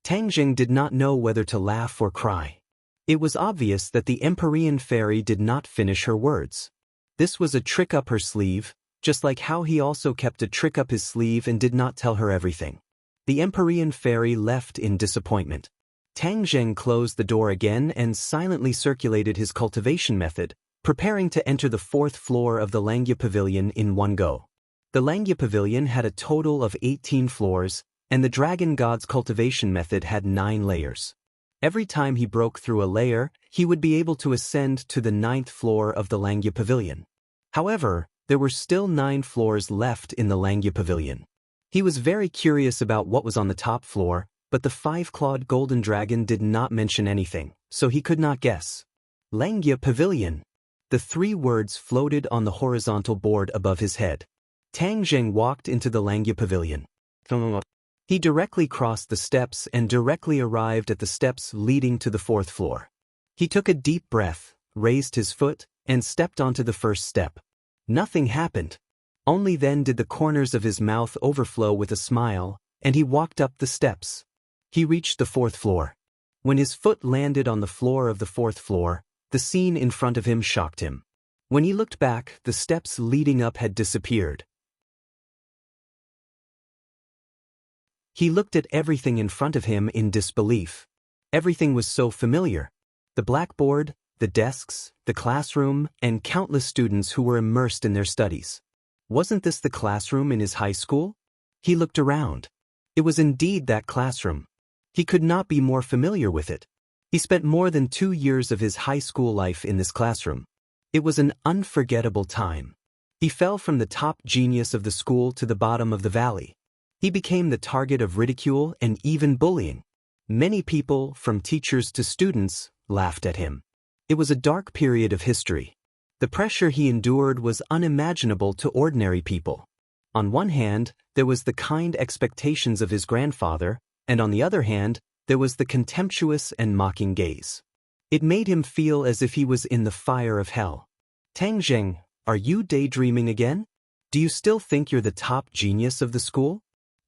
Tang Zheng did not know whether to laugh or cry. It was obvious that the Empyrean fairy did not finish her words. This was a trick up her sleeve, just like how he also kept a trick up his sleeve and did not tell her everything. The Empyrean fairy left in disappointment. Tang Zheng closed the door again and silently circulated his cultivation method, preparing to enter the fourth floor of the Langya Pavilion in one go. The Langya Pavilion had a total of 18 floors, and the dragon god's cultivation method had 9 layers. Every time he broke through a layer, he would be able to ascend to the 9th floor of the Langya Pavilion. However, there were still 9 floors left in the Langya Pavilion. He was very curious about what was on the top floor, but the five-clawed golden dragon did not mention anything, so he could not guess. Langya Pavilion. The 3 words floated on the horizontal board above his head. Tang Zheng walked into the Langya Pavilion. He directly crossed the steps and directly arrived at the steps leading to the 4th floor. He took a deep breath, raised his foot, and stepped onto the first step. Nothing happened. Only then did the corners of his mouth overflow with a smile, and he walked up the steps. He reached the 4th floor. When his foot landed on the floor of the 4th floor, the scene in front of him shocked him. When he looked back, the steps leading up had disappeared. He looked at everything in front of him in disbelief. Everything was so familiar. The blackboard, the desks, the classroom, and countless students who were immersed in their studies. Wasn't this the classroom in his high school? He looked around. It was indeed that classroom. He could not be more familiar with it. He spent more than 2 years of his high school life in this classroom. It was an unforgettable time. He fell from the top genius of the school to the bottom of the valley. He became the target of ridicule and even bullying. Many people, from teachers to students, laughed at him. It was a dark period of history. The pressure he endured was unimaginable to ordinary people. On one hand, there was the kind expectations of his grandfather, and on the other hand, there was the contemptuous and mocking gaze. It made him feel as if he was in the fire of hell. Tang Zheng, are you daydreaming again? Do you still think you're the top genius of the school?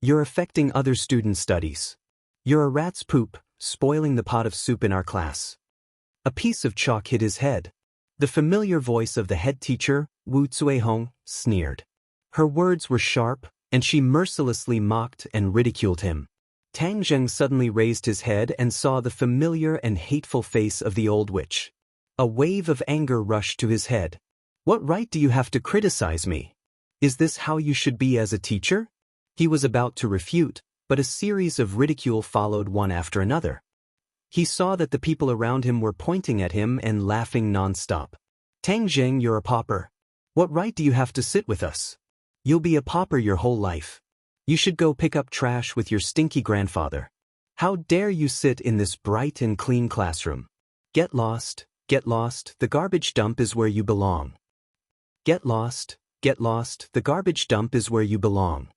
You're affecting other students' studies. You're a rat's poop, spoiling the pot of soup in our class. A piece of chalk hit his head. The familiar voice of the head teacher, Wu Cuihong, sneered. Her words were sharp, and she mercilessly mocked and ridiculed him. Tang Zheng suddenly raised his head and saw the familiar and hateful face of the old witch. A wave of anger rushed to his head. What right do you have to criticize me? Is this how you should be as a teacher? He was about to refute, but a series of ridicule followed one after another. He saw that the people around him were pointing at him and laughing non-stop. Tang Zheng, you're a pauper. What right do you have to sit with us? You'll be a pauper your whole life. You should go pick up trash with your stinky grandfather. How dare you sit in this bright and clean classroom? Get lost, the garbage dump is where you belong. Get lost, the garbage dump is where you belong.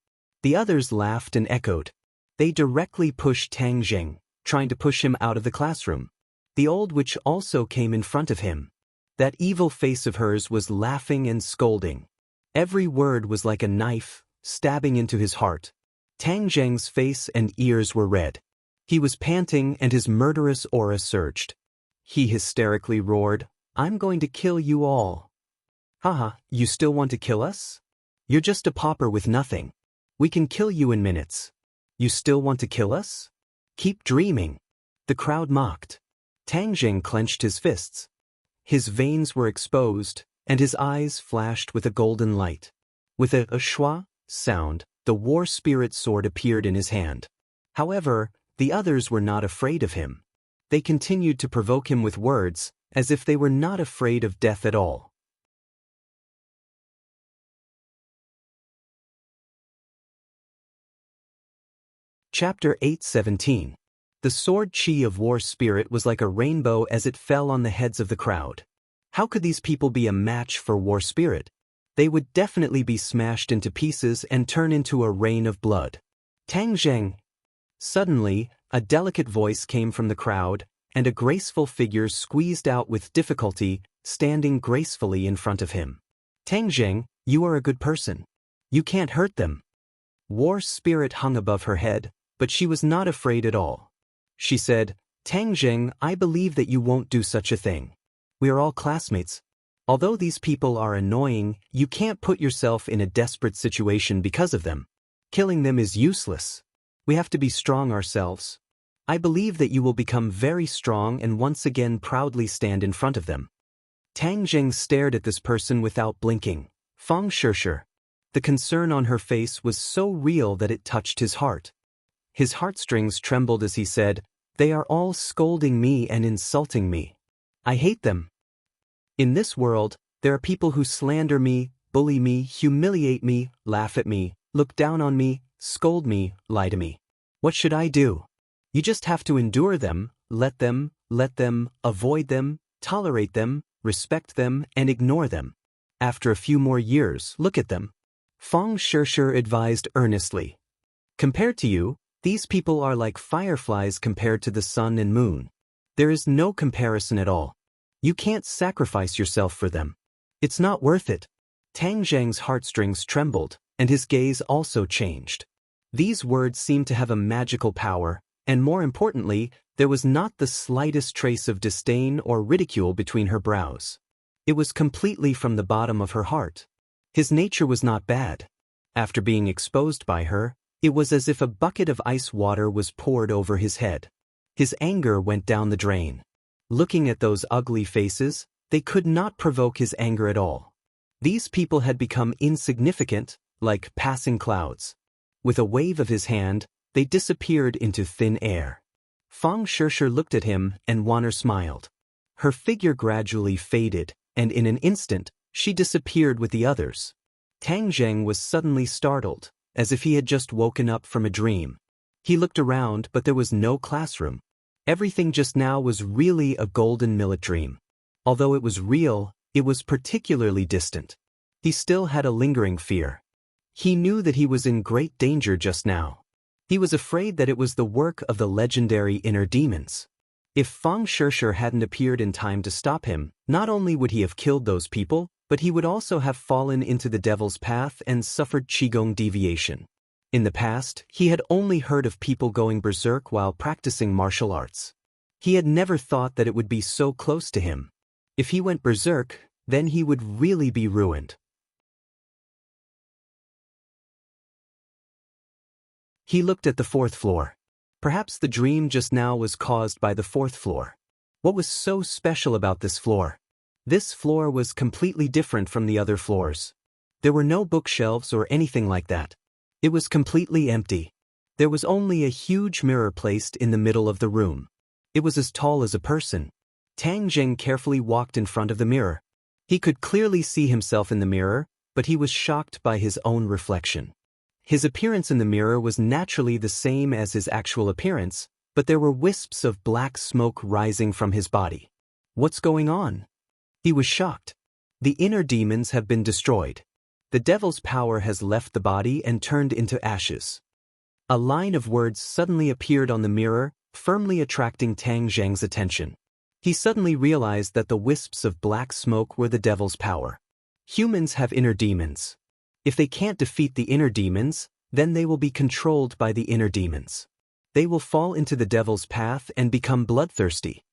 The others laughed and echoed. They directly pushed Tang Zheng, trying to push him out of the classroom. The old witch also came in front of him. That evil face of hers was laughing and scolding. Every word was like a knife, stabbing into his heart. Tang Zheng's face and ears were red. He was panting and his murderous aura surged. He hysterically roared, I'm going to kill you all. Haha, you still want to kill us? You're just a pauper with nothing. We can kill you in minutes. You still want to kill us? Keep dreaming. The crowd mocked. Tang Zheng clenched his fists. His veins were exposed, and his eyes flashed with a golden light. With a schwa sound, the war spirit sword appeared in his hand. However, the others were not afraid of him. They continued to provoke him with words, as if they were not afraid of death at all. Chapter 8:17. The sword chi of war spirit was like a rainbow as it fell on the heads of the crowd. How could these people be a match for war spirit? They would definitely be smashed into pieces and turn into a rain of blood. Tang Zheng. Suddenly, a delicate voice came from the crowd, and a graceful figure squeezed out with difficulty, standing gracefully in front of him. Tang Zheng, you are a good person. You can't hurt them. War spirit hung above her head, but she was not afraid at all. She said, Tang Zheng, I believe that you won't do such a thing. We are all classmates. Although these people are annoying, you can't put yourself in a desperate situation because of them. Killing them is useless. We have to be strong ourselves. I believe that you will become very strong and once again proudly stand in front of them. Tang Zheng stared at this person without blinking. Fang Shishir. The concern on her face was so real that it touched his heart. His heartstrings trembled as he said, They are all scolding me and insulting me. I hate them. In this world, there are people who slander me, bully me, humiliate me, laugh at me, look down on me, scold me, lie to me. What should I do? You just have to endure them, let them, avoid them, tolerate them, respect them, and ignore them. After a few more years, look at them. Fang Shishir advised earnestly. Compared to you, these people are like fireflies compared to the sun and moon. There is no comparison at all. You can't sacrifice yourself for them. It's not worth it. Tang Zheng's heartstrings trembled, and his gaze also changed. These words seemed to have a magical power, and more importantly, there was not the slightest trace of disdain or ridicule between her brows. It was completely from the bottom of her heart. His nature was not bad. After being exposed by her, It was as if a bucket of ice water was poured over his head. His anger went down the drain. Looking at those ugly faces, they could not provoke his anger at all. These people had become insignificant, like passing clouds. With a wave of his hand, they disappeared into thin air. Fang Shishir looked at him, and Wanner smiled. Her figure gradually faded, and in an instant, she disappeared with the others. Tang Zheng was suddenly startled, as if he had just woken up from a dream. He looked around, but there was no classroom. Everything just now was really a golden millet dream. Although it was real, it was particularly distant. He still had a lingering fear. He knew that he was in great danger just now. He was afraid that it was the work of the legendary inner demons. If Fang Shishir hadn't appeared in time to stop him, not only would he have killed those people, but he would also have fallen into the devil's path and suffered qigong deviation. In the past, he had only heard of people going berserk while practicing martial arts. He had never thought that it would be so close to him. If he went berserk, then he would really be ruined. He looked at the fourth floor. Perhaps the dream just now was caused by the fourth floor. What was so special about this floor? This floor was completely different from the other floors. There were no bookshelves or anything like that. It was completely empty. There was only a huge mirror placed in the middle of the room. It was as tall as a person. Tang Zheng carefully walked in front of the mirror. He could clearly see himself in the mirror, but he was shocked by his own reflection. His appearance in the mirror was naturally the same as his actual appearance, but there were wisps of black smoke rising from his body. What's going on? He was shocked. The inner demons have been destroyed. The devil's power has left the body and turned into ashes. A line of words suddenly appeared on the mirror, firmly attracting Tang Zheng's attention. He suddenly realized that the wisps of black smoke were the devil's power. Humans have inner demons. If they can't defeat the inner demons, then they will be controlled by the inner demons. They will fall into the devil's path and become bloodthirsty.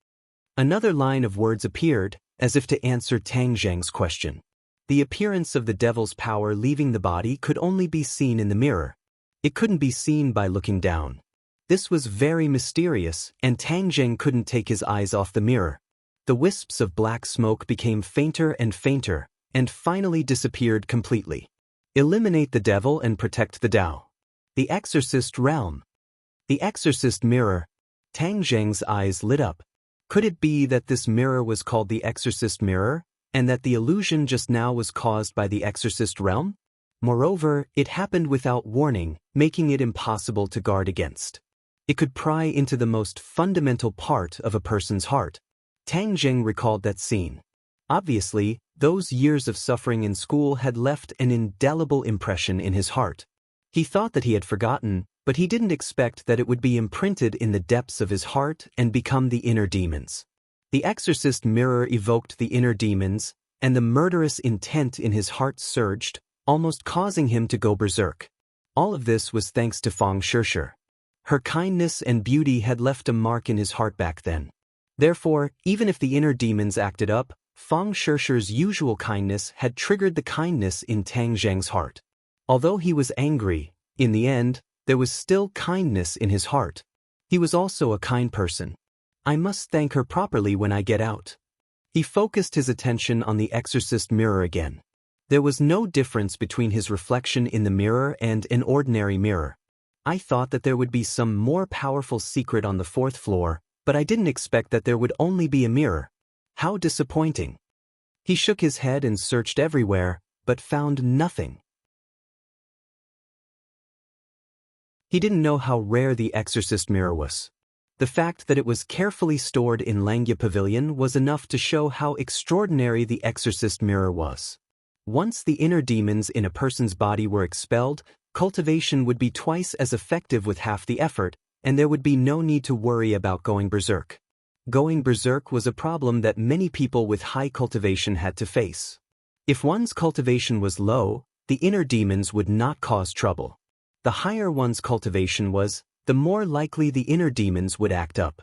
Another line of words appeared, as if to answer Tang Zheng's question. The appearance of the devil's power leaving the body could only be seen in the mirror. It couldn't be seen by looking down. This was very mysterious, and Tang Zheng couldn't take his eyes off the mirror. The wisps of black smoke became fainter and fainter, and finally disappeared completely. Eliminate the devil and protect the Tao. The Exorcist Realm. The Exorcist Mirror. Tang Zheng's eyes lit up. Could it be that this mirror was called the Exorcist Mirror, and that the illusion just now was caused by the Exorcist Realm? Moreover, it happened without warning, making it impossible to guard against. It could pry into the most fundamental part of a person's heart. Tang Zheng recalled that scene. Obviously, those years of suffering in school had left an indelible impression in his heart. He thought that he had forgotten, but he didn't expect that it would be imprinted in the depths of his heart and become the inner demons. The Exorcist Mirror evoked the inner demons, and the murderous intent in his heart surged, almost causing him to go berserk. All of this was thanks to Fang Shishir. Her kindness and beauty had left a mark in his heart back then. Therefore, even if the inner demons acted up, Fang Shishir's usual kindness had triggered the kindness in Tang Zheng's heart. Although he was angry, in the end, there was still kindness in his heart. He was also a kind person. I must thank her properly when I get out. He focused his attention on the Exorcist Mirror again. There was no difference between his reflection in the mirror and an ordinary mirror. I thought that there would be some more powerful secret on the fourth floor, but I didn't expect that there would only be a mirror. How disappointing. He shook his head and searched everywhere, but found nothing. He didn't know how rare the Exorcist Mirror was. The fact that it was carefully stored in Langya Pavilion was enough to show how extraordinary the Exorcist Mirror was. Once the inner demons in a person's body were expelled, cultivation would be twice as effective with half the effort, and there would be no need to worry about going berserk. Going berserk was a problem that many people with high cultivation had to face. If one's cultivation was low, the inner demons would not cause trouble. The higher one's cultivation was, the more likely the inner demons would act up.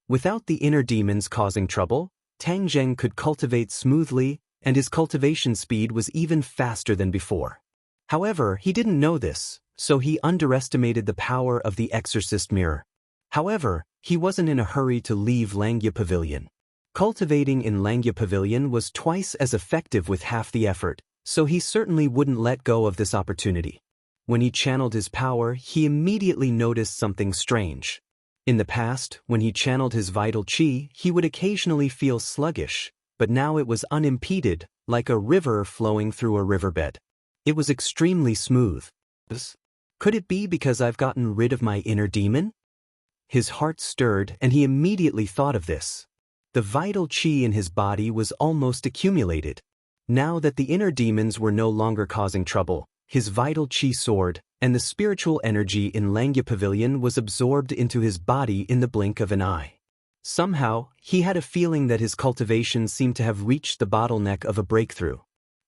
Without the inner demons causing trouble, Tang Zheng could cultivate smoothly, and his cultivation speed was even faster than before. However, he didn't know this, so he underestimated the power of the exorcist mirror. However, he wasn't in a hurry to leave Langya Pavilion. Cultivating in Langya Pavilion was twice as effective with half the effort, so he certainly wouldn't let go of this opportunity. When he channeled his power, he immediately noticed something strange. In the past, when he channeled his vital chi, he would occasionally feel sluggish, but now it was unimpeded, like a river flowing through a riverbed. It was extremely smooth. Could it be because I've gotten rid of my inner demon? His heart stirred, and he immediately thought of this. The vital chi in his body was almost accumulated. Now that the inner demons were no longer causing trouble, his vital chi soared, and the spiritual energy in Langya Pavilion was absorbed into his body in the blink of an eye. Somehow, he had a feeling that his cultivation seemed to have reached the bottleneck of a breakthrough.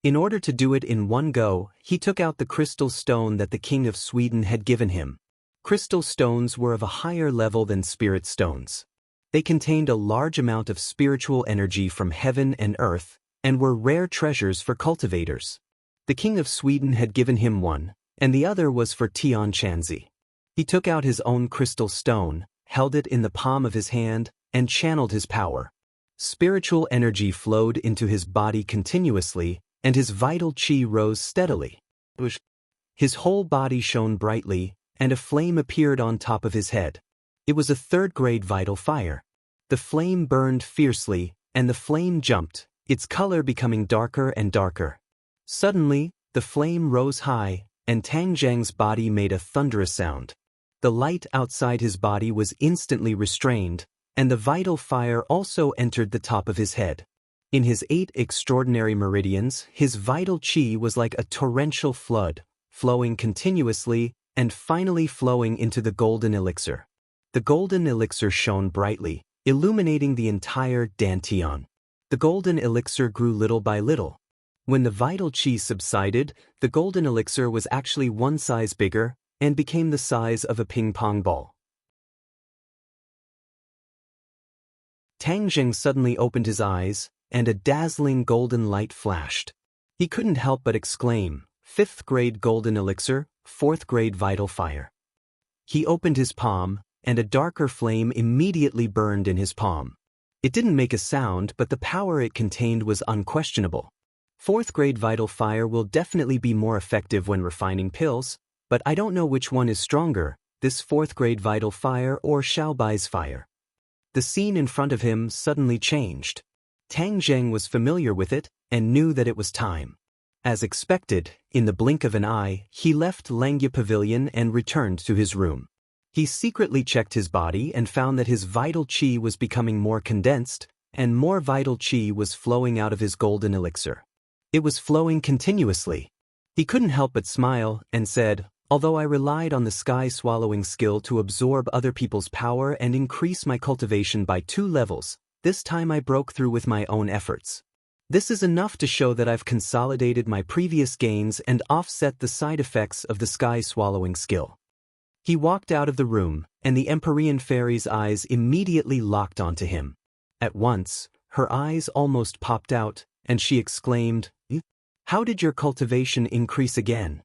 In order to do it in one go, he took out the crystal stone that the King of Sweden had given him. Crystal stones were of a higher level than spirit stones. They contained a large amount of spiritual energy from heaven and earth, and were rare treasures for cultivators. The King of Sweden had given him one, and the other was for Tian Chanzi. He took out his own crystal stone, held it in the palm of his hand, and channeled his power. Spiritual energy flowed into his body continuously, and his vital chi rose steadily. His whole body shone brightly, and a flame appeared on top of his head. It was a third-grade vital fire. The flame burned fiercely, and the flame jumped, its color becoming darker and darker. Suddenly, the flame rose high, and Tang Zheng's body made a thunderous sound. The light outside his body was instantly restrained, and the vital fire also entered the top of his head. In his 8 extraordinary meridians, his vital chi was like a torrential flood, flowing continuously, and finally flowing into the golden elixir. The golden elixir shone brightly, illuminating the entire Dantian. The golden elixir grew little by little. When the vital chi subsided, the golden elixir was actually one size bigger and became the size of a ping-pong ball. Tang Zheng suddenly opened his eyes, and a dazzling golden light flashed. He couldn't help but exclaim, "5th-grade golden elixir, 4th-grade vital fire." He opened his palm, and a darker flame immediately burned in his palm. It didn't make a sound, but the power it contained was unquestionable. 4th-grade vital fire will definitely be more effective when refining pills, but I don't know which one is stronger, this 4th-grade vital fire or Xiaobai's fire. The scene in front of him suddenly changed. Tang Zheng was familiar with it and knew that it was time. As expected, in the blink of an eye, he left Langya Pavilion and returned to his room. He secretly checked his body and found that his vital chi was becoming more condensed, and more vital chi was flowing out of his golden elixir. It was flowing continuously. He couldn't help but smile and said, "Although I relied on the sky-swallowing skill to absorb other people's power and increase my cultivation by 2 levels, this time I broke through with my own efforts. This is enough to show that I've consolidated my previous gains and offset the side effects of the sky-swallowing skill." He walked out of the room, and the Empyrean fairy's eyes immediately locked onto him. At once, her eyes almost popped out, and she exclaimed, "How did your cultivation increase again?"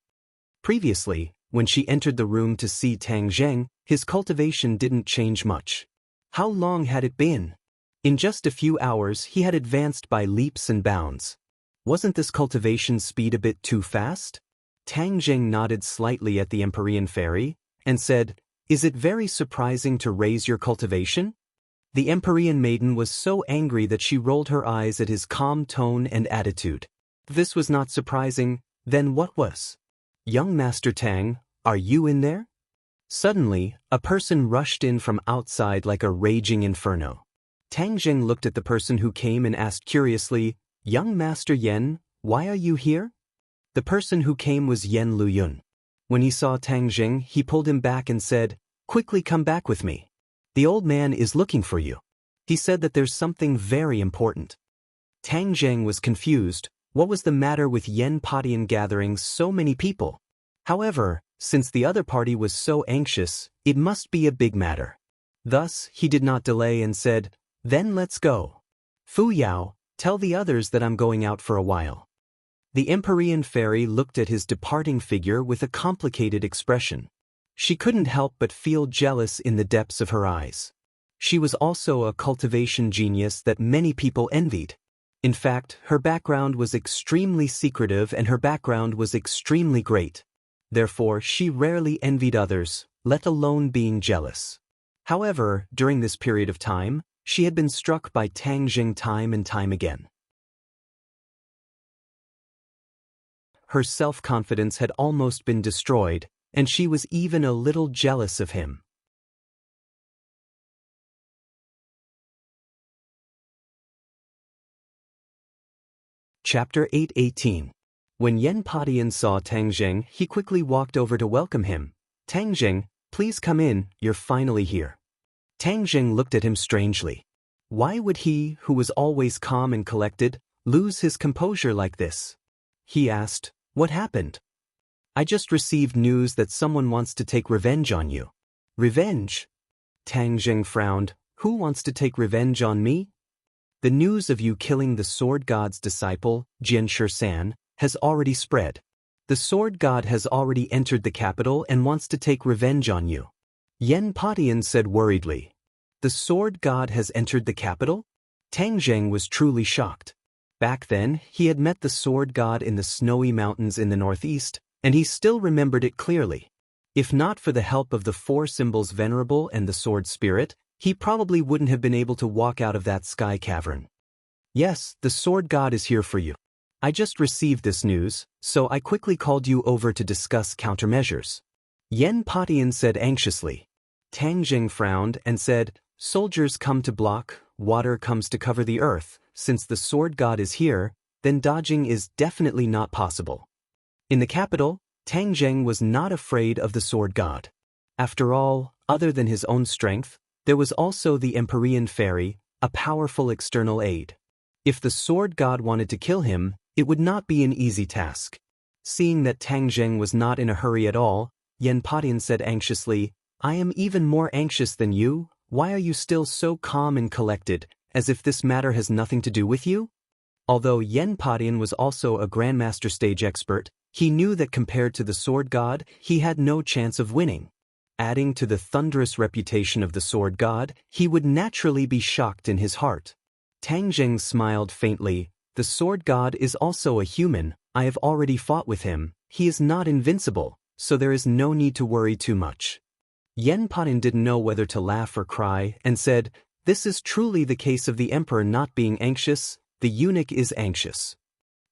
Previously, when she entered the room to see Tang Zheng, his cultivation didn't change much. How long had it been? In just a few hours he had advanced by leaps and bounds. Wasn't this cultivation speed a bit too fast? Tang Zheng nodded slightly at the Empyrean fairy, and said, "Is it very surprising to raise your cultivation?" The Empyrean maiden was so angry that she rolled her eyes at his calm tone and attitude. If this was not surprising, then what was? "Young Master Tang, are you in there?" Suddenly, a person rushed in from outside like a raging inferno. Tang Zheng looked at the person who came and asked curiously, "Young Master Yen, why are you here?" The person who came was Yen Luyun. When he saw Tang Zheng, he pulled him back and said, "Quickly come back with me. The old man is looking for you. He said that there's something very important." Tang Zheng was confused. What was the matter with Yen Patian gathering so many people? However, since the other party was so anxious, it must be a big matter. Thus, he did not delay and said, "Then let's go. Fu Yao, tell the others that I'm going out for a while." The Empyrean fairy looked at his departing figure with a complicated expression. She couldn't help but feel jealous in the depths of her eyes. She was also a cultivation genius that many people envied. In fact, her background was extremely secretive and her background was extremely great. Therefore, she rarely envied others, let alone being jealous. However, during this period of time, she had been struck by Tang Jing time and time again. Her self-confidence had almost been destroyed, and she was even a little jealous of him. Chapter 8:18. When Yen Padian saw Tang Jing, he quickly walked over to welcome him. Tang Jing, please come in, you're finally here. Tang Jing looked at him strangely. Why would he, who was always calm and collected, lose his composure like this? He asked, what happened? I just received news that someone wants to take revenge on you. Revenge? Tang Jing frowned. Who wants to take revenge on me? The news of you killing the sword god's disciple, Jian Shisan, has already spread. The sword god has already entered the capital and wants to take revenge on you. Yen Padian said worriedly. The sword god has entered the capital? Tang Jing was truly shocked. Back then, he had met the sword god in the snowy mountains in the northeast, and he still remembered it clearly. If not for the help of the four symbols Venerable and the sword spirit, he probably wouldn't have been able to walk out of that sky cavern. Yes, the sword god is here for you. I just received this news, so I quickly called you over to discuss countermeasures. Yen Padian said anxiously. Tang Jing frowned and said, soldiers come to block, water comes to cover the earth. Since the sword god is here, then dodging is definitely not possible. In the capital, Tang Jing was not afraid of the sword god. After all, other than his own strength, there was also the Empyrean fairy, a powerful external aid. If the sword god wanted to kill him, it would not be an easy task. Seeing that Tang Jing was not in a hurry at all, Yen Padian said anxiously, I am even more anxious than you. Why are you still so calm and collected, as if this matter has nothing to do with you? Although Yen Padian was also a Grandmaster stage expert, he knew that compared to the sword god, he had no chance of winning. Adding to the thunderous reputation of the sword god, he would naturally be shocked in his heart. Tang Jing smiled faintly. The sword god is also a human. I have already fought with him. He is not invincible, so there is no need to worry too much. Yen Padian didn't know whether to laugh or cry, and said, this is truly the case of the emperor not being anxious. The eunuch is anxious.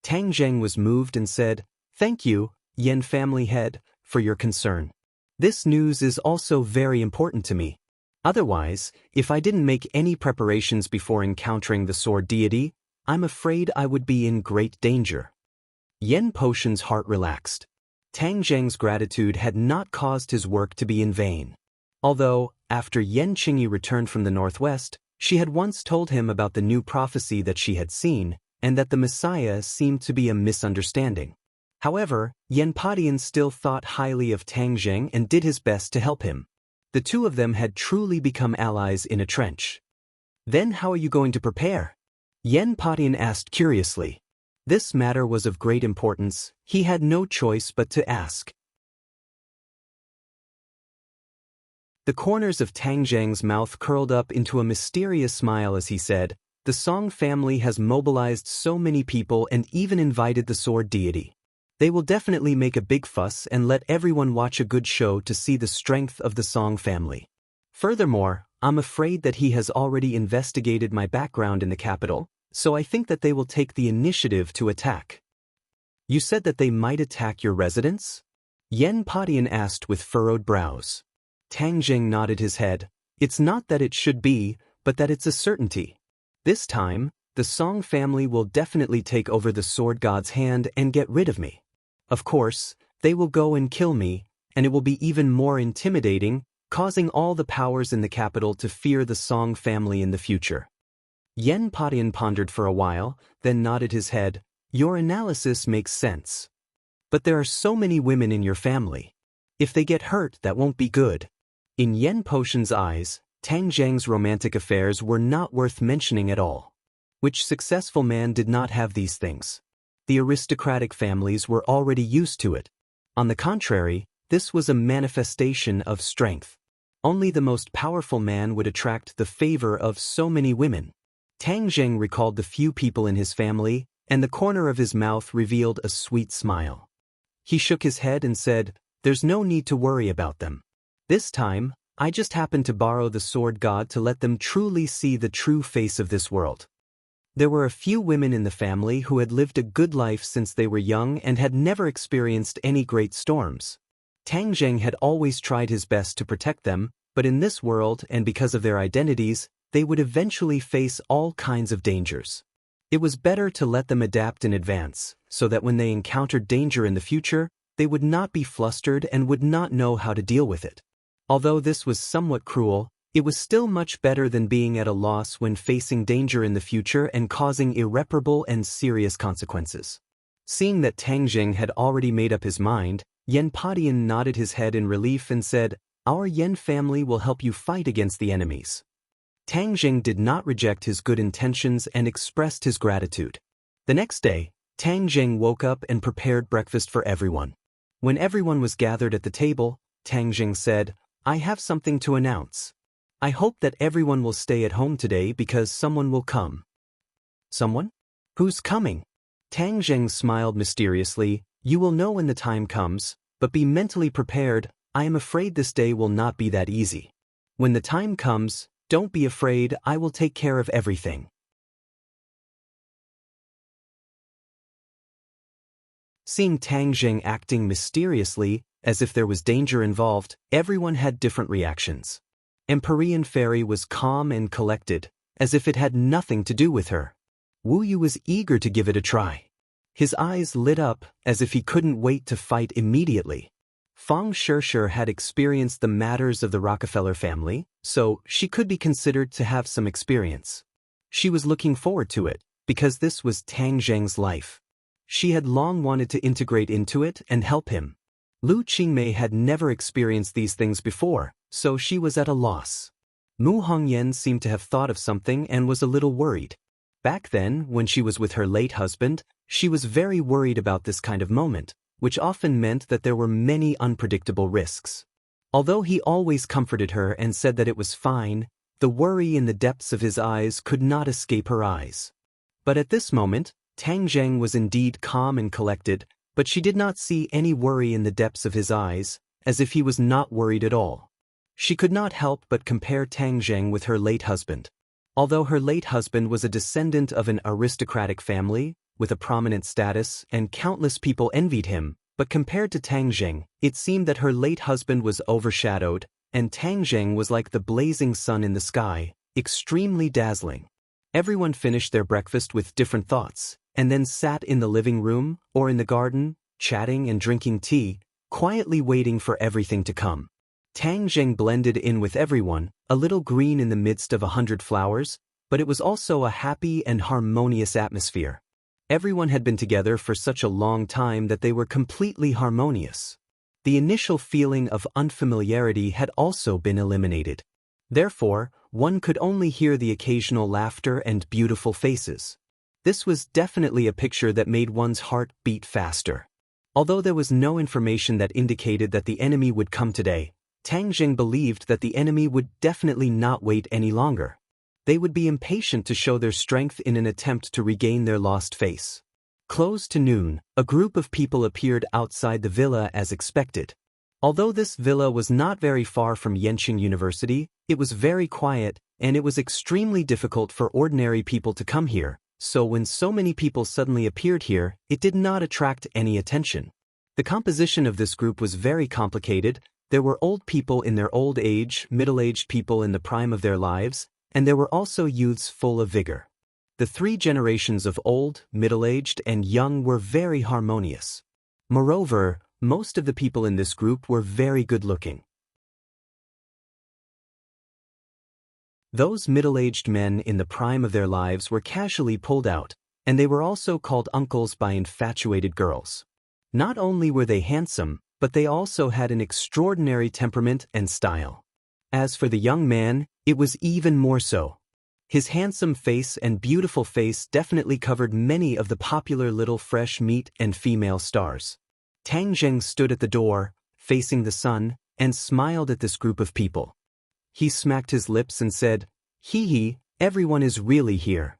Tang Jing was moved and said, thank you, Yen family head, for your concern. This news is also very important to me. Otherwise, if I didn't make any preparations before encountering the sword deity, I'm afraid I would be in great danger. Yen Potion's heart relaxed. Tang Jing's gratitude had not caused his work to be in vain. Although, after Yen Qingyi returned from the northwest, she had once told him about the new prophecy that she had seen, and that the Messiah seemed to be a misunderstanding. However, Yen Padian still thought highly of Tang Jing and did his best to help him. The two of them had truly become allies in a trench. Then how are you going to prepare? Yen Padian asked curiously. This matter was of great importance. He had no choice but to ask. The corners of Tang Jing's mouth curled up into a mysterious smile as he said, the Song family has mobilized so many people and even invited the sword deity. They will definitely make a big fuss and let everyone watch a good show to see the strength of the Song family. Furthermore, I'm afraid that he has already investigated my background in the capital, so I think that they will take the initiative to attack. You said that they might attack your residence? Yen Padian asked with furrowed brows. Tang Jing nodded his head. It's not that it should be, but that it's a certainty. This time, the Song family will definitely take over the sword god's hand and get rid of me. Of course, they will go and kill me, and it will be even more intimidating, causing all the powers in the capital to fear the Song family in the future. Yen Padian pondered for a while, then nodded his head. Your analysis makes sense. But there are so many women in your family. If they get hurt, that won't be good. In Yen Potion's eyes, Tang Jing's romantic affairs were not worth mentioning at all. Which successful man did not have these things? The aristocratic families were already used to it. On the contrary, this was a manifestation of strength. Only the most powerful man would attract the favor of so many women. Tang Zheng recalled the few people in his family, and the corner of his mouth revealed a sweet smile. He shook his head and said, "There's no need to worry about them. This time, I just happened to borrow the sword god to let them truly see the true face of this world." There were a few women in the family who had lived a good life since they were young and had never experienced any great storms. Tang Zheng had always tried his best to protect them, but in this world and because of their identities, they would eventually face all kinds of dangers. It was better to let them adapt in advance, so that when they encountered danger in the future, they would not be flustered and would not know how to deal with it. Although this was somewhat cruel, it was still much better than being at a loss when facing danger in the future and causing irreparable and serious consequences. Seeing that Tang Zheng had already made up his mind, Yen Padian nodded his head in relief and said, "Our Yen family will help you fight against the enemies." Tang Zheng did not reject his good intentions and expressed his gratitude. The next day, Tang Zheng woke up and prepared breakfast for everyone. When everyone was gathered at the table, Tang Zheng said, "I have something to announce. I hope that everyone will stay at home today because someone will come." "Someone? Who's coming?" Tang Zheng smiled mysteriously. "You will know when the time comes, but be mentally prepared. I am afraid this day will not be that easy. When the time comes, don't be afraid, I will take care of everything." Seeing Tang Zheng acting mysteriously, as if there was danger involved, everyone had different reactions. Empyrean Fairy was calm and collected, as if it had nothing to do with her. Wu Yu was eager to give it a try. His eyes lit up, as if he couldn't wait to fight immediately. Fang Shishir had experienced the matters of the Rockefeller family, so she could be considered to have some experience. She was looking forward to it, because this was Tang Zheng's life. She had long wanted to integrate into it and help him. Lu Qingmei had never experienced these things before, so she was at a loss. Mu Hongyan seemed to have thought of something and was a little worried. Back then, when she was with her late husband, she was very worried about this kind of moment, which often meant that there were many unpredictable risks. Although he always comforted her and said that it was fine, the worry in the depths of his eyes could not escape her eyes. But at this moment, Tang Zheng was indeed calm and collected, but she did not see any worry in the depths of his eyes, as if he was not worried at all. She could not help but compare Tang Zheng with her late husband. Although her late husband was a descendant of an aristocratic family, with a prominent status, and countless people envied him, but compared to Tang Zheng, it seemed that her late husband was overshadowed, and Tang Zheng was like the blazing sun in the sky, extremely dazzling. Everyone finished their breakfast with different thoughts, and then sat in the living room, or in the garden, chatting and drinking tea, quietly waiting for everything to come. Tang Zheng blended in with everyone, a little green in the midst of 100 flowers, but it was also a happy and harmonious atmosphere. Everyone had been together for such a long time that they were completely harmonious. The initial feeling of unfamiliarity had also been eliminated. Therefore, one could only hear the occasional laughter and beautiful faces. This was definitely a picture that made one's heart beat faster. Although there was no information that indicated that the enemy would come today, Tang Zheng believed that the enemy would definitely not wait any longer. They would be impatient to show their strength in an attempt to regain their lost face. Close to noon, a group of people appeared outside the villa as expected. Although this villa was not very far from Yenching University, it was very quiet, and it was extremely difficult for ordinary people to come here, so when so many people suddenly appeared here, it did not attract any attention. The composition of this group was very complicated. There were old people in their old age, middle-aged people in the prime of their lives, and there were also youths full of vigor. The three generations of old, middle-aged, and young were very harmonious. Moreover, most of the people in this group were very good-looking. Those middle-aged men in the prime of their lives were casually pulled out, and they were also called uncles by infatuated girls. Not only were they handsome, but they also had an extraordinary temperament and style. As for the young man, it was even more so. His handsome face and beautiful face definitely covered many of the popular little fresh meat and female stars. Tang Zheng stood at the door, facing the sun, and smiled at this group of people. He smacked his lips and said, "Hee hee, everyone is really here."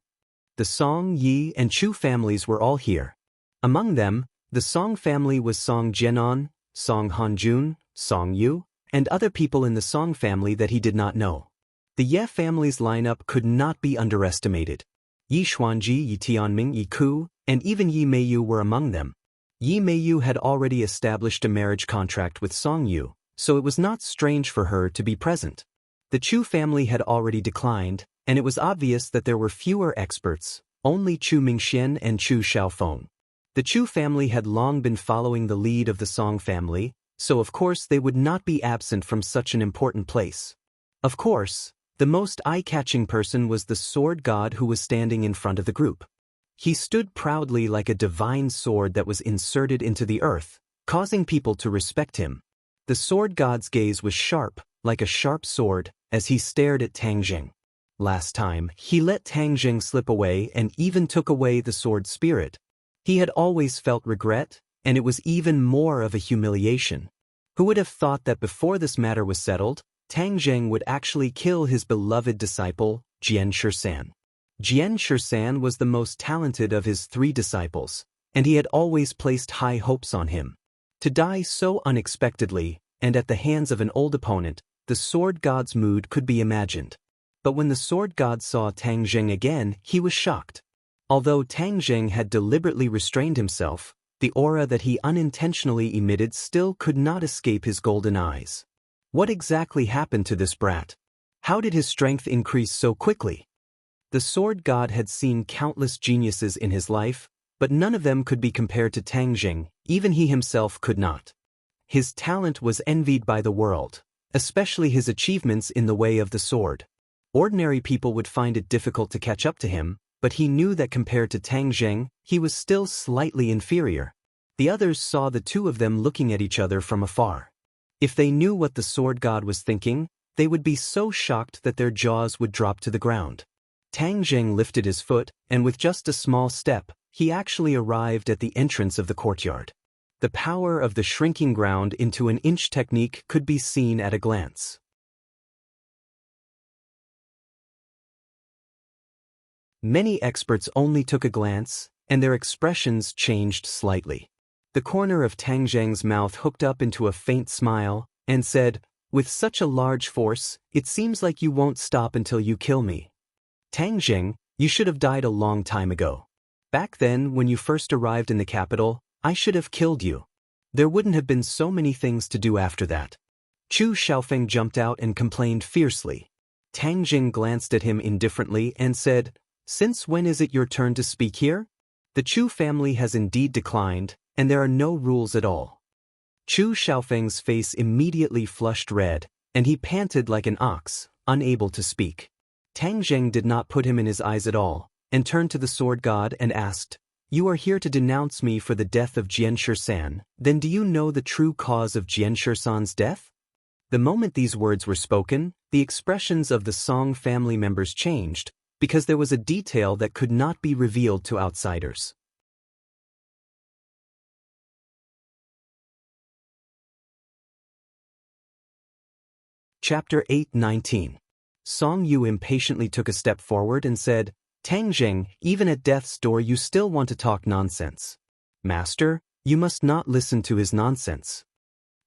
The Song, Yi, and Chu families were all here. Among them, the Song family was Song Jianan, Song Hanjun, Song Yu, and other people in the Song family that he did not know. The Ye family's lineup could not be underestimated. Yi Xuanji, Yi Tianming, Yi Ku, and even Yi Meiyu were among them. Yi Meiyu had already established a marriage contract with Song Yu, so it was not strange for her to be present. The Chu family had already declined, and it was obvious that there were fewer experts, only Chu Mingxian and Chu Xiaofeng. The Chu family had long been following the lead of the Song family, so of course they would not be absent from such an important place. Of course, the most eye-catching person was the sword god who was standing in front of the group. He stood proudly like a divine sword that was inserted into the earth, causing people to respect him. The sword god's gaze was sharp, like a sharp sword, as he stared at Tang Zheng. Last time, he let Tang Zheng slip away and even took away the sword spirit. He had always felt regret, and it was even more of a humiliation. Who would have thought that before this matter was settled, Tang Zheng would actually kill his beloved disciple, Jian Shisan. Jian Shisan was the most talented of his 3 disciples, and he had always placed high hopes on him. To die so unexpectedly, and at the hands of an old opponent, the sword god's mood could be imagined. But when the sword god saw Tang Zheng again, he was shocked. Although Tang Zheng had deliberately restrained himself, the aura that he unintentionally emitted still could not escape his golden eyes. What exactly happened to this brat? How did his strength increase so quickly? The sword god had seen countless geniuses in his life, but none of them could be compared to Tang Zheng, even he himself could not. His talent was envied by the world, especially his achievements in the way of the sword. Ordinary people would find it difficult to catch up to him, but he knew that compared to Tang Zheng, he was still slightly inferior. The others saw the two of them looking at each other from afar. If they knew what the sword god was thinking, they would be so shocked that their jaws would drop to the ground. Tang Zheng lifted his foot, and with just a small step, he actually arrived at the entrance of the courtyard. The power of the shrinking ground into an inch technique could be seen at a glance. Many experts only took a glance, and their expressions changed slightly. The corner of Tang Zheng's mouth hooked up into a faint smile, and said, "With such a large force, it seems like you won't stop until you kill me. Tang Zheng, you should have died a long time ago. Back then, when you first arrived in the capital, I should have killed you. There wouldn't have been so many things to do after that." Chu Xiaofeng jumped out and complained fiercely. Tang Zheng glanced at him indifferently and said, "Since when is it your turn to speak here? The Chu family has indeed declined, and there are no rules at all." Chu Xiaofeng's face immediately flushed red, and he panted like an ox, unable to speak. Tang Zheng did not put him in his eyes at all, and turned to the sword god and asked, "You are here to denounce me for the death of Jian Shisan, then do you know the true cause of Jian Shisan's death?" The moment these words were spoken, the expressions of the Song family members changed, because there was a detail that could not be revealed to outsiders. Chapter 8:19. Song Yu impatiently took a step forward and said, "Tang Zheng, even at death's door you still want to talk nonsense. Master, you must not listen to his nonsense."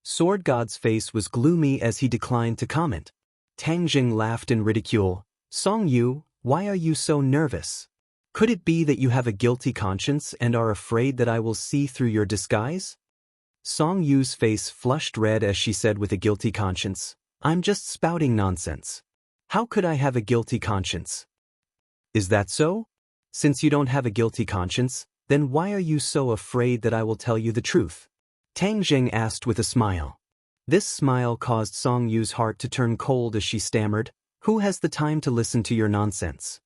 Sword God's face was gloomy as he declined to comment. Tang Zheng laughed in ridicule. "Song Yu, why are you so nervous? Could it be that you have a guilty conscience and are afraid that I will see through your disguise?" Song Yu's face flushed red as she said with a guilty conscience, "I'm just spouting nonsense. How could I have a guilty conscience?" "Is that so? Since you don't have a guilty conscience, then why are you so afraid that I will tell you the truth?" Tang Zheng asked with a smile. This smile caused Song Yu's heart to turn cold as she stammered, "Who has the time to listen to your nonsense?"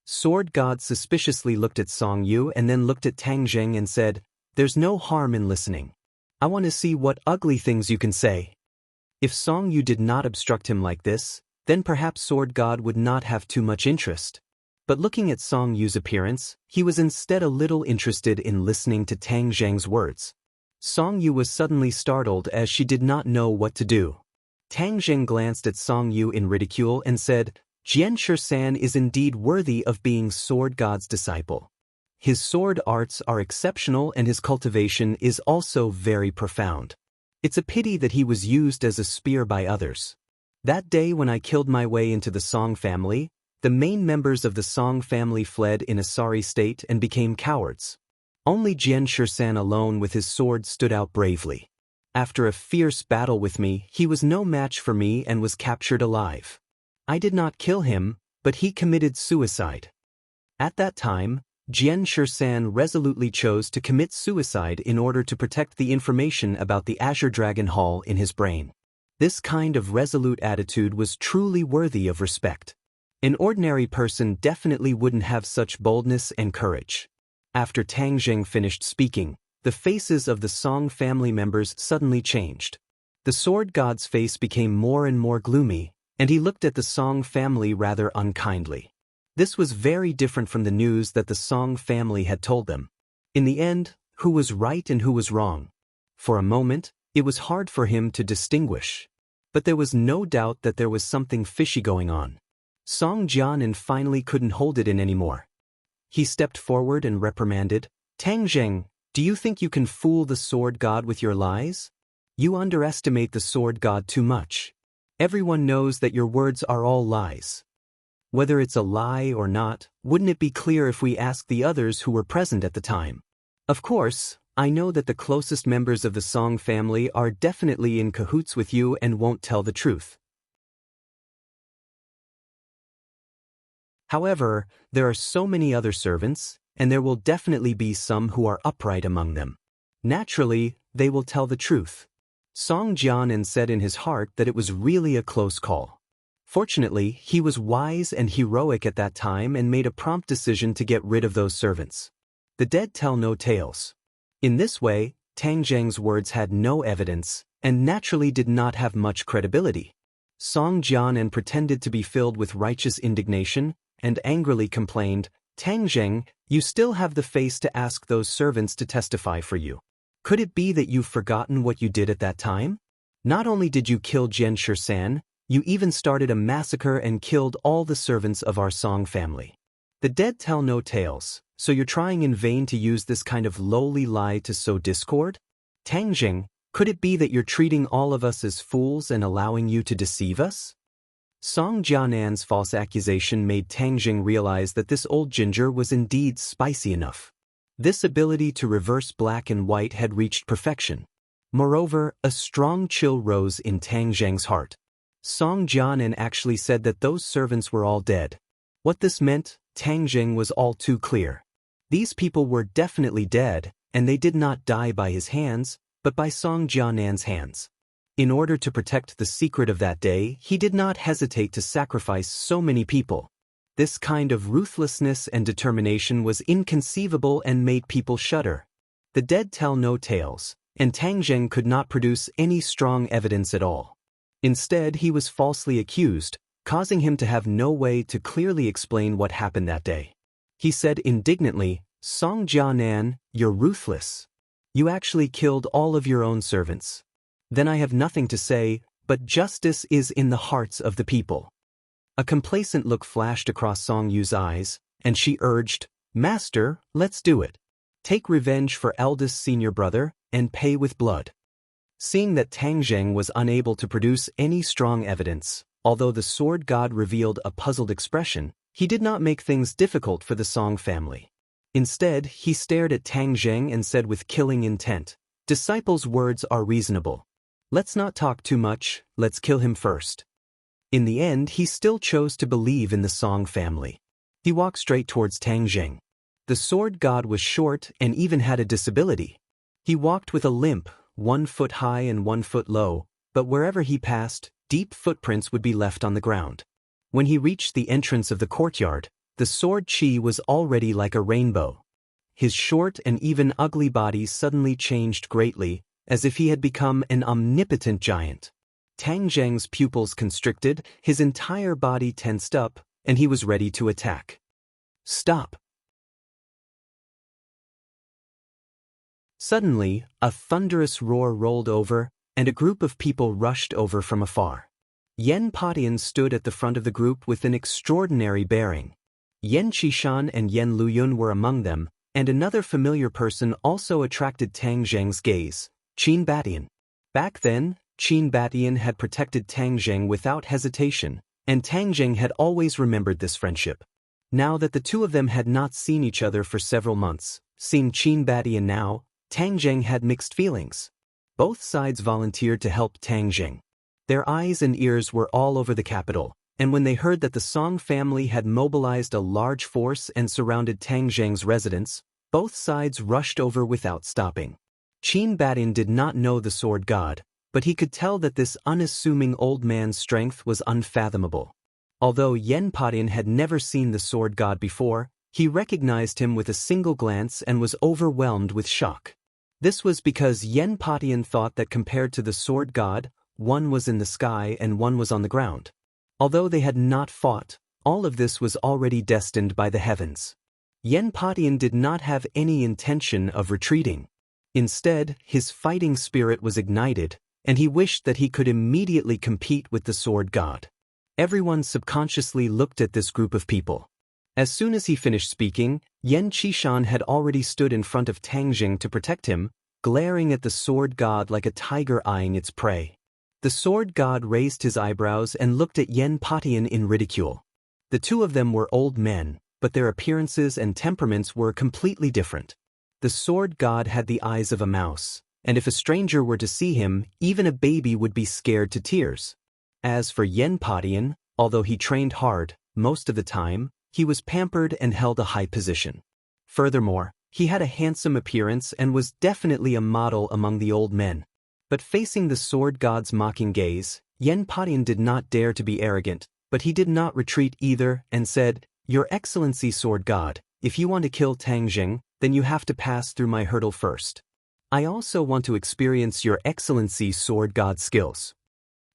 Sword God suspiciously looked at Song Yu and then looked at Tang Zheng and said, "There's no harm in listening. I want to see what ugly things you can say." If Song Yu did not obstruct him like this, then perhaps Sword God would not have too much interest. But looking at Song Yu's appearance, he was instead a little interested in listening to Tang Zheng's words. Song Yu was suddenly startled as she did not know what to do. Tang Zheng glanced at Song Yu in ridicule and said, "Jian Shisan is indeed worthy of being Sword God's disciple. His sword arts are exceptional and his cultivation is also very profound. It's a pity that he was used as a spear by others. That day when I killed my way into the Song family, the main members of the Song family fled in a sorry state and became cowards. Only Jian Shisan alone with his sword stood out bravely. After a fierce battle with me, he was no match for me and was captured alive. I did not kill him, but he committed suicide." At that time, Jian Shisan resolutely chose to commit suicide in order to protect the information about the Azure Dragon Hall in his brain. This kind of resolute attitude was truly worthy of respect. An ordinary person definitely wouldn't have such boldness and courage. After Tang Zheng finished speaking, the faces of the Song family members suddenly changed. The sword god's face became more and more gloomy, and he looked at the Song family rather unkindly. This was very different from the news that the Song family had told them. In the end, who was right and who was wrong? For a moment, it was hard for him to distinguish. But there was no doubt that there was something fishy going on. Song Jianan finally couldn't hold it in anymore. He stepped forward and reprimanded, "Tang Zheng, do you think you can fool the sword god with your lies? You underestimate the sword god too much. Everyone knows that your words are all lies. Whether it's a lie or not, wouldn't it be clear if we asked the others who were present at the time? Of course, I know that the closest members of the Song family are definitely in cahoots with you and won't tell the truth. However, there are so many other servants, and there will definitely be some who are upright among them. Naturally, they will tell the truth." Song Jianan said in his heart that it was really a close call. Fortunately, he was wise and heroic at that time and made a prompt decision to get rid of those servants. The dead tell no tales. In this way, Tang Zheng's words had no evidence, and naturally did not have much credibility. Song Jianan pretended to be filled with righteous indignation, and angrily complained, "Tang Zheng, you still have the face to ask those servants to testify for you. Could it be that you've forgotten what you did at that time? Not only did you kill Jian Shisan, you even started a massacre and killed all the servants of our Song family. The dead tell no tales, so you're trying in vain to use this kind of lowly lie to sow discord? Tang Zheng, could it be that you're treating all of us as fools and allowing you to deceive us?" Song Jianan's false accusation made Tang Zheng realize that this old ginger was indeed spicy enough. This ability to reverse black and white had reached perfection. Moreover, a strong chill rose in Tang Zheng's heart. Song Jianan actually said that those servants were all dead. What this meant, Tang Zheng was all too clear. These people were definitely dead, and they did not die by his hands, but by Song Jianan's hands. In order to protect the secret of that day, he did not hesitate to sacrifice so many people. This kind of ruthlessness and determination was inconceivable and made people shudder. The dead tell no tales, and Tang Zheng could not produce any strong evidence at all. Instead, he was falsely accused, causing him to have no way to clearly explain what happened that day. He said indignantly, "Song Jianan, you're ruthless. You actually killed all of your own servants. Then I have nothing to say, but justice is in the hearts of the people." A complacent look flashed across Song Yu's eyes, and she urged, "Master, let's do it. Take revenge for eldest senior brother, and pay with blood." Seeing that Tang Zheng was unable to produce any strong evidence, although the sword god revealed a puzzled expression, he did not make things difficult for the Song family. Instead, he stared at Tang Zheng and said with killing intent, "Disciples' words are reasonable. Let's not talk too much, let's kill him first." In the end, he still chose to believe in the Song family. He walked straight towards Tang Zheng. The sword god was short and even had a disability. He walked with a limp, 1 foot high and 1 foot low, but wherever he passed, deep footprints would be left on the ground. When he reached the entrance of the courtyard, the sword chi was already like a rainbow. His short and even ugly body suddenly changed greatly, as if he had become an omnipotent giant. Tang Zheng's pupils constricted, his entire body tensed up, and he was ready to attack. Stop! Suddenly, a thunderous roar rolled over, and a group of people rushed over from afar. Yen Patian stood at the front of the group with an extraordinary bearing. Yen Qishan and Yen Luyun were among them, and another familiar person also attracted Tang Zheng's gaze, Qin Batian. Back then, Qin Batian had protected Tang Zheng without hesitation, and Tang Zheng had always remembered this friendship. Now that the two of them had not seen each other for several months, seeing Qin Batian now, Tang Zheng had mixed feelings. Both sides volunteered to help Tang Zheng. Their eyes and ears were all over the capital, and when they heard that the Song family had mobilized a large force and surrounded Tang Zheng's residence, both sides rushed over without stopping. Qin Batian did not know the sword god, but he could tell that this unassuming old man's strength was unfathomable. Although Yen Patian had never seen the sword god before, he recognized him with a single glance and was overwhelmed with shock. This was because Yen Patian thought that compared to the sword god, one was in the sky and one was on the ground. Although they had not fought, all of this was already destined by the heavens. Yen Patian did not have any intention of retreating. Instead, his fighting spirit was ignited, and he wished that he could immediately compete with the sword god. Everyone subconsciously looked at this group of people. As soon as he finished speaking, Yen Qishan had already stood in front of Tang Zheng to protect him, glaring at the sword god like a tiger eyeing its prey. The sword god raised his eyebrows and looked at Yen Patian in ridicule. The two of them were old men, but their appearances and temperaments were completely different. The sword god had the eyes of a mouse, and if a stranger were to see him, even a baby would be scared to tears. As for Yen Patian, although he trained hard, most of the time, he was pampered and held a high position. Furthermore, he had a handsome appearance and was definitely a model among the old men. But facing the sword god's mocking gaze, Yen Patian did not dare to be arrogant, but he did not retreat either and said, "Your Excellency sword god, if you want to kill Tang Zheng, then you have to pass through my hurdle first. I also want to experience your Excellency sword god skills."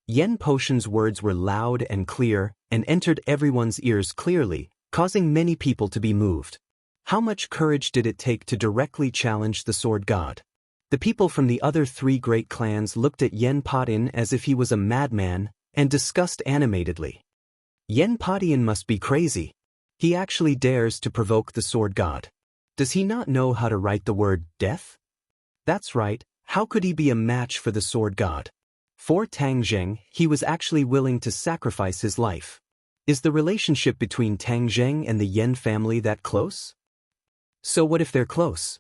Yen Patian's words were loud and clear and entered everyone's ears clearly, causing many people to be moved. How much courage did it take to directly challenge the sword god? The people from the other three great clans looked at Yen Patian as if he was a madman and discussed animatedly. Yen Patian must be crazy. He actually dares to provoke the sword god. Does he not know how to write the word death? That's right, how could he be a match for the sword god? For Tang Zheng, he was actually willing to sacrifice his life. Is the relationship between Tang Zheng and the Yen family that close? So what if they're close?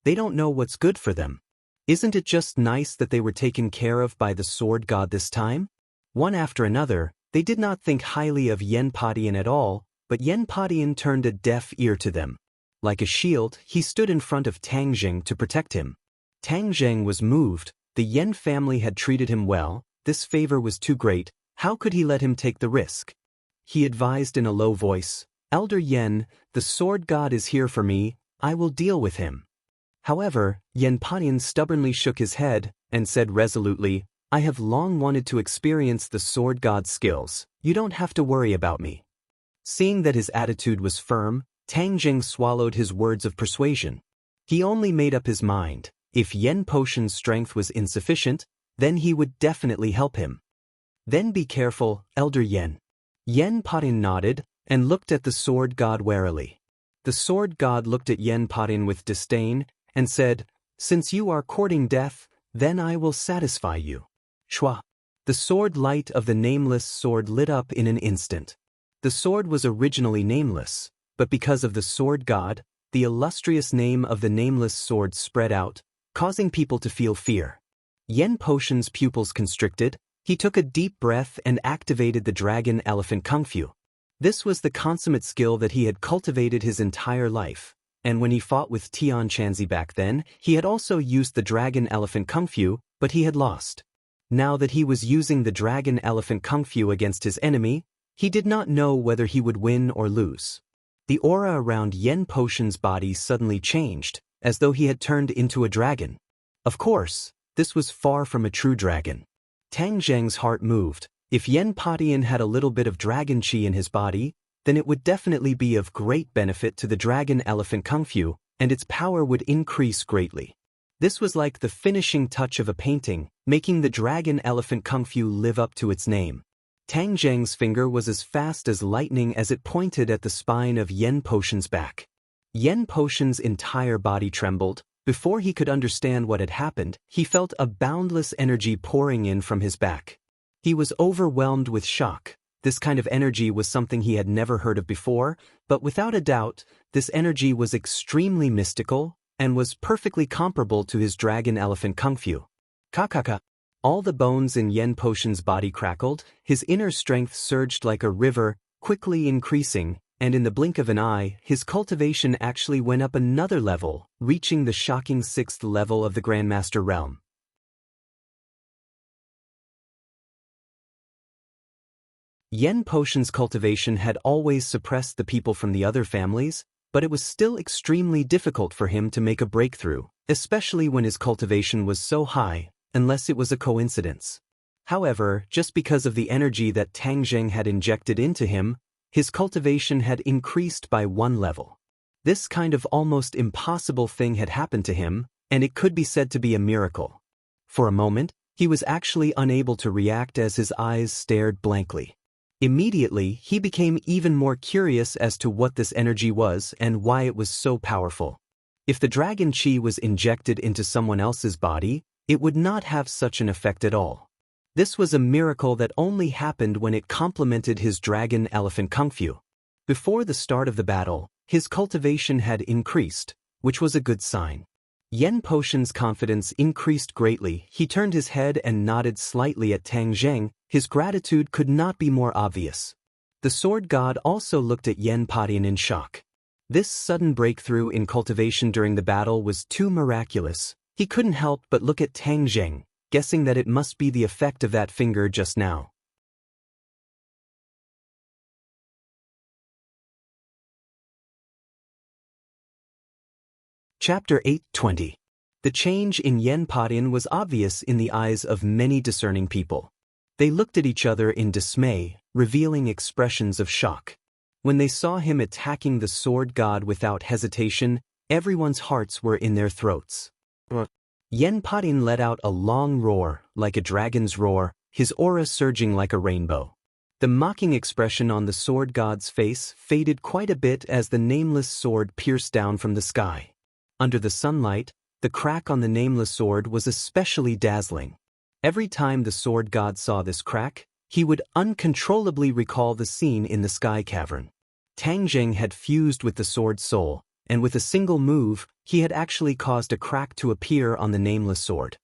They don't know what's good for them. Isn't it just nice that they were taken care of by the sword god this time? One after another, they did not think highly of Yen Patian at all, but Yen Patian turned a deaf ear to them. Like a shield, he stood in front of Tang Zheng to protect him. Tang Zheng was moved. The Yen family had treated him well, this favor was too great, how could he let him take the risk? He advised in a low voice, "Elder Yen, the sword god is here for me, I will deal with him." However, Yen Patian stubbornly shook his head and said resolutely, "I have long wanted to experience the sword god's skills, you don't have to worry about me." Seeing that his attitude was firm, Tang Zheng swallowed his words of persuasion. He only made up his mind. If Yen Patian's strength was insufficient, then he would definitely help him. "Then be careful, Elder Yen." Yen Patian nodded and looked at the sword god warily. The sword god looked at Yen Patian with disdain and said, "Since you are courting death, then I will satisfy you." Shwa. The sword light of the nameless sword lit up in an instant. The sword was originally nameless, but because of the sword god, the illustrious name of the nameless sword spread out, causing people to feel fear. Yen Patian's pupils constricted, he took a deep breath and activated the dragon elephant kung fu. This was the consummate skill that he had cultivated his entire life, and when he fought with Tian Chanzi back then, he had also used the dragon elephant kung fu, but he had lost. Now that he was using the dragon elephant kung fu against his enemy, he did not know whether he would win or lose. The aura around Yen Patian's body suddenly changed, as though he had turned into a dragon. Of course, this was far from a true dragon. Tang Zheng's heart moved. If Yen Patian had a little bit of dragon chi in his body, then it would definitely be of great benefit to the dragon elephant kung fu, and its power would increase greatly. This was like the finishing touch of a painting, making the dragon elephant kung fu live up to its name. Tang Zheng's finger was as fast as lightning as it pointed at the spine of Yen Potion's back. Yen Potion's entire body trembled. Before he could understand what had happened, he felt a boundless energy pouring in from his back. He was overwhelmed with shock. This kind of energy was something he had never heard of before, but without a doubt, this energy was extremely mystical and was perfectly comparable to his dragon elephant kung fu. Kakaka. All the bones in Yen Potion's body crackled, his inner strength surged like a river, quickly increasing, and in the blink of an eye, his cultivation actually went up another level, reaching the shocking 6th level of the Grandmaster realm. Yen Potion's cultivation had always suppressed the people from the other families, but it was still extremely difficult for him to make a breakthrough, especially when his cultivation was so high, unless it was a coincidence. However, just because of the energy that Tang Zheng had injected into him, his cultivation had increased by 1 level. This kind of almost impossible thing had happened to him, and it could be said to be a miracle. For a moment, he was actually unable to react as his eyes stared blankly. Immediately, he became even more curious as to what this energy was and why it was so powerful. If the dragon chi was injected into someone else's body, it would not have such an effect at all. This was a miracle that only happened when it complemented his dragon elephant kung fu. Before the start of the battle, his cultivation had increased, which was a good sign. Yen Potion's confidence increased greatly. He turned his head and nodded slightly at Tang Zheng. His gratitude could not be more obvious. The sword god also looked at Yen Patian in shock. This sudden breakthrough in cultivation during the battle was too miraculous. He couldn't help but look at Tang Zheng, guessing that it must be the effect of that finger just now. Chapter 8:20. The change in Yen Patian was obvious in the eyes of many discerning people. They looked at each other in dismay, revealing expressions of shock. When they saw him attacking the sword god without hesitation, everyone's hearts were in their throats. Yen Patian let out a long roar, like a dragon's roar, his aura surging like a rainbow. The mocking expression on the sword god's face faded quite a bit as the nameless sword pierced down from the sky. Under the sunlight, the crack on the nameless sword was especially dazzling. Every time the sword god saw this crack, he would uncontrollably recall the scene in the sky cavern. Tang Zheng had fused with the sword's soul, and with a single move, he had actually caused a crack to appear on the nameless sword.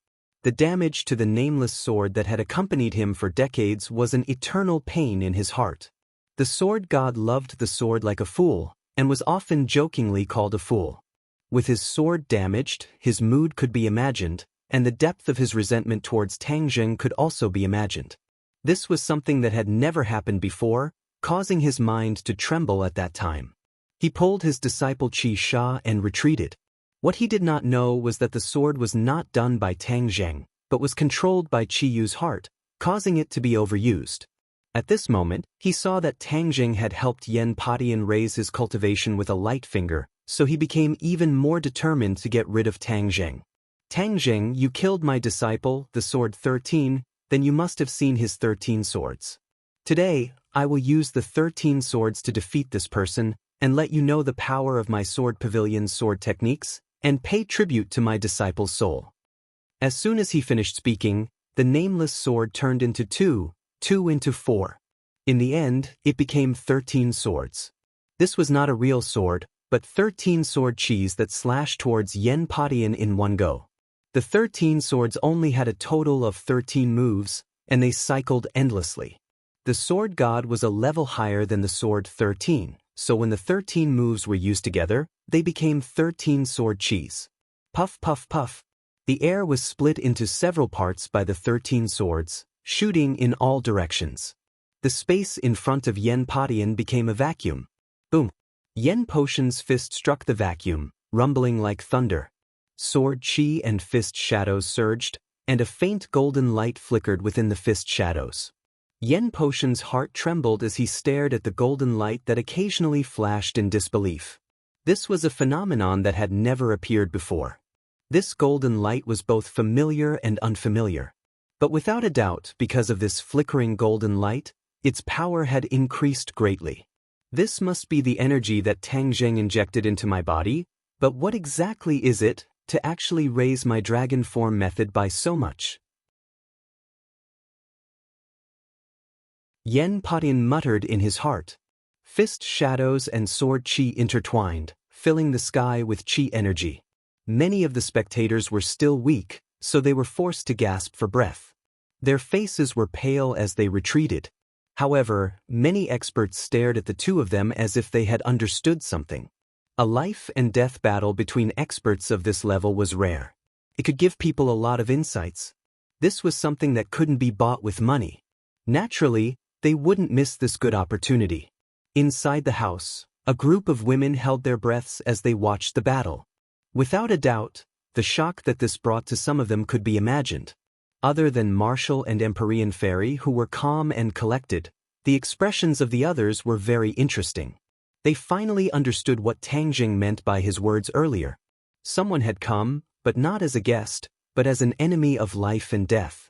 The damage to the nameless sword that had accompanied him for decades was an eternal pain in his heart. The sword god loved the sword like a fool, and was often jokingly called a fool. With his sword damaged, his mood could be imagined, and the depth of his resentment towards Tang Zheng could also be imagined. This was something that had never happened before, causing his mind to tremble at that time. He pulled his disciple Qi Sha and retreated. What he did not know was that the sword was not done by Tang Zheng, but was controlled by Qi Yu's heart, causing it to be overused. At this moment, he saw that Tang Zheng had helped Yen Patian raise his cultivation with a light finger, so he became even more determined to get rid of Tang Zheng. Tang Zheng, you killed my disciple, the sword 13, then you must have seen his 13 swords. Today, I will use the 13 swords to defeat this person, and let you know the power of my sword pavilion's sword techniques, and pay tribute to my disciple's soul. As soon as he finished speaking, the nameless sword turned into 2 into 4. In the end, it became 13 swords. This was not a real sword, but 13 sword chis that slashed towards Yen Patian in one go. The 13 swords only had a total of 13 moves, and they cycled endlessly. The sword god was a level higher than the sword 13, so when the 13 moves were used together, they became 13 sword chis. Puff puff puff. The air was split into several parts by the 13 swords, shooting in all directions. The space in front of Yen Patian became a vacuum. Boom. Yen Potion's fist struck the vacuum, rumbling like thunder. Sword chi and fist shadows surged, and a faint golden light flickered within the fist shadows. Yen Potion's heart trembled as he stared at the golden light that occasionally flashed in disbelief. This was a phenomenon that had never appeared before. This golden light was both familiar and unfamiliar. But without a doubt, because of this flickering golden light, its power had increased greatly. This must be the energy that Tang Zheng injected into my body, but what exactly is it to actually raise my dragon form method by so much? Yen Potion muttered in his heart. Fist shadows and sword chi intertwined, filling the sky with chi energy. Many of the spectators were still weak, so they were forced to gasp for breath. Their faces were pale as they retreated. However, many experts stared at the two of them as if they had understood something. A life and death battle between experts of this level was rare. It could give people a lot of insights. This was something that couldn't be bought with money. Naturally, they wouldn't miss this good opportunity. Inside the house, a group of women held their breaths as they watched the battle. Without a doubt, the shock that this brought to some of them could be imagined. Other than Marshall and Empyrean Fairy, who were calm and collected, the expressions of the others were very interesting. They finally understood what Tang Zheng meant by his words earlier. Someone had come, but not as a guest, but as an enemy of life and death.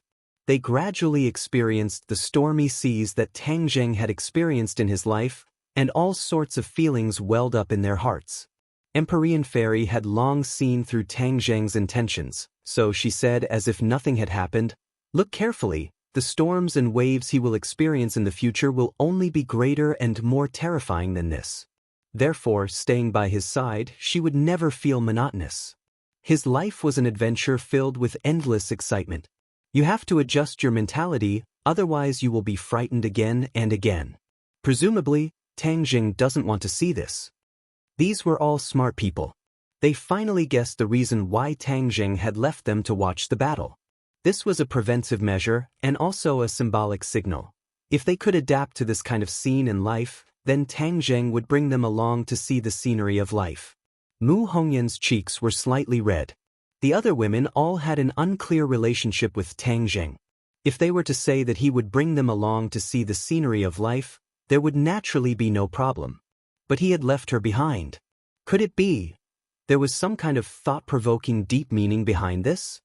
They gradually experienced the stormy seas that Tang Zheng had experienced in his life, and all sorts of feelings welled up in their hearts. Empyrean Fairy had long seen through Tang Zheng's intentions, so she said as if nothing had happened, "Look carefully, the storms and waves he will experience in the future will only be greater and more terrifying than this. Therefore, staying by his side, she would never feel monotonous. His life was an adventure filled with endless excitement. You have to adjust your mentality, otherwise you will be frightened again and again." Presumably, Tang Zheng doesn't want to see this. These were all smart people. They finally guessed the reason why Tang Zheng had left them to watch the battle. This was a preventive measure and also a symbolic signal. If they could adapt to this kind of scene in life, then Tang Zheng would bring them along to see the scenery of life. Mu Hongyan's cheeks were slightly red. The other women all had an unclear relationship with Tang Zheng. If they were to say that he would bring them along to see the scenery of life, there would naturally be no problem. But he had left her behind. Could it be there was some kind of thought-provoking deep meaning behind this?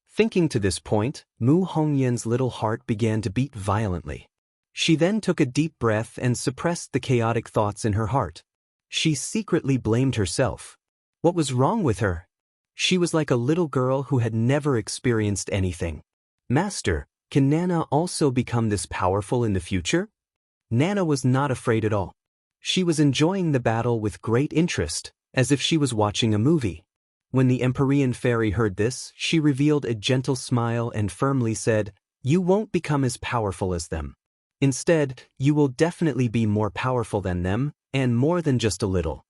Thinking to this point, Mu Hongyan's little heart began to beat violently. She then took a deep breath and suppressed the chaotic thoughts in her heart. She secretly blamed herself. What was wrong with her? She was like a little girl who had never experienced anything. "Master, can Nana also become this powerful in the future?" Nana was not afraid at all. She was enjoying the battle with great interest, as if she was watching a movie. When the Empyrean Fairy heard this, she revealed a gentle smile and firmly said, "You won't become as powerful as them. Instead, you will definitely be more powerful than them, and more than just a little."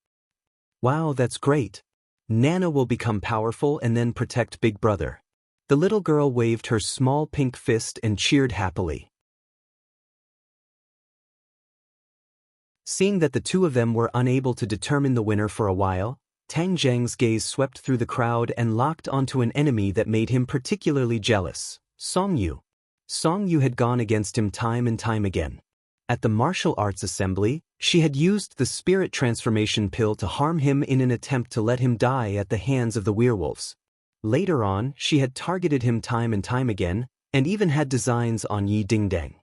"Wow, that's great. Nana will become powerful and then protect Big Brother." The little girl waved her small pink fist and cheered happily. Seeing that the two of them were unable to determine the winner for a while, Tang Zheng's gaze swept through the crowd and locked onto an enemy that made him particularly jealous, Song Yu. Song Yu had gone against him time and time again. At the martial arts assembly, she had used the spirit transformation pill to harm him in an attempt to let him die at the hands of the werewolves. Later on, she had targeted him time and time again, and even had designs on Yi Dingdang.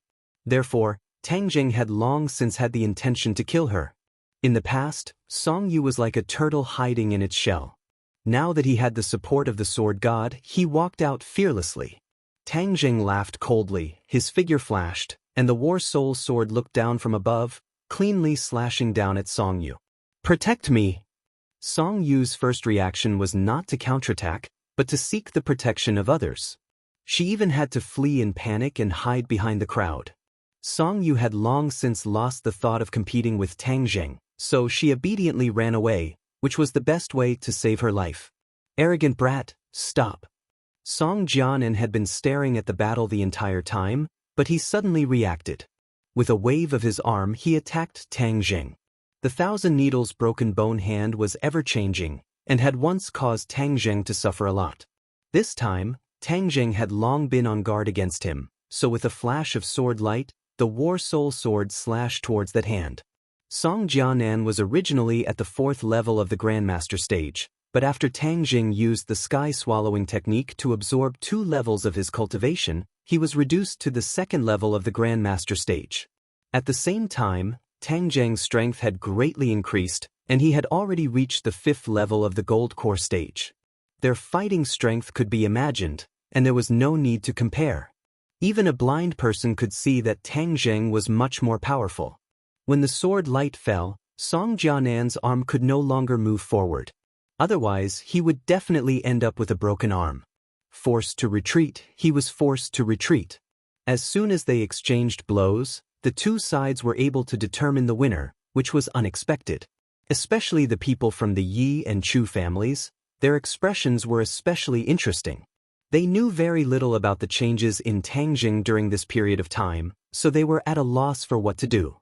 Therefore, Tang Zheng had long since had the intention to kill her. In the past, Song Yu was like a turtle hiding in its shell. Now that he had the support of the sword god, he walked out fearlessly. Tang Zheng laughed coldly, his figure flashed, and the War Soul sword looked down from above, cleanly slashing down at Song Yu. "Protect me!" Song Yu's first reaction was not to counterattack, but to seek the protection of others. She even had to flee in panic and hide behind the crowd. Song Yu had long since lost the thought of competing with Tang Zheng, so she obediently ran away, which was the best way to save her life. "Arrogant brat, stop." Song Jianan had been staring at the battle the entire time, but he suddenly reacted. With a wave of his arm he attacked Tang Zheng. The thousand needles broken bone hand was ever-changing, and had once caused Tang Zheng to suffer a lot. This time, Tang Zheng had long been on guard against him, so with a flash of sword light, the War Soul sword slashed towards that hand. Song Jianan was originally at the 4th level of the Grandmaster stage, but after Tang Jing used the sky swallowing technique to absorb 2 levels of his cultivation, he was reduced to the 2nd level of the Grandmaster stage. At the same time, Tang Jing's strength had greatly increased, and he had already reached the 5th level of the Gold Core stage. Their fighting strength could be imagined, and there was no need to compare. Even a blind person could see that Tang Jing was much more powerful. When the sword light fell, Song Jianan's arm could no longer move forward. Otherwise, he would definitely end up with a broken arm. Forced to retreat, he was forced to retreat. As soon as they exchanged blows, the two sides were able to determine the winner, which was unexpected. Especially the people from the Yi and Chu families, their expressions were especially interesting. They knew very little about the changes in Tang Jing during this period of time, so they were at a loss for what to do.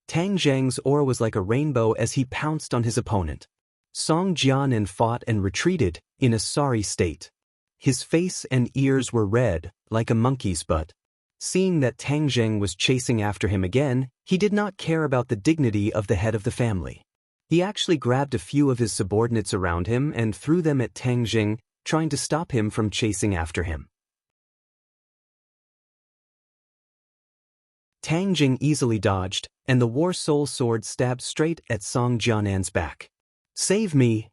Tang Jing's aura was like a rainbow as he pounced on his opponent. Song Jianan fought and retreated, in a sorry state. His face and ears were red, like a monkey's butt. Seeing that Tang Jing was chasing after him again, he did not care about the dignity of the head of the family. He actually grabbed a few of his subordinates around him and threw them at Tang Jing, trying to stop him from chasing after him. Tang Jing easily dodged, and the War Soul sword stabbed straight at Song Jianan's back. "Save me!"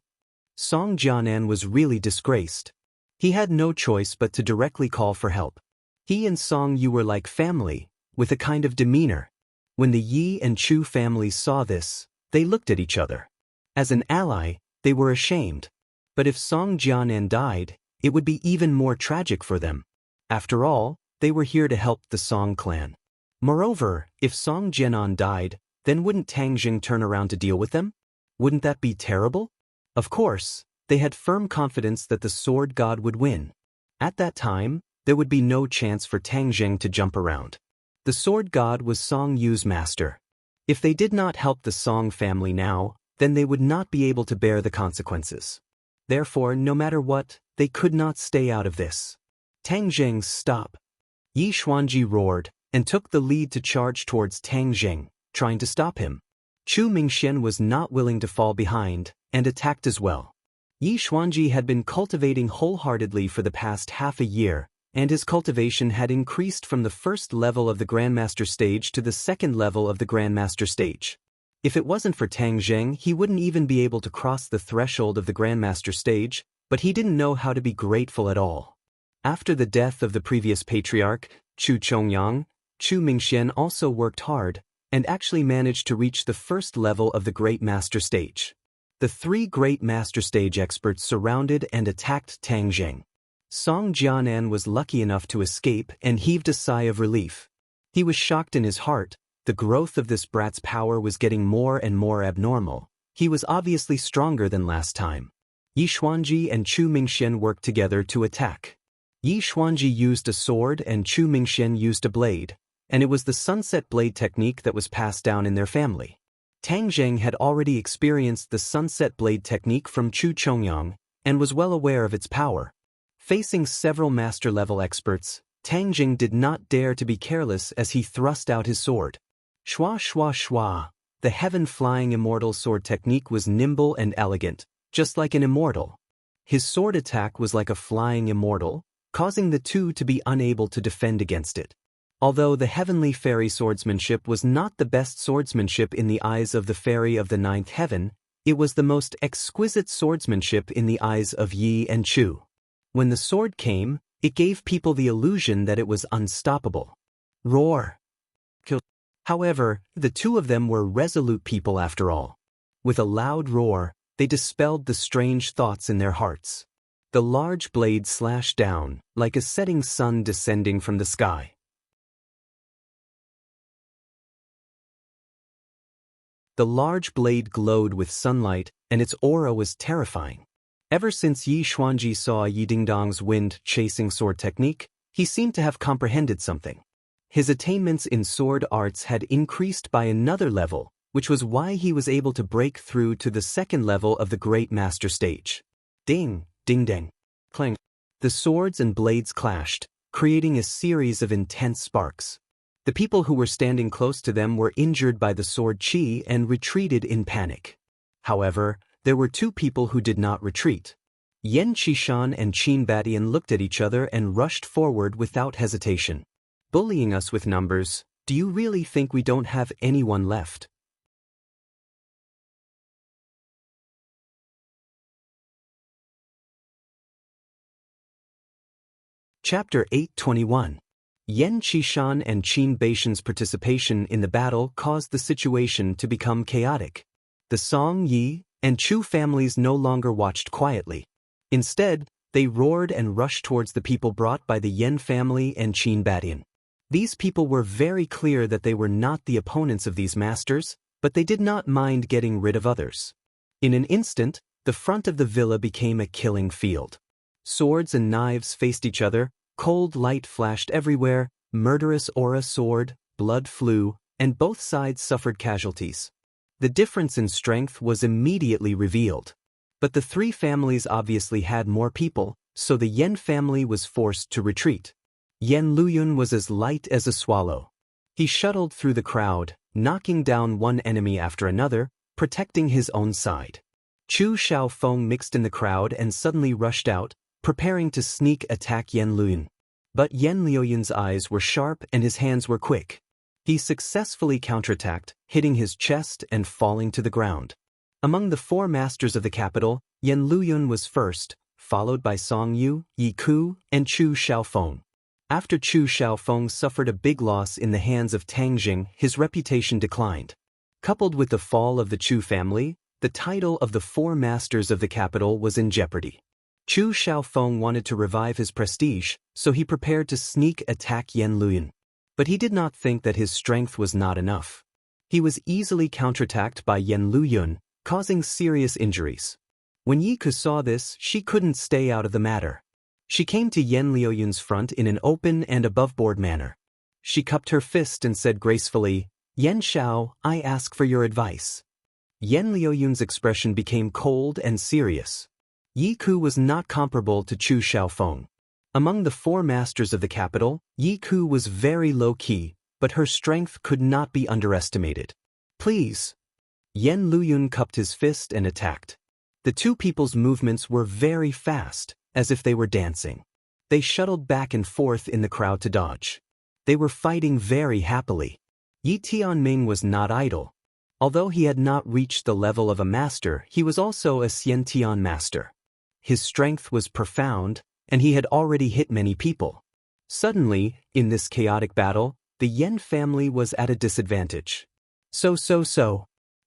Song Jianan was really disgraced. He had no choice but to directly call for help. He and Song Yu were like family, with a kind of demeanor. When the Yi and Chu families saw this, they looked at each other. As an ally, they were ashamed. But if Song Jianan died, it would be even more tragic for them. After all, they were here to help the Song clan. Moreover, if Song Jianan died, then wouldn't Tang Jing turn around to deal with them? Wouldn't that be terrible? Of course, they had firm confidence that the sword god would win. At that time, there would be no chance for Tang Jing to jump around. The sword god was Song Yu's master. If they did not help the Song family now, then they would not be able to bear the consequences. Therefore, no matter what, they could not stay out of this. Tang Jing, stop! Yi Xuanji roared, and took the lead to charge towards Tang Jing, trying to stop him. Chu Mingxian was not willing to fall behind, and attacked as well. Yi Xuanji had been cultivating wholeheartedly for the past half a year, and his cultivation had increased from the 1st level of the Grandmaster stage to the 2nd level of the Grandmaster stage. If it wasn't for Tang Jing, he wouldn't even be able to cross the threshold of the Grandmaster stage, but he didn't know how to be grateful at all. After the death of the previous patriarch, Chu Chongyang, Chu Mingxian also worked hard, and actually managed to reach the 1st level of the Great Master stage. The 3 Great Master stage experts surrounded and attacked Tang Jing. Song Jianan was lucky enough to escape and heaved a sigh of relief. He was shocked in his heart. The growth of this brat's power was getting more and more abnormal. He was obviously stronger than last time. Yi Xuanji and Chu Mingxian worked together to attack. Yi Xuanji used a sword and Chu Mingxian used a blade, and it was the sunset blade technique that was passed down in their family. Tang Jing had already experienced the sunset blade technique from Chu Chongyang, and was well aware of its power. Facing several master-level experts, Tang Jing did not dare to be careless as he thrust out his sword. Shwa shwa shwa, the heaven-flying immortal sword technique was nimble and elegant, just like an immortal. His sword attack was like a flying immortal, causing the two to be unable to defend against it. Although the heavenly fairy swordsmanship was not the best swordsmanship in the eyes of the fairy of the 9th heaven, it was the most exquisite swordsmanship in the eyes of Yi and Chu. When the sword came, it gave people the illusion that it was unstoppable. Roar! Kill. However, the two of them were resolute people after all. With a loud roar, they dispelled the strange thoughts in their hearts. The large blade slashed down, like a setting sun descending from the sky. The large blade glowed with sunlight, and its aura was terrifying. Ever since Yi Xuanji saw Yi Dingdong's wind-chasing sword technique, he seemed to have comprehended something. His attainments in sword arts had increased by another level, which was why he was able to break through to the 2nd level of the Great Master stage. Ding, ding dang, clang. The swords and blades clashed, creating a series of intense sparks. The people who were standing close to them were injured by the sword chi and retreated in panic. However, there were two people who did not retreat. Yan Qishan and Qin Badian looked at each other and rushed forward without hesitation. Bullying us with numbers, do you really think we don't have anyone left? Chapter 8:21. Yan Qishan and Qin Baishan's participation in the battle caused the situation to become chaotic. The Song, Yi, and Chu families no longer watched quietly. Instead, they roared and rushed towards the people brought by the Yan family and Qin Badian. These people were very clear that they were not the opponents of these masters, but they did not mind getting rid of others. In an instant, the front of the villa became a killing field. Swords and knives faced each other, cold light flashed everywhere, murderous aura soared, blood flew, and both sides suffered casualties. The difference in strength was immediately revealed. But the three families obviously had more people, so the Yan family was forced to retreat. Yan Luyun was as light as a swallow. He shuttled through the crowd, knocking down one enemy after another, protecting his own side. Chu Xiaofeng mixed in the crowd and suddenly rushed out, preparing to sneak attack Yan Luyun. But Yan Luyun's eyes were sharp and his hands were quick. He successfully counterattacked, hitting his chest and falling to the ground. Among the four masters of the capital, Yan Luyun was first, followed by Song Yu, Yi Ku, and Chu Xiaofeng. After Chu Xiaofeng suffered a big loss in the hands of Tang Jing, his reputation declined. Coupled with the fall of the Chu family, the title of the four masters of the capital was in jeopardy. Chu Xiaofeng wanted to revive his prestige, so he prepared to sneak attack Yan Luyun. But he did not think that his strength was not enough. He was easily counterattacked by Yan Luyun, causing serious injuries. When Yi Ku saw this, she couldn't stay out of the matter. She came to Yan Luyun's front in an open and above-board manner. She cupped her fist and said gracefully, "Yan Xiao, I ask for your advice." Yan Luyun's expression became cold and serious. Yi Ku was not comparable to Chu Xiaofeng. Among the four masters of the capital, Yi Ku was very low-key, but her strength could not be underestimated. "Please." Yan Luyun cupped his fist and attacked. The two people's movements were very fast, as if they were dancing. They shuttled back and forth in the crowd to dodge. They were fighting very happily. Yi Tianming was not idle. Although he had not reached the level of a master, he was also a Xiantian master. His strength was profound, and he had already hit many people. Suddenly, in this chaotic battle, the Yan family was at a disadvantage.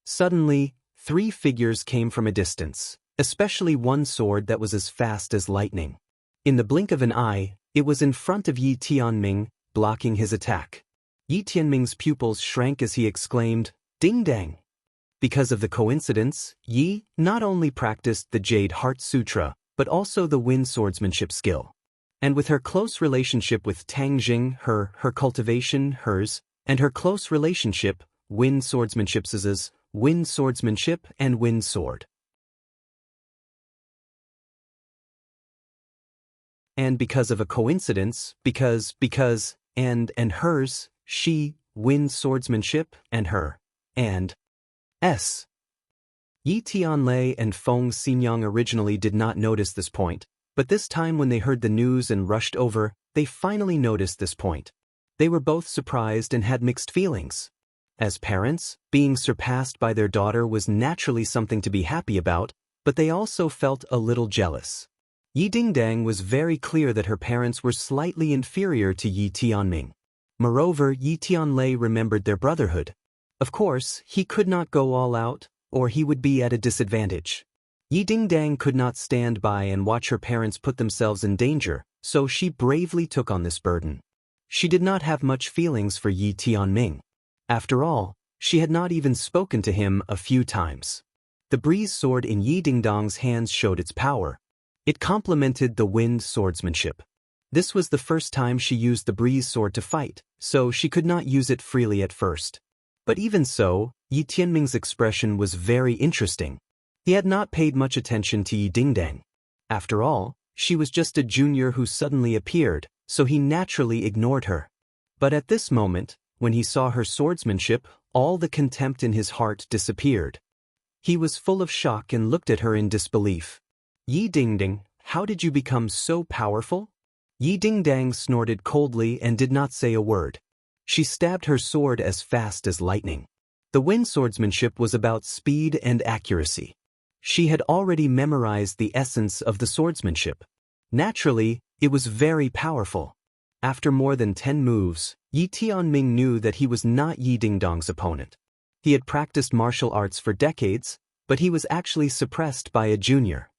Suddenly, three figures came from a distance, especially one sword that was as fast as lightning. In the blink of an eye, it was in front of Yi Tianming, blocking his attack. Yi Tianming's pupils shrank as he exclaimed, "Ding dang!" Because of the coincidence, Yi not only practiced the Jade Heart Sutra, but also the wind swordsmanship skill. And with her close relationship with Tang Jing, her cultivation, hers, and her close relationship, wind swordsmanship's wind swordsmanship and wind sword. And because of a coincidence, and hers, she, wind swordsmanship, and her, and s. Yi Tianlei and Feng Xinyang originally did not notice this point, but this time when they heard the news and rushed over, they finally noticed this point. They were both surprised and had mixed feelings. As parents, being surpassed by their daughter was naturally something to be happy about, but they also felt a little jealous. Yi Dingdang was very clear that her parents were slightly inferior to Yi Tianming. Moreover, Yi Tianlei remembered their brotherhood. Of course, he could not go all out, or he would be at a disadvantage. Yi Dingdang could not stand by and watch her parents put themselves in danger, so she bravely took on this burden. She did not have much feelings for Yi Tianming. After all, she had not even spoken to him a few times. The breeze sword in Yi Dingdang's hands showed its power. It complemented the wind swordsmanship. This was the first time she used the breeze sword to fight, so she could not use it freely at first. But even so, Yi Tianming's expression was very interesting. He had not paid much attention to Yi Dingdang. After all, she was just a junior who suddenly appeared, so he naturally ignored her. But at this moment, when he saw her swordsmanship, all the contempt in his heart disappeared. He was full of shock and looked at her in disbelief. Yi Dingding, how did you become so powerful? Yi Dingdang snorted coldly and did not say a word. She stabbed her sword as fast as lightning. The wind swordsmanship was about speed and accuracy. She had already memorized the essence of the swordsmanship. Naturally, it was very powerful. After more than 10 moves, Yi Tianming knew that he was not Yi Dingdong's opponent. He had practiced martial arts for decades, but he was actually suppressed by a junior.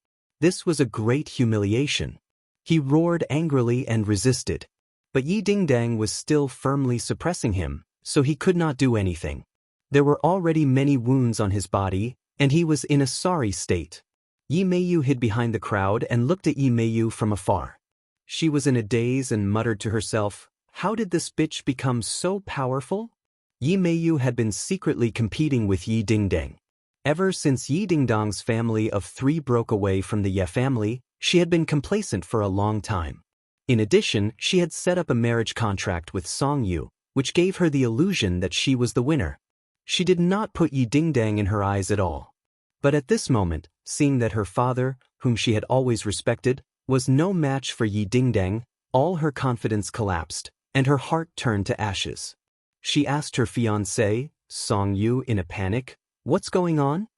This was a great humiliation. He roared angrily and resisted. But Yi Dingdang was still firmly suppressing him, so he could not do anything. There were already many wounds on his body, and he was in a sorry state. Yi Meiyu hid behind the crowd and looked at Yi Meiyu from afar. She was in a daze and muttered to herself, "How did this bitch become so powerful?" Yi Meiyu had been secretly competing with Yi Dingdang. Ever since Yi Dingdong's family of 3 broke away from the Ye family, she had been complacent for a long time. In addition, she had set up a marriage contract with Song Yu, which gave her the illusion that she was the winner. She did not put Yi Dingdang in her eyes at all. But at this moment, seeing that her father, whom she had always respected, was no match for Yi Dingdang, all her confidence collapsed, and her heart turned to ashes. She asked her fiancé, Song Yu, in a panic, "What's going on?"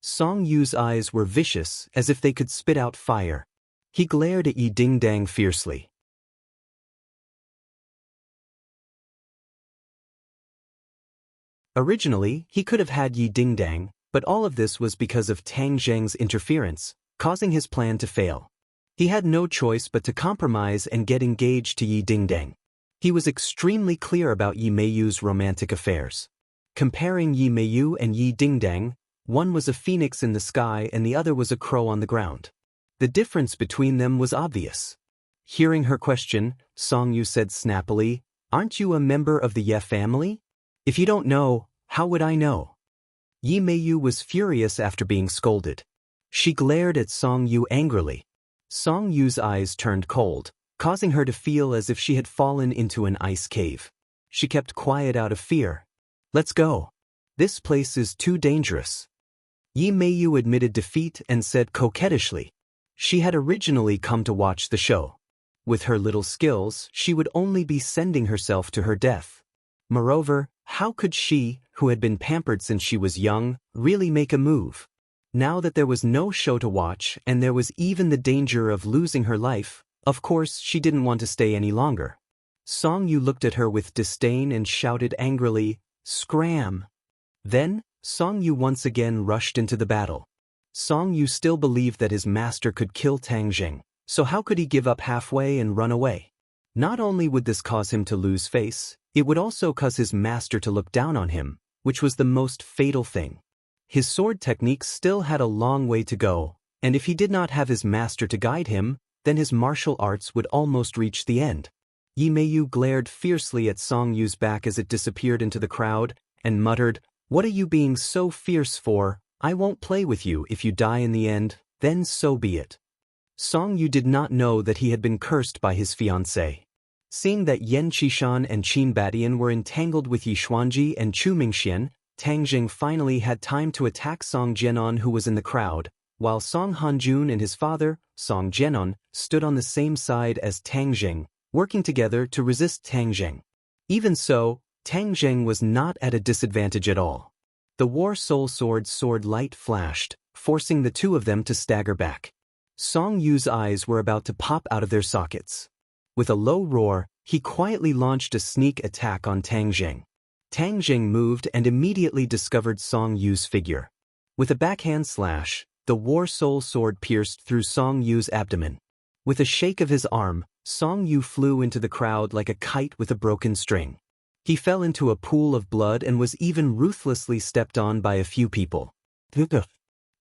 Song Yu's eyes were vicious, as if they could spit out fire. He glared at Yi Dingdang fiercely. Originally, he could have had Yi Dingdang, but all of this was because of Tang Zheng's interference, causing his plan to fail. He had no choice but to compromise and get engaged to Yi Dingdang. He was extremely clear about Yi Meiyu's romantic affairs. Comparing Yi Meiyu and Yi Dingdang, one was a phoenix in the sky and the other was a crow on the ground. The difference between them was obvious. Hearing her question, Song Yu said snappily, "Aren't you a member of the Ye family? If you don't know, how would I know?" Yi Meiyu was furious after being scolded. She glared at Song Yu angrily. Song Yu's eyes turned cold, causing her to feel as if she had fallen into an ice cave. She kept quiet out of fear. "Let's go. This place is too dangerous." Yi Meiyu admitted defeat and said coquettishly. She had originally come to watch the show. With her little skills, she would only be sending herself to her death. Moreover, how could she, who had been pampered since she was young, really make a move? Now that there was no show to watch and there was even the danger of losing her life, of course she didn't want to stay any longer. Song Yu looked at her with disdain and shouted angrily, "Scram!" Then, Song Yu once again rushed into the battle. Song Yu still believed that his master could kill Tang Zheng, so how could he give up halfway and run away? Not only would this cause him to lose face, it would also cause his master to look down on him, which was the most fatal thing. His sword techniques still had a long way to go, and if he did not have his master to guide him, then his martial arts would almost reach the end. Yi Meiyu glared fiercely at Song Yu's back as it disappeared into the crowd, and muttered, "What are you being so fierce for? I won't play with you. If you die in the end, then so be it." Song Yu did not know that he had been cursed by his fiancée. Seeing that Yan Qishan and Qin Badian were entangled with Yi Xuanji and Chu Mingxian, Tang Zheng finally had time to attack Song Jianon, who was in the crowd, while Song Hanjun and his father, Song Jianon, stood on the same side as Tang Zheng, working together to resist Tang Zheng. Even so, Tang Zheng was not at a disadvantage at all. The War Soul sword light flashed, forcing the two of them to stagger back. Song Yu's eyes were about to pop out of their sockets. With a low roar, he quietly launched a sneak attack on Tang Zheng. Tang Zheng moved and immediately discovered Song Yu's figure. With a backhand slash, the War Soul sword pierced through Song Yu's abdomen. With a shake of his arm, Song Yu flew into the crowd like a kite with a broken string. He fell into a pool of blood and was even ruthlessly stepped on by a few people.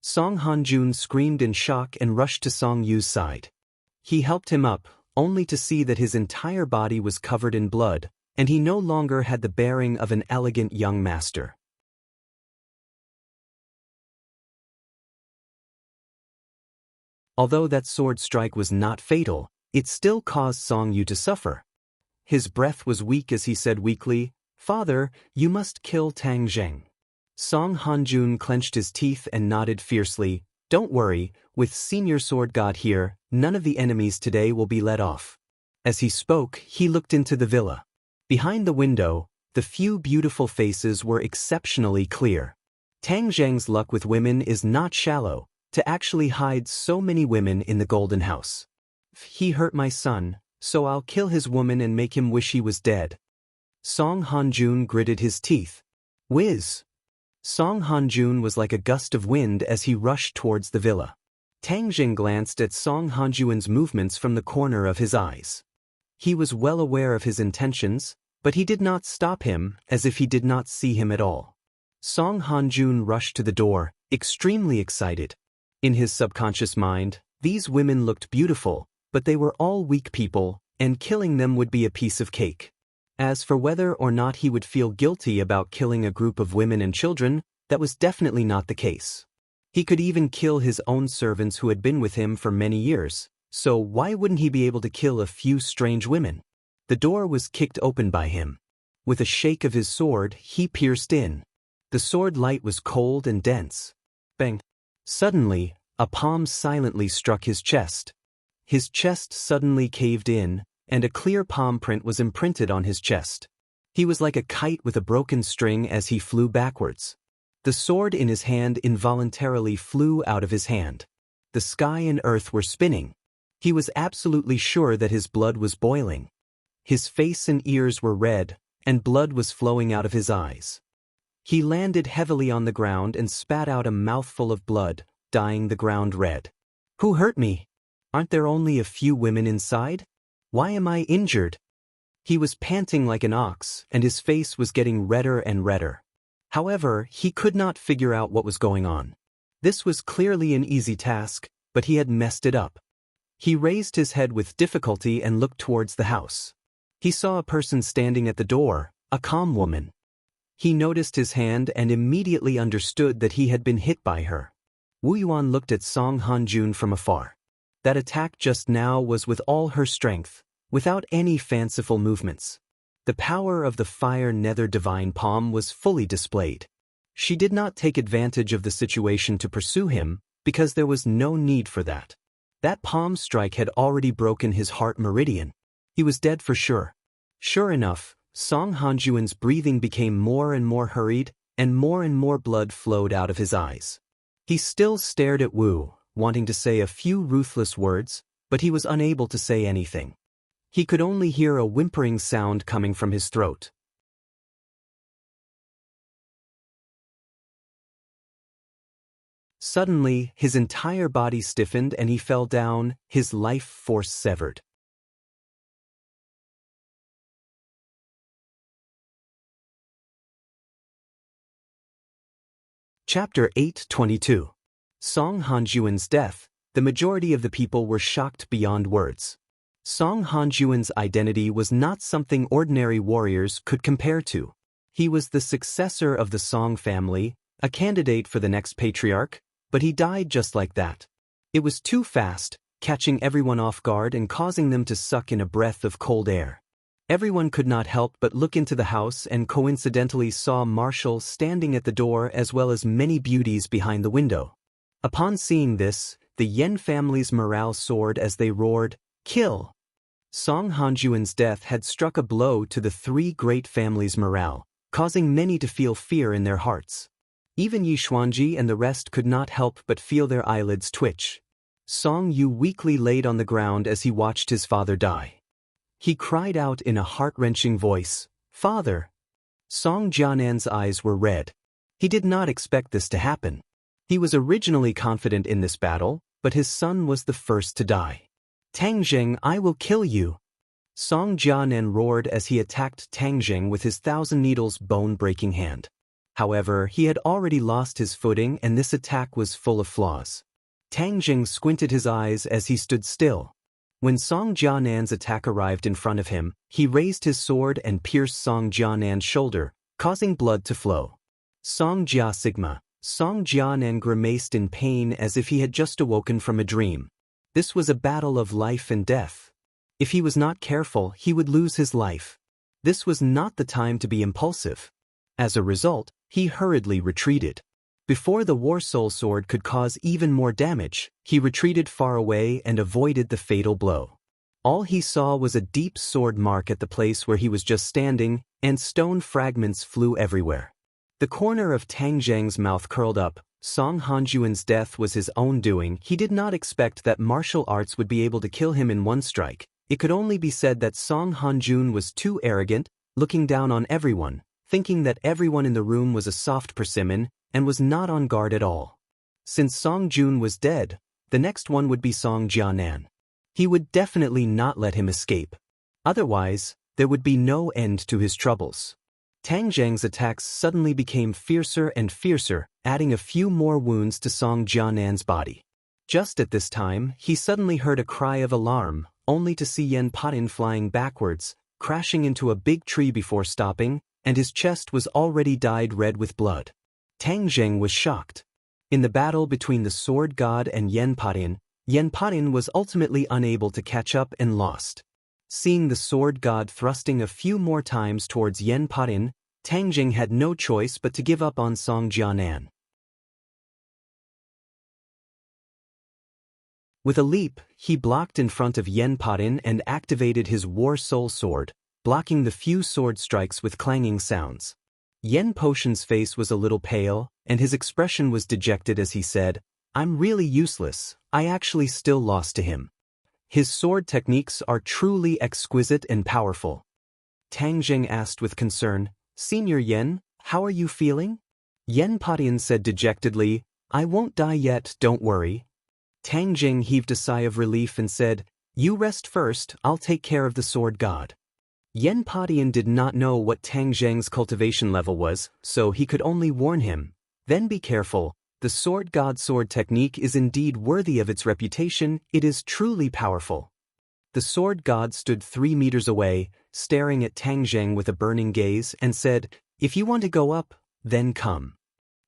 Song Hanjun screamed in shock and rushed to Song Yu's side. He helped him up, only to see that his entire body was covered in blood, and he no longer had the bearing of an elegant young master. Although that sword strike was not fatal, it still caused Song Yu to suffer. His breath was weak as he said weakly, "Father, you must kill Tang Zheng." Song Hanjun clenched his teeth and nodded fiercely. "Don't worry, with Senior Sword God here, none of the enemies today will be let off." As he spoke, he looked into the villa. Behind the window, the few beautiful faces were exceptionally clear. Tang Zheng's luck with women is not shallow, to actually hide so many women in the Golden House. "He hurt my son, so I'll kill his woman and make him wish he was dead." Song Hanjun gritted his teeth. Whiz! Song Hanjun was like a gust of wind as he rushed towards the villa. Tang Zheng glanced at Song Hanjun's movements from the corner of his eyes. He was well aware of his intentions, but he did not stop him, as if he did not see him at all. Song Hanjun rushed to the door, extremely excited. In his subconscious mind, these women looked beautiful, but they were all weak people, and killing them would be a piece of cake. As for whether or not he would feel guilty about killing a group of women and children, that was definitely not the case. He could even kill his own servants who had been with him for many years, so why wouldn't he be able to kill a few strange women? The door was kicked open by him. With a shake of his sword, he pierced in. The sword light was cold and dense. Bang! Suddenly, a palm silently struck his chest. His chest suddenly caved in, and a clear palm print was imprinted on his chest. He was like a kite with a broken string as he flew backwards. The sword in his hand involuntarily flew out of his hand. The sky and earth were spinning. He was absolutely sure that his blood was boiling. His face and ears were red, and blood was flowing out of his eyes. He landed heavily on the ground and spat out a mouthful of blood, dyeing the ground red. "Who hurt me? Aren't there only a few women inside? Why am I injured?" He was panting like an ox, and his face was getting redder and redder. However, he could not figure out what was going on. This was clearly an easy task, but he had messed it up. He raised his head with difficulty and looked towards the house. He saw a person standing at the door, a calm woman. He noticed his hand and immediately understood that he had been hit by her. Wu Yuan looked at Song Hanjun from afar. That attack just now was with all her strength, without any fanciful movements. The power of the Fire Nether Divine Palm was fully displayed. She did not take advantage of the situation to pursue him, because there was no need for that. That palm strike had already broken his heart meridian. He was dead for sure. Sure enough, Song Hanjun's breathing became more and more hurried, and more blood flowed out of his eyes. He still stared at Wu, wanting to say a few ruthless words, but he was unable to say anything. He could only hear a whimpering sound coming from his throat. Suddenly, his entire body stiffened and he fell down, his life force severed. Chapter 8:22. Song Hanjun's death. The majority of the people were shocked beyond words. Song Hanjun's identity was not something ordinary warriors could compare to. He was the successor of the Song family, a candidate for the next patriarch, but he died just like that. It was too fast, catching everyone off guard and causing them to suck in a breath of cold air. Everyone could not help but look into the house and coincidentally saw Marshall standing at the door as well as many beauties behind the window. Upon seeing this, the Yen family's morale soared as they roared, "Kill!" Song Hanjun's death had struck a blow to the three great families' morale, causing many to feel fear in their hearts. Even Yi Xuanji and the rest could not help but feel their eyelids twitch. Song Yu weakly laid on the ground as he watched his father die. He cried out in a heart-wrenching voice, "Father!" Song Jianan's eyes were red. He did not expect this to happen. He was originally confident in this battle, but his son was the first to die. "Tang Zheng, I will kill you!" Song Jianan roared as he attacked Tang Zheng with his thousand needles bone-breaking hand. However, he had already lost his footing and this attack was full of flaws. Tang Zheng squinted his eyes as he stood still. When Song Jianan's attack arrived in front of him, he raised his sword and pierced Song Jianan's shoulder, causing blood to flow. Song Jia Sigma. Song Jianan grimaced in pain as if he had just awoken from a dream. This was a battle of life and death. If he was not careful, he would lose his life. This was not the time to be impulsive. As a result, he hurriedly retreated. Before the War Soul Sword could cause even more damage, he retreated far away and avoided the fatal blow. All he saw was a deep sword mark at the place where he was just standing, and stone fragments flew everywhere. The corner of Tang Zheng's mouth curled up. Song Hanjuan's death was his own doing. He did not expect that martial arts would be able to kill him in one strike. It could only be said that Song Hanjun was too arrogant, looking down on everyone, thinking that everyone in the room was a soft persimmon, and was not on guard at all. Since Song Jun was dead, the next one would be Song Jianan. He would definitely not let him escape. Otherwise, there would be no end to his troubles. Tang Zheng's attacks suddenly became fiercer and fiercer, adding a few more wounds to Song Jianan's body. Just at this time, he suddenly heard a cry of alarm, only to see Yen Patin flying backwards, crashing into a big tree before stopping, and his chest was already dyed red with blood. Tang Zheng was shocked. In the battle between the Sword God and Yen Patin was ultimately unable to catch up and lost. Seeing the Sword God thrusting a few more times towards Yen Patin, Tang Zheng had no choice but to give up on Song Jianan. With a leap, he blocked in front of Yen Patin and activated his War Soul Sword, blocking the few sword strikes with clanging sounds. Yen Potion's face was a little pale, and his expression was dejected as he said, "I'm really useless, I actually still lost to him. His sword techniques are truly exquisite and powerful." Tang Zheng asked with concern, "Senior Yen, how are you feeling?" Yen Patin said dejectedly, "I won't die yet, don't worry." Tang Zheng heaved a sigh of relief and said, "You rest first, I'll take care of the Sword God." Yen Patin did not know what Tang Zheng's cultivation level was, so he could only warn him, "Then be careful. The Sword God's sword technique is indeed worthy of its reputation, it is truly powerful." The Sword God stood 3 meters away, staring at Tang Zheng with a burning gaze, and said, "If you want to go up, then come."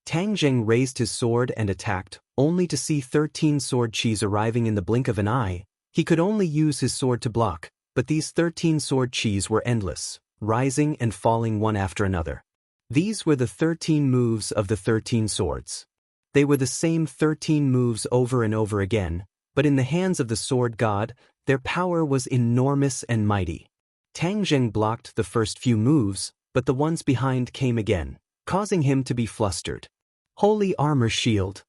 Tang Zheng raised his sword and attacked, only to see 13 sword chis arriving in the blink of an eye. He could only use his sword to block, but these 13 sword chis were endless, rising and falling one after another. These were the 13 moves of the 13 swords. They were the same 13 moves over and over again, but in the hands of the Sword God, their power was enormous and mighty. Tang Zheng blocked the first few moves, but the ones behind came again, causing him to be flustered. Holy Armor Shield.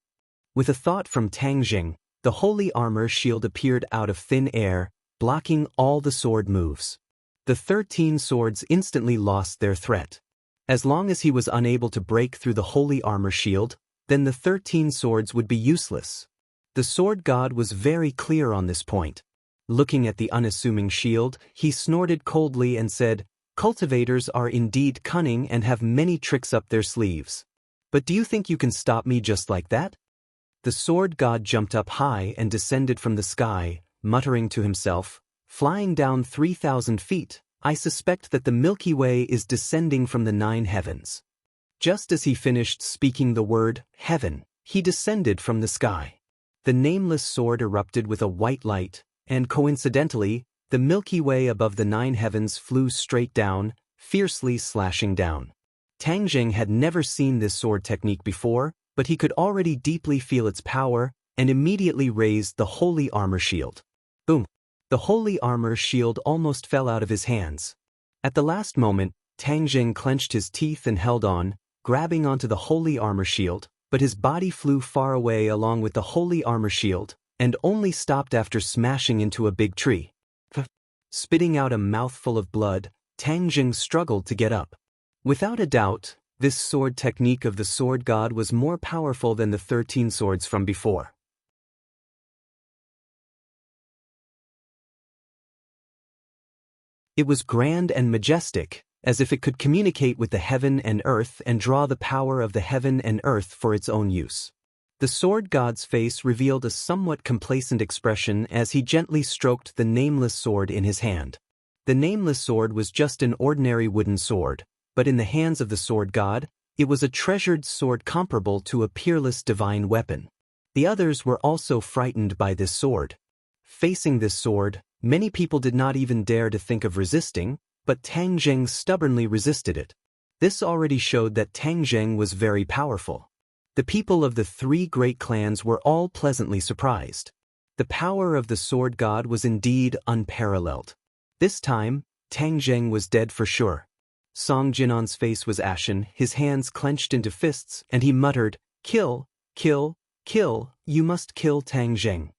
With a thought from Tang Zheng, the Holy Armor Shield appeared out of thin air, blocking all the sword moves. The 13 swords instantly lost their threat. As long as he was unable to break through the Holy Armor Shield, then the 13 swords would be useless. The Sword God was very clear on this point. Looking at the unassuming shield, he snorted coldly and said, "Cultivators are indeed cunning and have many tricks up their sleeves. But do you think you can stop me just like that?" The Sword God jumped up high and descended from the sky, muttering to himself, "Flying down 3,000 feet, I suspect that the Milky Way is descending from the 9 heavens." Just as he finished speaking the word, heaven, he descended from the sky. The nameless sword erupted with a white light, and coincidentally, the Milky Way above the 9 heavens flew straight down, fiercely slashing down. Tang Zheng had never seen this sword technique before, but he could already deeply feel its power, and immediately raised the Holy Armor Shield. Boom! The Holy Armor Shield almost fell out of his hands. At the last moment, Tang Zheng clenched his teeth and held on, grabbing onto the Holy Armor Shield, but his body flew far away along with the Holy Armor Shield, and only stopped after smashing into a big tree. Spitting out a mouthful of blood, Tang Zheng struggled to get up. Without a doubt, this sword technique of the Sword God was more powerful than the 13 swords from before. It was grand and majestic, as if it could communicate with the heaven and earth and draw the power of the heaven and earth for its own use. The Sword God's face revealed a somewhat complacent expression as he gently stroked the nameless sword in his hand. The nameless sword was just an ordinary wooden sword, but in the hands of the Sword God, it was a treasured sword comparable to a peerless divine weapon. The others were also frightened by this sword. Facing this sword, many people did not even dare to think of resisting, but Tang Zheng stubbornly resisted it. This already showed that Tang Zheng was very powerful. The people of the three great clans were all pleasantly surprised. The power of the sword god was indeed unparalleled. This time, Tang Zheng was dead for sure. Song Jinan's face was ashen, his hands clenched into fists, and he muttered, "Kill, kill, kill, you must kill Tang Zheng."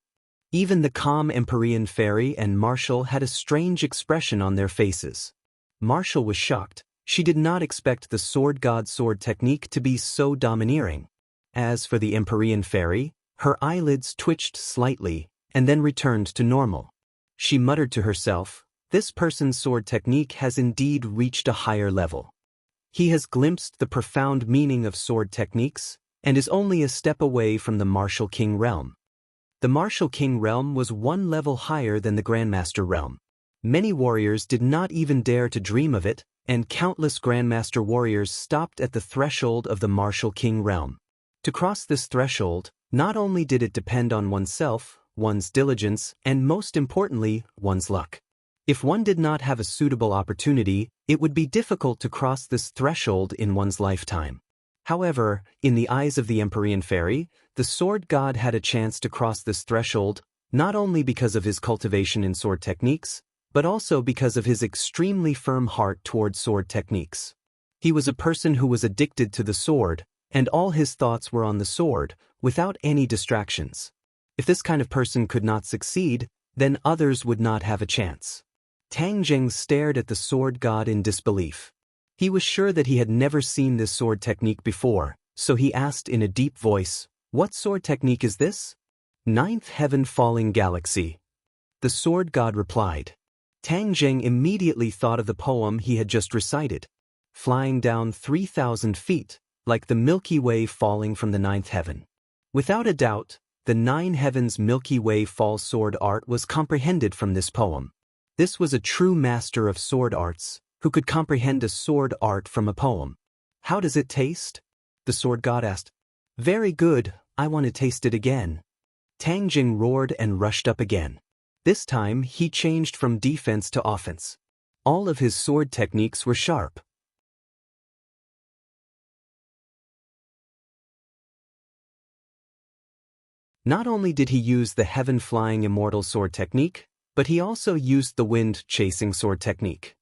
Even the calm Empyrean fairy and Marshall had a strange expression on their faces. Marshall was shocked. She did not expect the sword god's sword technique to be so domineering. As for the Empyrean fairy, her eyelids twitched slightly and then returned to normal. She muttered to herself, "This person's sword technique has indeed reached a higher level. He has glimpsed the profound meaning of sword techniques and is only a step away from the Martial King realm." The Martial King realm was one level higher than the Grandmaster realm. Many warriors did not even dare to dream of it, and countless Grandmaster warriors stopped at the threshold of the Martial King realm. To cross this threshold, not only did it depend on oneself, one's diligence, and most importantly, one's luck. If one did not have a suitable opportunity, it would be difficult to cross this threshold in one's lifetime. However, in the eyes of the Empyrean fairy, the sword god had a chance to cross this threshold, not only because of his cultivation in sword techniques, but also because of his extremely firm heart toward sword techniques. He was a person who was addicted to the sword, and all his thoughts were on the sword, without any distractions. If this kind of person could not succeed, then others would not have a chance. Tang Zheng stared at the sword god in disbelief. He was sure that he had never seen this sword technique before, so he asked in a deep voice, "What sword technique is this?" "Ninth Heaven Falling Galaxy." The sword god replied. Tang Zheng immediately thought of the poem he had just recited. Flying down 3,000 feet, like the Milky Way falling from the ninth heaven. Without a doubt, the nine heavens Milky Way fall sword art was comprehended from this poem. This was a true master of sword arts, who could comprehend a sword art from a poem. "How does it taste?" the sword god asked. "Very good, I want to taste it again." Tang Zheng roared and rushed up again. This time, he changed from defense to offense. All of his sword techniques were sharp. Not only did he use the heaven-flying immortal sword technique, but he also used the wind-chasing sword technique.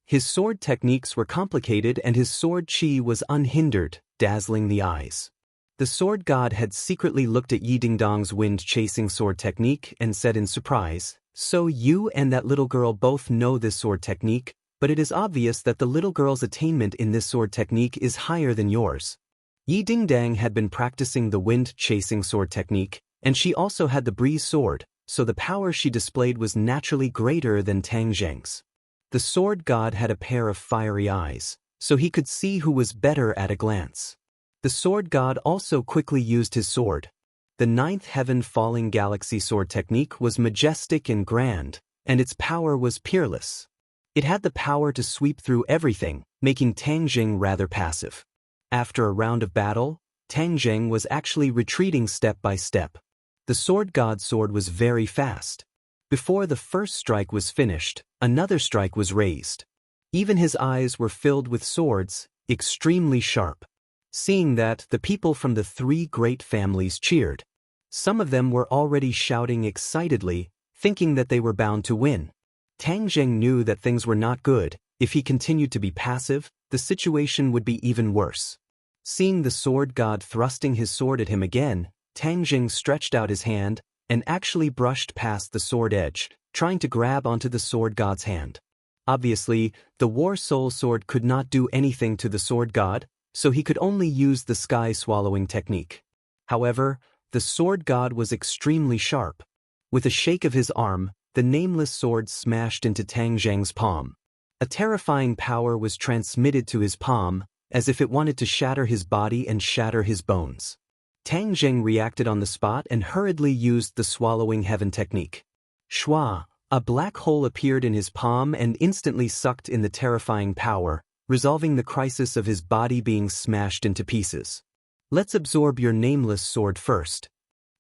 His sword techniques were complicated and his sword chi was unhindered, dazzling the eyes. The sword god had secretly looked at Yi Dingdong's wind-chasing sword technique and said in surprise, "So you and that little girl both know this sword technique, but it is obvious that the little girl's attainment in this sword technique is higher than yours." Yi Dingdong had been practicing the wind-chasing sword technique, and she also had the breeze sword, so the power she displayed was naturally greater than Tang Zheng's. The sword god had a pair of fiery eyes, so he could see who was better at a glance. The sword god also quickly used his sword. The ninth heaven falling galaxy sword technique was majestic and grand, and its power was peerless. It had the power to sweep through everything, making Tang Zheng rather passive. After a round of battle, Tang Zheng was actually retreating step by step. The sword god's sword was very fast. Before the first strike was finished, another strike was raised. Even his eyes were filled with swords, extremely sharp. Seeing that, the people from the three great families cheered. Some of them were already shouting excitedly, thinking that they were bound to win. Tang Zheng knew that things were not good. If he continued to be passive, the situation would be even worse. Seeing the sword god thrusting his sword at him again, Tang Zheng stretched out his hand and actually brushed past the sword edge, trying to grab onto the sword god's hand. Obviously, the War Soul sword could not do anything to the sword god, so he could only use the sky-swallowing technique. However, the sword god was extremely sharp. With a shake of his arm, the nameless sword smashed into Tang Zheng's palm. A terrifying power was transmitted to his palm, as if it wanted to shatter his body and shatter his bones. Tang Zheng reacted on the spot and hurriedly used the swallowing heaven technique. Shwa, a black hole appeared in his palm and instantly sucked in the terrifying power, resolving the crisis of his body being smashed into pieces. "Let's absorb your nameless sword first."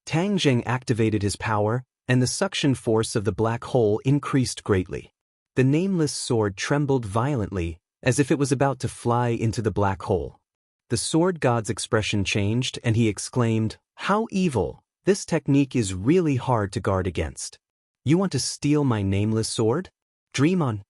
Tang Zheng activated his power, and the suction force of the black hole increased greatly. The nameless sword trembled violently, as if it was about to fly into the black hole. The sword god's expression changed and he exclaimed, "How evil! This technique is really hard to guard against. You want to steal my nameless sword? Dream on."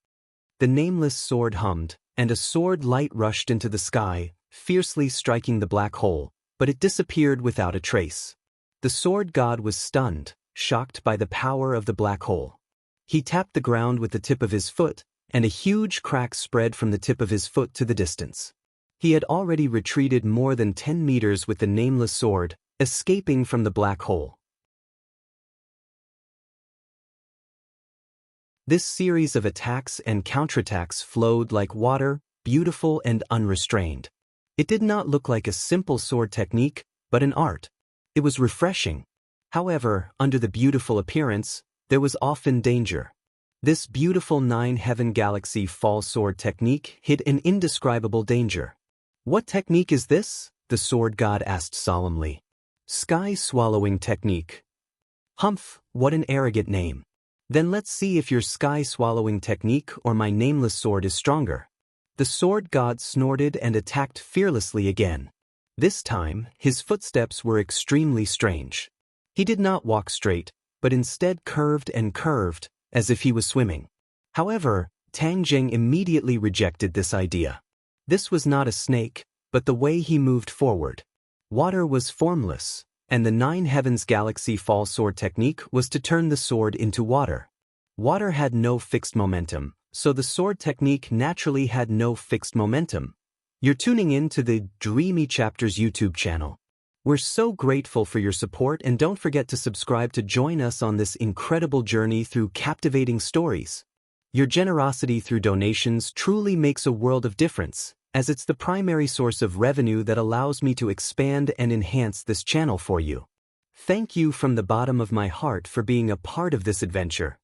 The nameless sword hummed, and a sword light rushed into the sky, fiercely striking the black hole, but it disappeared without a trace. The sword god was stunned, shocked by the power of the black hole. He tapped the ground with the tip of his foot, and a huge crack spread from the tip of his foot to the distance. He had already retreated more than 10 meters with the nameless sword, escaping from the black hole. This series of attacks and counterattacks flowed like water, beautiful and unrestrained. It did not look like a simple sword technique, but an art. It was refreshing. However, under the beautiful appearance, there was often danger. This beautiful nine-heaven galaxy fall sword technique hid an indescribable danger. "What technique is this?" the sword god asked solemnly. "Sky-swallowing technique." "Humph, what an arrogant name. Then let's see if your sky-swallowing technique or my nameless sword is stronger." The sword god snorted and attacked fearlessly again. This time, his footsteps were extremely strange. He did not walk straight, but instead curved and curved, as if he was swimming. However, Tang Jing immediately rejected this idea. This was not a snake, but the way he moved forward. Water was formless, and the nine heavens galaxy fall sword technique was to turn the sword into water. Water had no fixed momentum, so the sword technique naturally had no fixed momentum. You're tuning in to the Dreamy Chapters YouTube channel. We're so grateful for your support, and don't forget to subscribe to join us on this incredible journey through captivating stories. Your generosity through donations truly makes a world of difference, as it's the primary source of revenue that allows me to expand and enhance this channel for you. Thank you from the bottom of my heart for being a part of this adventure.